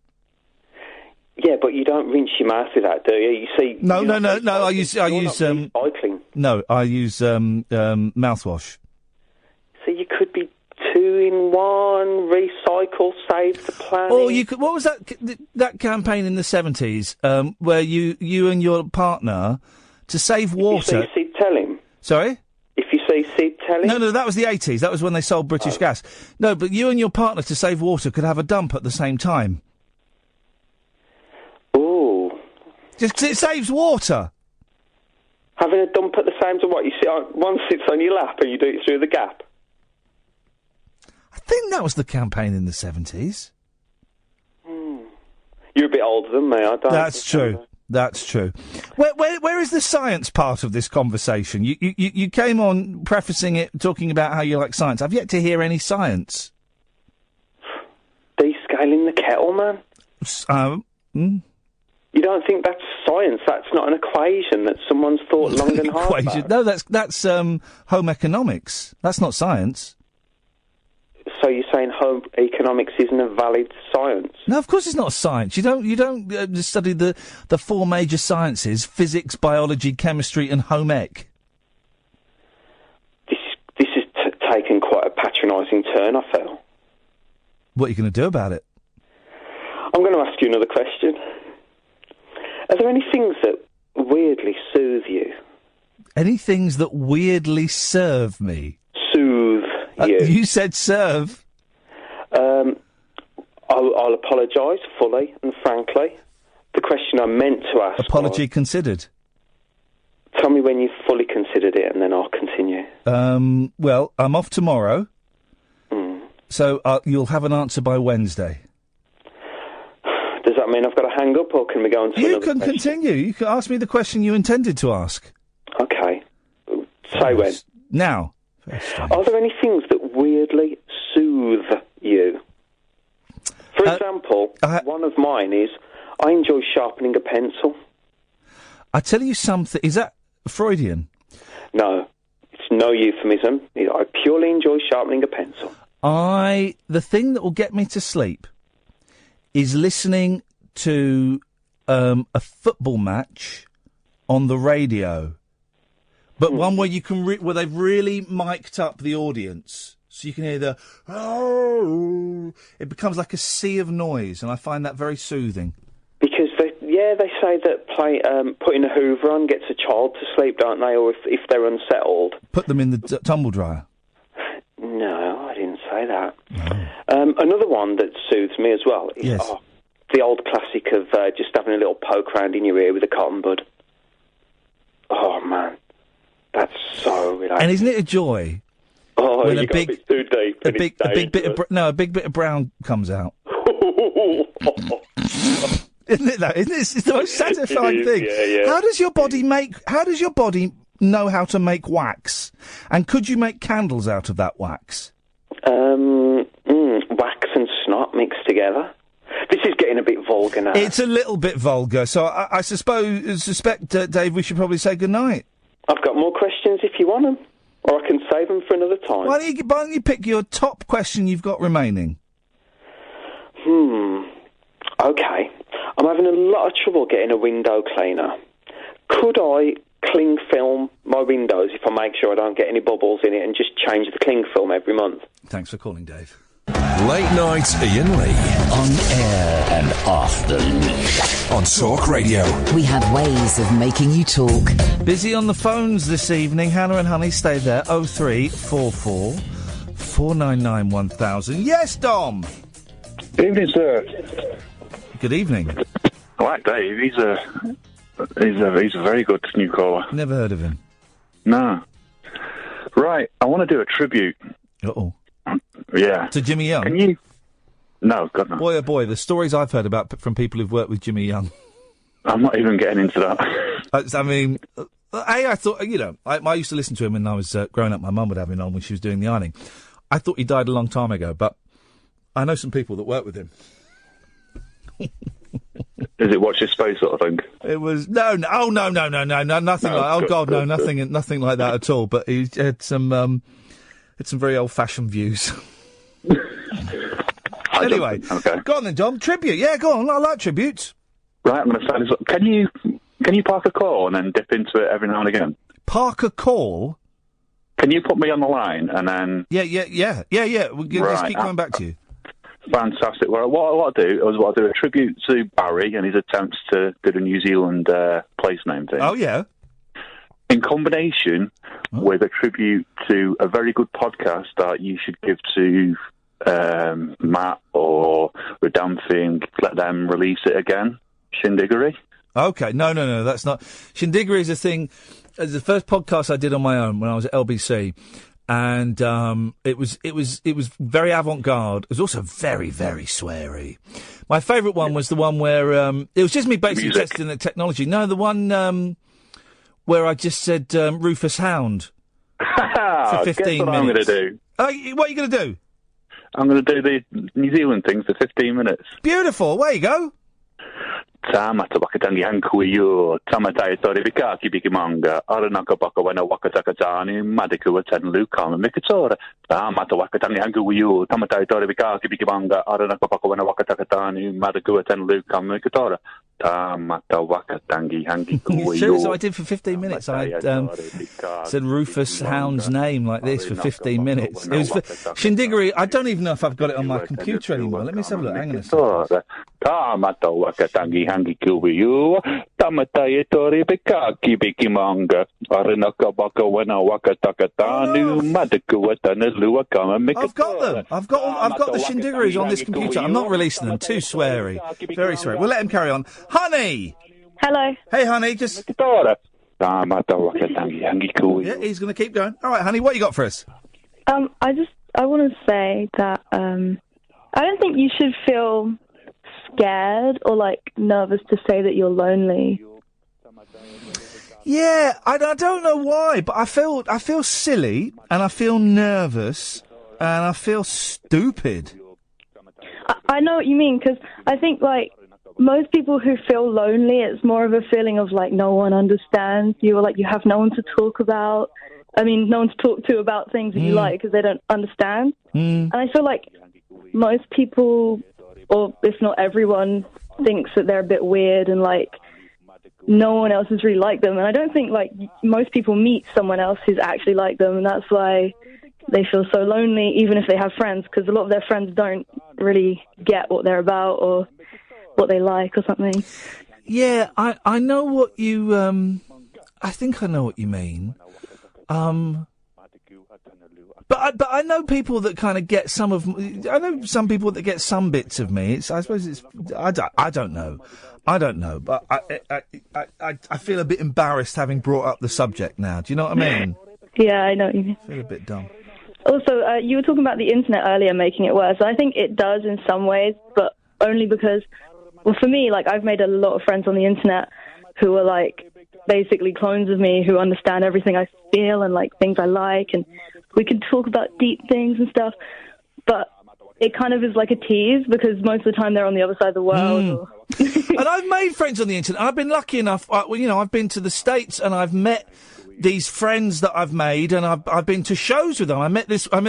Yeah, but you don't rinse your mouth with that, do you? You see. No. I use recycling. No, I use mouthwash. So you could be 2-in-1, recycle, save the planet. Or you could. What was that campaign in the 70s where you and your partner to save water? If you see Sid, tell him. Sorry. If you see Sid, tell him. No, that was the 80s. That was when they sold British gas. No, but you and your partner to save water could have a dump at the same time. Ooh. Just 'cause it saves water. Having a dump at the same time, what? One sits on your lap and you do it through the gap? I think that was the campaign in the 70s. You're a bit older than me, I don't. That's true. That's true. Where is the science part of this conversation? You came on prefacing it, talking about how you like science. I've yet to hear any science. Descaling the kettle, man. You don't think that's science? That's not an equation that someone's thought long and hard about? No, that's home economics. That's not science. So you're saying home economics isn't a valid science? No, of course it's not a science. You don't study the four major sciences: physics, biology, chemistry, and home ec. This is taken quite a patronising turn, I feel. What are you going to do about it? I'm going to ask you another question. Are there any things that weirdly soothe you? Any things that weirdly serve me? Soothe you. You said serve. I'll apologise fully and frankly. The question I meant to ask Apology considered. Tell me when you've fully considered it and then I'll continue. Well, I'm off tomorrow. So you'll have an answer by Wednesday. Does that mean I've got to hang up, or can we go on to You another can question? continue. You can ask me the question you intended to ask. Okay. Say when. Now. Are there any things that weirdly soothe you? For example, one of mine is I enjoy sharpening a pencil. I tell you something. Is that Freudian? No. It's no euphemism. I purely enjoy sharpening a pencil. The thing that will get me to sleep is listening to a football match on the radio, but one where you can where they've really mic'd up the audience, so you can hear the it becomes like a sea of noise, and I find that very soothing. Because they say that putting a Hoover on gets a child to sleep, don't they? Or if they're unsettled, Put them in the tumble dryer. No, I didn't say that. Another one that soothes me as well is the old classic of just having a little poke round in your ear with a cotton bud. Oh, man. That's so relaxing. And isn't it a joy? Oh, when you got a bit too deep. a big bit of brown comes out. Isn't it, though? It's the most satisfying thing. Yeah. How does your body know how to make wax? And could you make candles out of that wax? Wax and snot mixed together. This is getting a bit vulgar now. It's a little bit vulgar, so I suspect, Dave, we should probably say goodnight. I've got more questions if you want them, or I can save them for another time. Why don't you pick your top question you've got remaining? Okay. I'm having a lot of trouble getting a window cleaner. Could I cling film my windows if I make sure I don't get any bubbles in it and just change the cling film every month? Thanks for calling, Dave. Late night Iain Lee. On air and off the leash. On Talk Radio. We have ways of making you talk. Busy on the phones this evening. Hannah and Honey, stay there. 0344 499 1000. Yes, Dom. Good evening, sir. Good evening. I like Dave. He's a very good new caller. Never heard of him. No. Right. I want to do a tribute. Uh-oh. Yeah. To Jimmy Young? Can you? No, God no. Boy, oh boy, the stories I've heard about from people who've worked with Jimmy Young. I'm not even getting into that. I mean, I thought, I used to listen to him when I was growing up. My mum would have him on when she was doing the ironing. I thought he died a long time ago, but I know some people that work with him. Is it Watch Your Space sort of thing? It was no, nothing like. Oh God, no, nothing like that at all. But he had some very old-fashioned views. Anyway, okay. Go on then, Dom. Tribute, yeah, go on. I like tributes. Right, I'm going to start this up. Can you park a call and then dip into it every now and again? Park a call? Can you put me on the line and then? Yeah. We'll just keep coming back to you. Fantastic. Well, what I'll do is a tribute to Barry and his attempts to do the New Zealand place name thing. Oh, yeah. In combination with a tribute to a very good podcast that you should give to Matt or Redamthing, let them release it again. Shindiggery. Okay, no, that's not. Shindiggery is a thing. It's the first podcast I did on my own when I was at LBC. And it was very avant-garde. It was also very, very sweary. My favourite one was the one where it was just me basically testing the technology. No, the one where I just said Rufus Hound for 15 Guess what minutes. I'm going to do? What are you going to do? I'm going to do the New Zealand thing for 15 minutes. Beautiful. Where you go? Tamata wakatangi hankuiyo, tamatai tori bikaki bikimanga, aranaka baka wana wakatakatani, madiku atan lukama mikatora. Tamata wakatangi hankuiyo, tamatai tori bikaki bikimanga, aranaka baka wana wakatakatani, madiku atan lukama mikatora. Tamata wakatangi hankuiyo. Sure, so I did for 15 minutes. I said Rufus Hound's name like this for 15 minutes. It was Shindiggery. I don't even know if I've got it on my computer anymore. Let me just have a look. Hang on a second. Tamata wakatangi hangi kubiyu, tamatai tori bikaki bikimanga, aranaka baka wana wakatakatanu, madiku atana luakama mikatora. I've got them. I've got the Shindiggeries on this computer. I'm not releasing them. Too sweary. Very sweary. We'll let him carry on. Honey! Hello. Hey, honey, just... Yeah, he's going to keep going. All right, honey, what you got for us? I want to say that I don't think you should feel scared or nervous to say that you're lonely. Yeah, I don't know why, but I feel silly and I feel nervous and I feel stupid. I know what you mean, because I think most people who feel lonely, it's more of a feeling of no one understands you, or you have no one to talk about. I mean, no one to talk to about things that you like because they don't understand. And I feel like most people, or if not everyone, thinks that they're a bit weird and no one else is really like them. And I don't think most people meet someone else who's actually like them, and that's why they feel so lonely, even if they have friends, because a lot of their friends don't really get what they're about or what they like or something. Yeah, I know what you, I think I know what you mean. But I know people that kind of get I know some people that get some bits of me. I don't know, but I feel a bit embarrassed having brought up the subject now. Do you know what I mean? Yeah, I know what you mean. I feel a bit dumb. Also, you were talking about the internet earlier making it worse. I think it does in some ways, but only because, well, for me, I've made a lot of friends on the internet who are basically clones of me, who understand everything I feel and things I like, and we can talk about deep things and stuff. But it kind of is like a tease because most of the time they're on the other side of the world. And I've made friends on the internet. I've been lucky enough. I've been to the States and I've met these friends that I've made, and I've been to shows with them. I met this when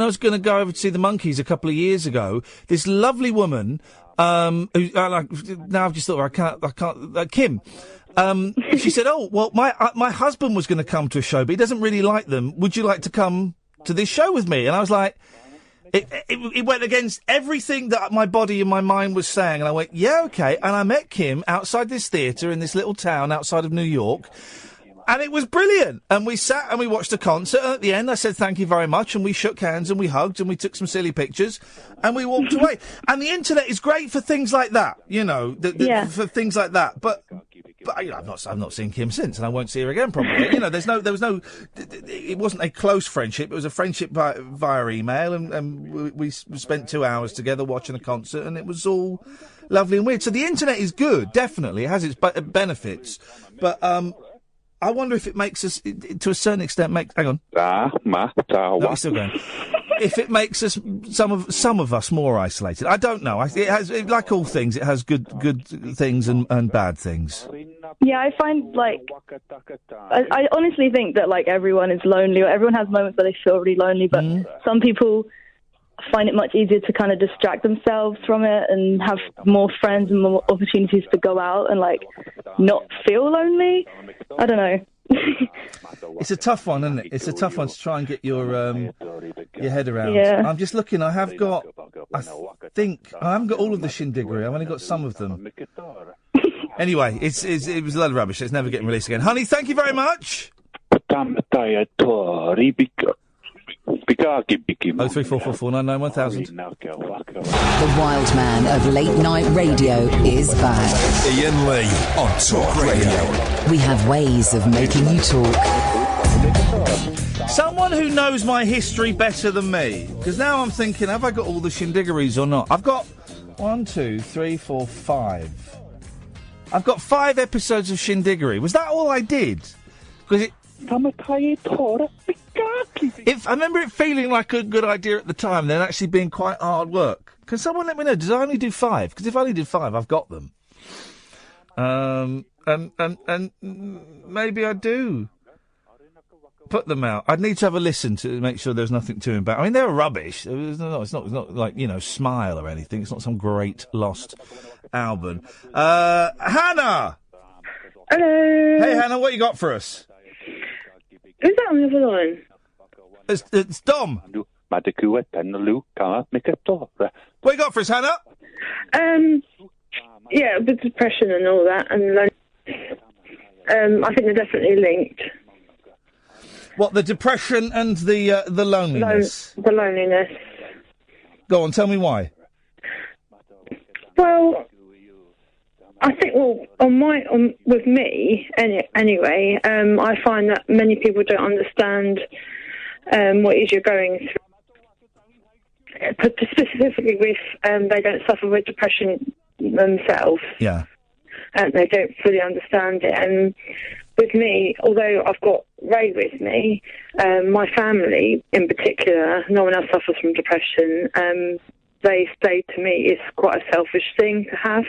I was going to go over to see the Monkees a couple of years ago. This lovely woman, who now I've just thought I can't Kim. She said, "Oh, well, my husband was going to come to a show, but he doesn't really like them. Would you like to come to this show with me?" And I was like, it went against everything that my body and my mind was saying. And I went, yeah, okay. And I met Kim outside this theatre in this little town outside of New York. And it was brilliant. And we sat and we watched a concert. And at the end, I said thank you very much. And we shook hands and we hugged and we took some silly pictures and we walked away. And the internet is great for things like that, you know, for things like that. But you know, I've not seen Kim since, and I won't see her again probably. You know, it wasn't a close friendship. It was a friendship via email, and we spent 2 hours together watching a concert, and it was all lovely and weird. So the internet is good, definitely. It has its benefits, but I wonder if it makes us, to a certain extent, hang on. No, we're still going. If it makes us some of us more isolated, I don't know. It has, like all things, it has good things and bad things. Yeah, I find I honestly think that everyone is lonely, or everyone has moments where they feel really lonely. But some people find it much easier to kind of distract themselves from it and have more friends and more opportunities to go out and not feel lonely. I don't know. It's a tough one, isn't it? It's a tough one to try and get your head around. Yeah. I'm just looking. I haven't got all of the Shindiggery. I've only got some of them. Anyway, it was a load of rubbish. It's never getting released again. Honey, thank you very much. 03444991000. The wild man of late night radio is back. Iain Lee on Talk Radio. We have ways of making you talk. Someone who knows my history better than me, because now I'm thinking, have I got all the Shindiggeries or not? I've got 1, 2, 3, 4, 5. I've got 5 episodes of Shindiggery. Was that all I did? Because I remember it feeling like a good idea at the time, then actually being quite hard work. Can someone let me know? Did I only do 5? Because if I only did 5, I've got them. And maybe I do put them out. I'd need to have a listen to make sure there's nothing too embarrassing. I mean, they're rubbish. It's not like, Smile or anything. It's not some great lost album. Hannah! Hello! Hey, Hannah, what you got for us? Who's that on the other line? It's Dom. What you got for us, Hannah? Yeah, with depression and all that, and I think they're definitely linked. What, the depression and the loneliness? The loneliness. Go on, tell me why. Well, I think, with me, anyway, I find that many people don't understand what it is you're going through. But specifically with, they don't suffer with depression themselves. Yeah. And they don't fully understand it. And with me, although I've got Ray with me, my family in particular, no one else suffers from depression. They say to me it's quite a selfish thing to have.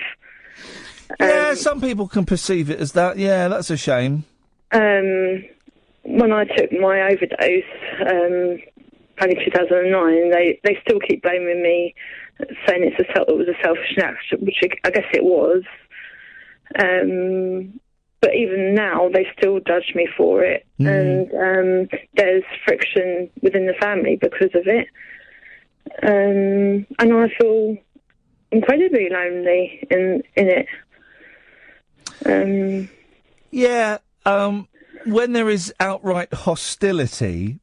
Yeah, some people can perceive it as that. Yeah, that's a shame. When I took my overdose, back in 2009, they still keep blaming me, saying it was a selfish act, which I guess it was. But even now, they still judge me for it, and there's friction within the family because of it. And I feel incredibly lonely in it. When there is outright hostility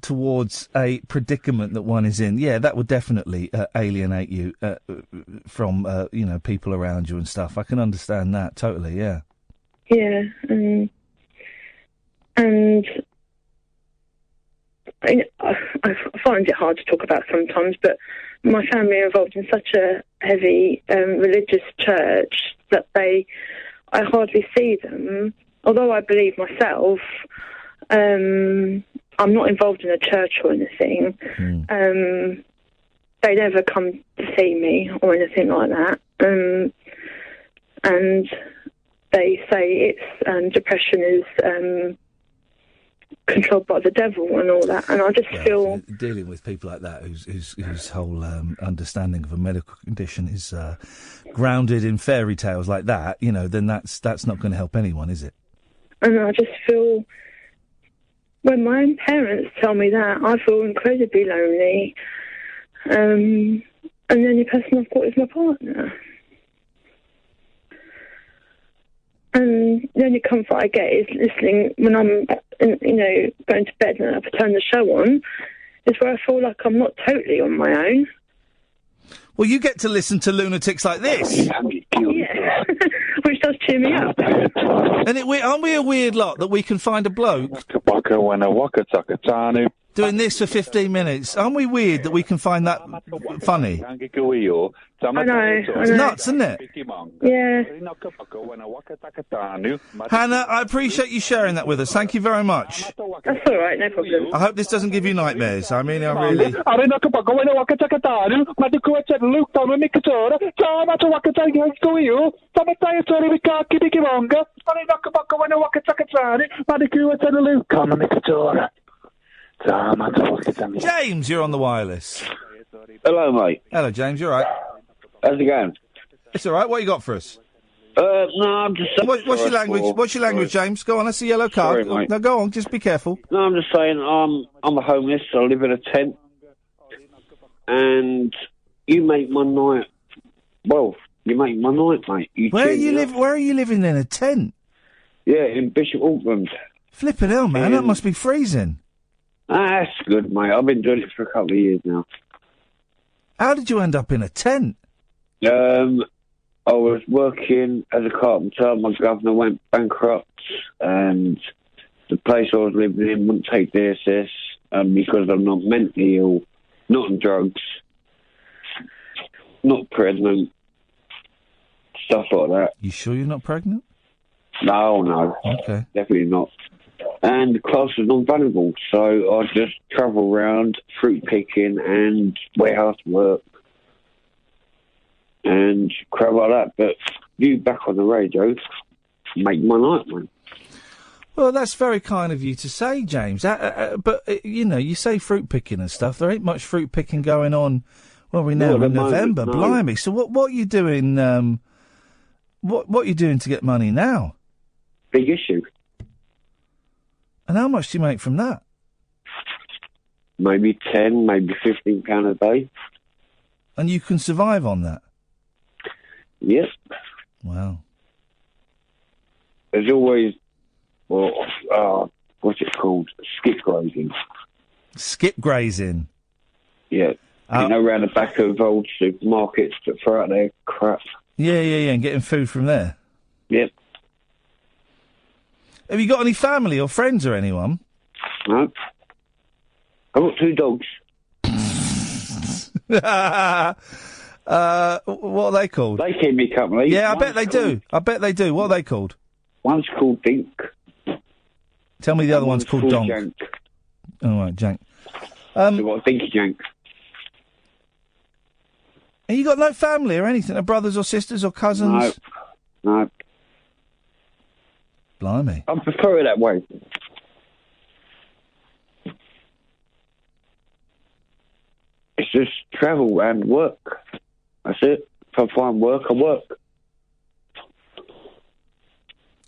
towards a predicament that one is in, that would definitely alienate you from people around you and stuff. I can understand that totally. Yeah. Yeah, and I find it hard to talk about sometimes, but my family are involved in such a heavy religious church that I hardly see them. Although I believe myself, I'm not involved in a church or anything. They never come to see me or anything like that. And they say it's depression is controlled by the devil and all that, and I just feel dealing with people like that whose whole understanding of a medical condition is grounded in fairy tales like that, then that's not going to help anyone, is it? And I just feel when my own parents tell me that, I feel incredibly lonely, and the only person I've got is my partner. And the only comfort I get is listening when I'm, going to bed and I turn the show on, is where I feel like I'm not totally on my own. Well, you get to listen to lunatics like this. Yeah, which does cheer me up. And aren't we a weird lot that we can find a bloke doing this for 15 minutes? Aren't we weird that we can find that funny? I know. It's nuts, isn't it? Yeah. Hannah, I appreciate you sharing that with us. Thank you very much. That's all right, no problem. I hope this doesn't give you nightmares. I mean, I really... James, you're on the wireless. Hello, mate. Hello, James. You all right? How's it going? It's all right. What you got for us? No, I'm just. What's your language? What's your language, James? Go on. That's a yellow card. Sorry, mate. No, go on. Just be careful. No, I'm just saying. I'm a homeless. I live in a tent, and you make my night. Well, you make my night, mate. Where are you living in a tent? Yeah, in Bishop Auckland. Flipping hell, man. That must be freezing. That's good, mate. I've been doing it for a couple of years now. How did you end up in a tent? I was working as a carpenter. My governor went bankrupt, and the place I was living in wouldn't take DSS because I'm not mentally ill, not on drugs, not pregnant, stuff like that. You sure you're not pregnant? No. Okay. Definitely not. And the class was non-vulnerable, so I just travel around fruit picking and warehouse work and crap like that. But you back on the radio, make my night, man. Well, that's very kind of you to say, James. But, you say fruit picking and stuff. There ain't much fruit picking going on, in November. No. Blimey. So what are you doing, what are you doing to get money now? Big issue. And how much do you make from that? Maybe 10, maybe £15 a day. And you can survive on that? Yes. Wow. There's always, what's it called? Skip grazing. Skip grazing? Yeah. Around the back of old supermarkets that throw out their crap. Yeah, and getting food from there? Yep. Have you got any family or friends or anyone? No. I've got 2 dogs. What are they called? They keep me company. Yeah, I bet they do. What are they called? One's called Dink. Tell me the other one's called Donk. Jank. All right, Jank. We've got Dinky Jank. And you got no family or anything? No brothers or sisters or cousins? No. Blimey. I prefer it that way. It's just travel and work. That's it. If I find work, I work.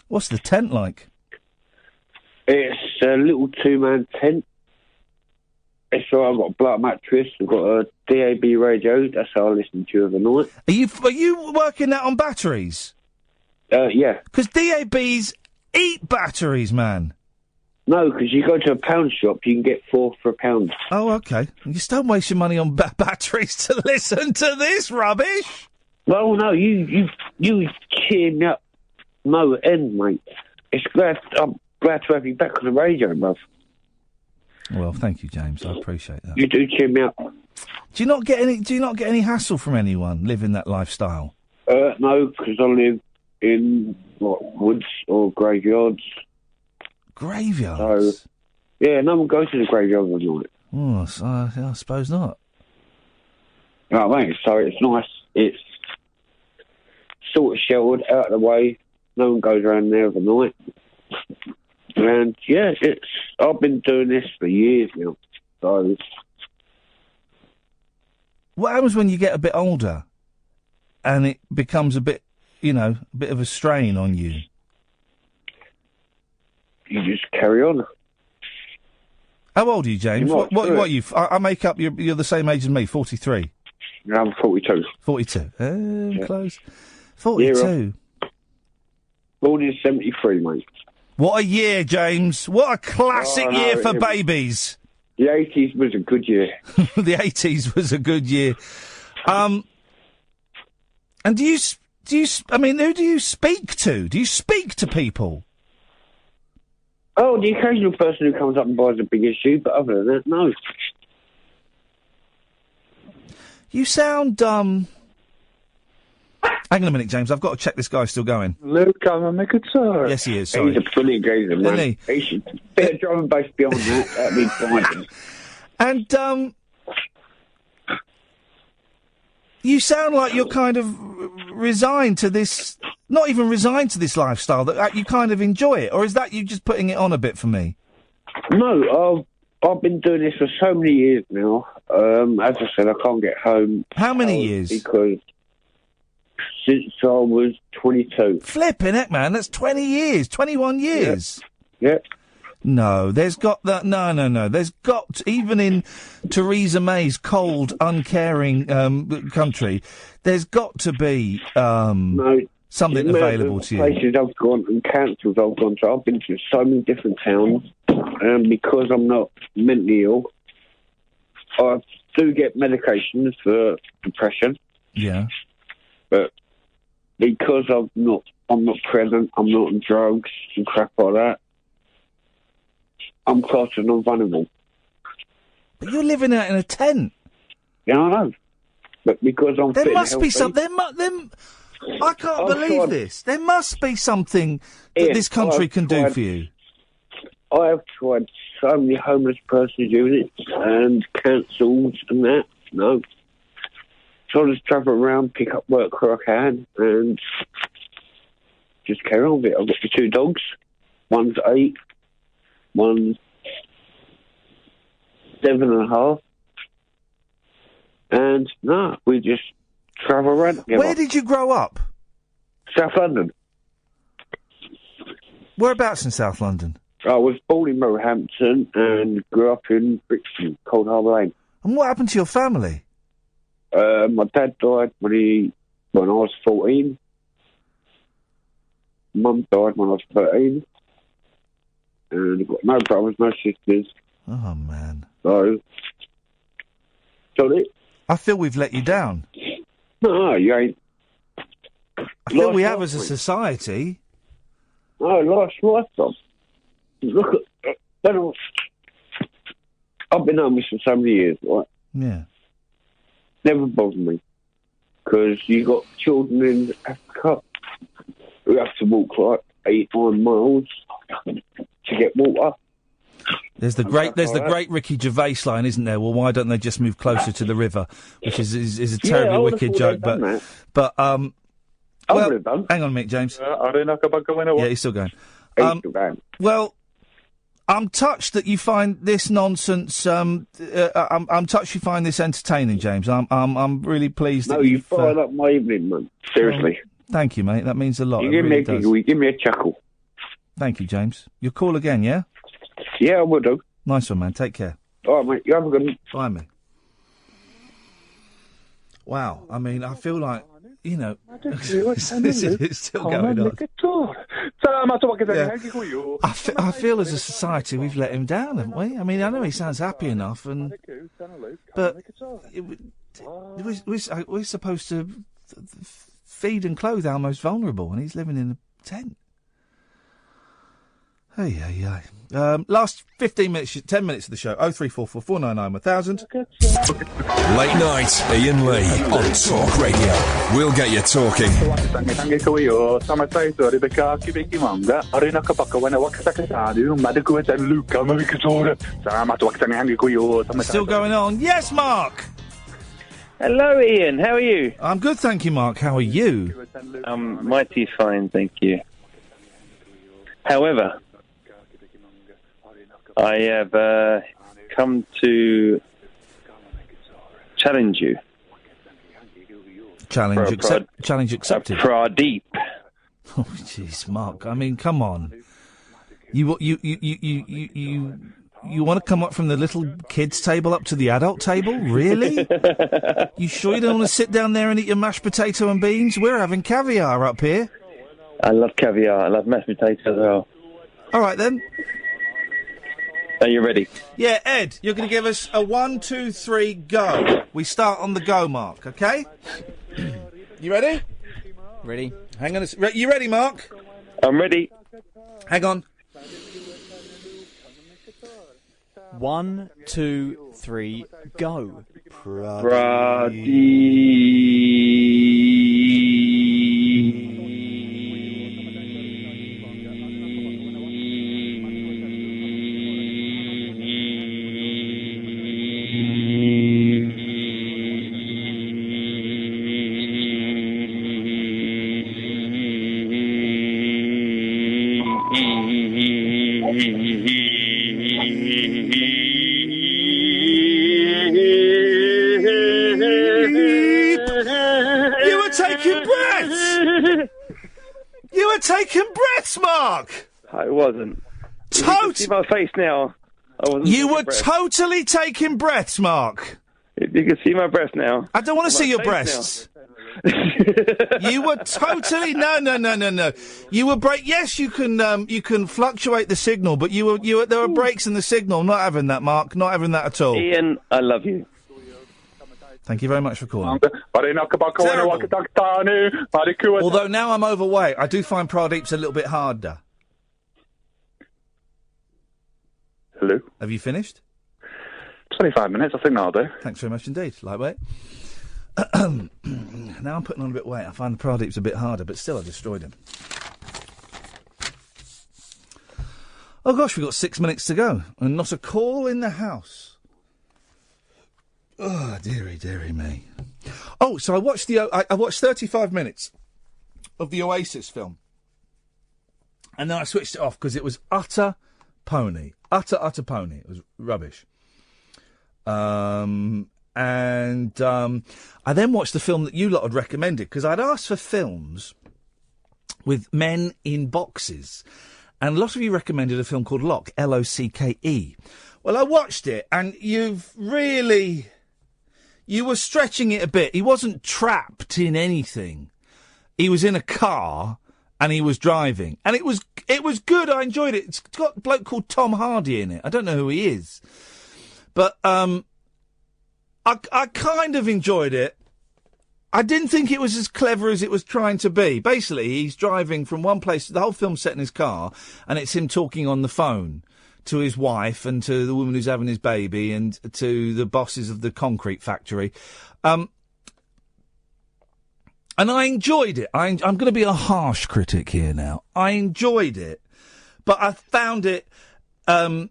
What's the tent like? It's a little 2-man tent. It's all I've got a black mattress, I've got a DAB radio, that's how I listen to every night. Are you working that on batteries? Yeah. Because DABs eat batteries, man. No, because you go to a pound shop, you can get 4 for £1. Oh, okay. You just don't waste your money on batteries to listen to this rubbish. Well, no, you cheer me up no end, mate. I'm glad to have you back on the radio, bruv. Well, thank you, James. I appreciate that. You do cheer me up. Do you not get any hassle from anyone living that lifestyle? No, because I live in woods or graveyards. Graveyards? So, yeah, no one goes to the graveyard at night. Oh, I suppose not. No, mate. So it's nice. It's sort of sheltered, out of the way. No one goes around there every night. And yeah, I've been doing this for years now. So what happens when you get a bit older and it becomes a bit, a bit of a strain on you? You just carry on. How old are you, James? What are you? I make up you're the same age as me, 43. I'm 42. 42. Close. 42. Born in 73, mate. What a year, James. What a classic year for babies. The 80s was a good year. The 80s was a good year. And who do you speak to? Do you speak to people? Oh, the occasional person who comes up and buys a big issue, but other than that, no. You sound, Hang on a minute, James. I've got to check this guy's still going. Luke, I'm a guitar. Yes, he is. Sorry. He's a brilliant geezer, man. Isn't he? should bit of drum and bass beyond that. That'd be fine. And, you sound like you're kind of resigned to this... Not even resigned to this lifestyle, that you kind of enjoy it. Or is that you just putting it on a bit for me? No, I've been doing this for so many years now. As I said, I can't get home. How many years? Because since I was 22. Flipping heck, man. That's 20 years. 21 years. Yep. No, there's got that. No. There's got, even in Theresa May's cold, uncaring country, there's got to be something available to you. Places I've gone and councils I've gone to. I've been to so many different towns. Because I'm not mentally ill, I do get medications for depression. Yeah. But because I'm not present, I'm not on drugs and crap like that, I'm classed as non-vulnerable. But you're living out in a tent. Yeah, I know. But because I'm there fit must and be healthy, something. I can't believe this. There must be something that this country can do for you. I have tried so many homeless person units and councils and that. No. So I just travel around, pick up work where I can, and just carry on with it. I've got the 2 dogs. One's 8, one's 7.5. And, we just travel around together. Where did you grow up? South London. Whereabouts in South London? I was born in Roehampton and grew up in Brixton, Cold Harbour Lane. And what happened to your family? My dad died when I was 14. Mum died when I was 13. And I've got no brothers, no sisters. Oh, man. So it. I feel we've let you down. No, you ain't. I feel we have as a society. No, last lifetime. Look at... I've been homeless for so many years, right? Yeah. Never bothered me. Because you got children in Africa who have to walk like 8-9 miles to get water. There's the great Ricky Gervais line, isn't there? Well, why don't they just move closer to the river? Which is a terribly wicked joke, but hang on a minute, James. Yeah, he's still going. Well, I'm touched that you find this nonsense. I'm touched you find this entertaining, James. I'm really pleased. No, you fired up my evening, man. Seriously. Thank you, mate. That means a lot. You give me a giggle. You give me a chuckle. Thank you, James. You'll call again, yeah? Yeah, I will do. Nice one, man. Take care. All right, mate. You have a good one. Bye, mate. Wow. I mean, I feel like, you know, it's still going on. Yeah. I feel as a society we've let him down, haven't we? I mean, I know he sounds happy enough, but we're supposed to feed and clothe our most vulnerable, and he's living in a tent. Hey. Last 15 minutes, 10 minutes of the show. 0344 499 1000. Late night, Iain Lee on Talk Radio. We'll get you talking. Still going on. Yes, Mark. Hello, Ian. How are you? I'm good, thank you, Mark. How are you? I'm mighty fine, thank you. However, I have come to challenge you. Challenge accepted. Pradeep. Oh, jeez, Mark. I mean, come on. You want to come up from the little kids' table up to the adult table? Really? You sure you don't want to sit down there and eat your mashed potato and beans? We're having caviar up here. I love caviar. I love mashed potatoes as well. All right, then. Are you ready? Yeah, Ed, you're going to give us a 1, 2, 3, go. We start on the go mark, OK? You ready? Ready. Hang on you ready, Mark? I'm ready. Hang on. 1, 2, 3, go. You were taking breaths! You were taking breaths, Mark! I wasn't. You can see my face now. I wasn't. You were taking breaths. totally taking breaths, Mark. You can see my breath now. I don't want to see your face breasts. You were totally no. You were Yes, you can fluctuate the signal, but you were there were breaks in the signal. Not having that, Mark. Not having that at all. Ian, I love you. Thank you very much for calling. Terrible. Although now I'm overweight, I do find Pradeep's a little bit harder. Hello? Have you finished? 25 minutes, I think that'll do. Thanks very much indeed. Lightweight. Now I'm putting on a bit of weight. I find the Pradeep's a bit harder, but still I destroyed him. Oh gosh, we've got 6 minutes to go, and not a call in the house. Oh, dearie me. Oh, so I watched I watched 35 minutes of the Oasis film, and then I switched it off because it was utter pony. Utter pony. It was rubbish. And I then watched the film that you lot had recommended, because I'd asked for films with men in boxes, and a lot of you recommended a film called Locke, L-O-C-K-E. Well, I watched it, and you were stretching it a bit. He wasn't trapped in anything. He was in a car, and he was driving, and it was good. I enjoyed it. It's got a bloke called Tom Hardy in it. I don't know who he is, but I kind of enjoyed it. I didn't think it was as clever as it was trying to be. Basically, he's driving from one place. The whole film's set in his car, and it's him talking on the phone to his wife and to the woman who's having his baby and to the bosses of the concrete factory. And I enjoyed it. I'm going to be a harsh critic here now. I enjoyed it, but I found it a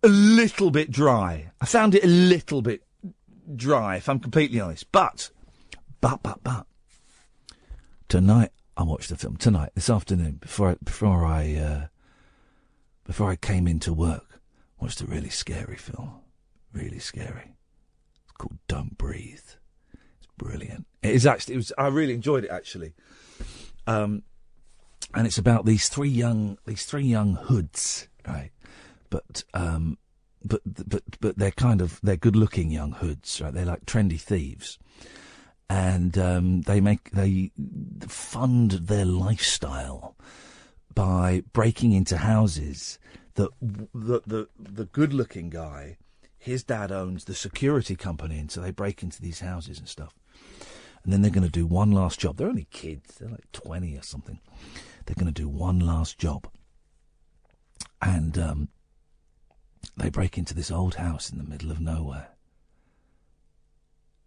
little bit dry. I found it a little bit dry, if I'm completely honest. But, tonight I watched the film. Tonight, this afternoon, before I came into work, watched a really scary film. Really scary. It's called Don't Breathe. It's brilliant. I really enjoyed it, actually. And it's about these three young hoods, right? But they're they're good-looking young hoods, right? They're like trendy thieves, and they fund their lifestyle by breaking into houses that the good-looking guy, his dad owns the security company, and so they break into these houses and stuff. And then they're going to do one last job. They're only kids; they're like 20 or something. They're going to do one last job, and they break into this old house in the middle of nowhere.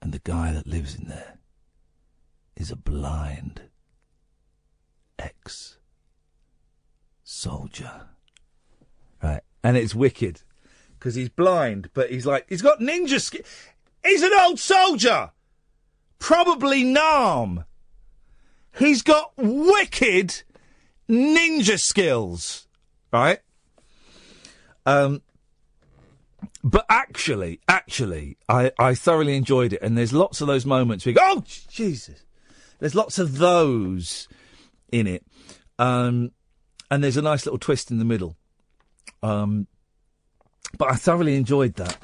And the guy that lives in there is a blind ex-soldier. Right. And it's wicked. Because he's blind, but he's got ninja skills. He's an old soldier! Probably Nam. He's got wicked ninja skills. Right? But actually, I thoroughly enjoyed it, and there's lots of those moments where you go, oh, Jesus! There's lots of those in it, and there's a nice little twist in the middle. But I thoroughly enjoyed that.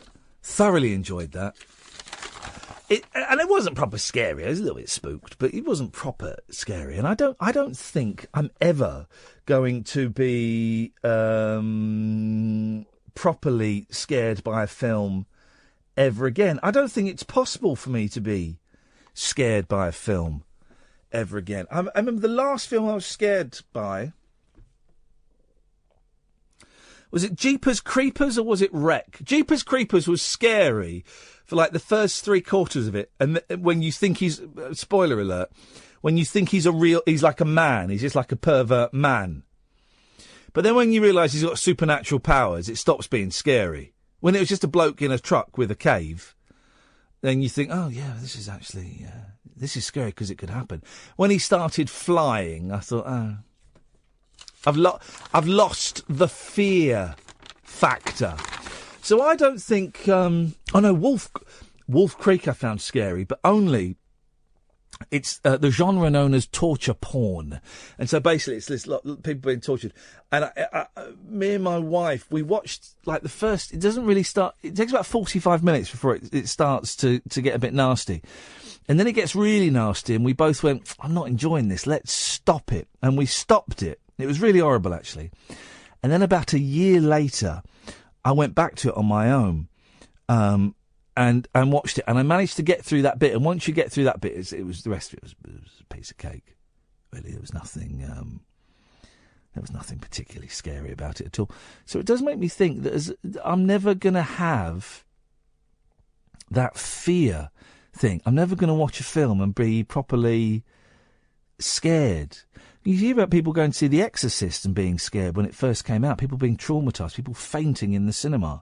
And it wasn't proper scary. I was a little bit spooked, but it wasn't proper scary. And I don't think I'm ever going to be properly scared by a film ever again. I don't think it's possible for me to be scared by a film ever again. I remember the last film I was scared by. Was it Jeepers Creepers or was it Wreck? Jeepers Creepers was scary for like the first 3/4 of it, and when you think he's spoiler alert, when you think he's like a man, he's just like a pervert man. But then when you realise he's got supernatural powers, it stops being scary. When it was just a bloke in a truck with a cave, then you think, oh yeah, this is actually this is scary because it could happen. When he started flying, I thought, oh. I've lost the fear factor. So I don't think... Wolf Creek I found scary, but only... It's the genre known as torture porn. And so basically it's this lot, people being tortured. And me and my wife, we watched like the first... It doesn't really start... It takes about 45 minutes before it starts to get a bit nasty. And then it gets really nasty and we both went, I'm not enjoying this, let's stop it. And we stopped it. It was really horrible, actually. And then about a year later, I went back to it on my own and watched it. And I managed to get through that bit. And once you get through that bit, it was the rest of it was a piece of cake. Really, there was nothing particularly scary about it at all. So it does make me think that I'm never going to have that fear thing. I'm never going to watch a film and be properly scared. You hear about people going to see The Exorcist and being scared when it first came out, people being traumatised, people fainting in the cinema.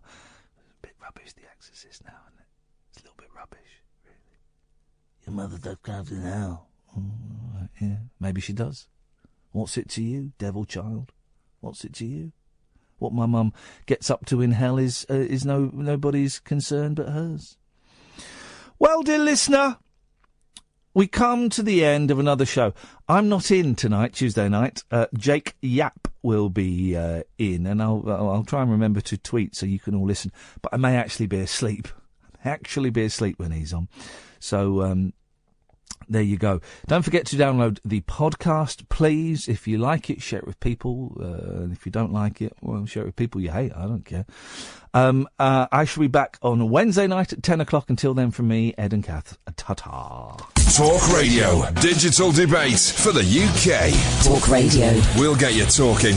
It's a bit rubbish, The Exorcist, now, isn't it? It's a little bit rubbish, really. Your mother does go to hell. Yeah, maybe she does. What's it to you, devil child? What's it to you? What my mum gets up to in hell is nobody's concern but hers. Well, dear listener, we come to the end of another show. I'm not in tonight, Tuesday night. Jake Yap will be in, and I'll try and remember to tweet so you can all listen. But I may actually be asleep. When he's on. So there you go. Don't forget to download the podcast, please. If you like it, share it with people. And if you don't like it, well, share it with people you hate. I don't care. I shall be back on Wednesday night at 10 o'clock. Until then, from me, Ed and Kath, ta-ta. Talk Radio, digital debate for the UK. Talk Radio. We'll get you talking.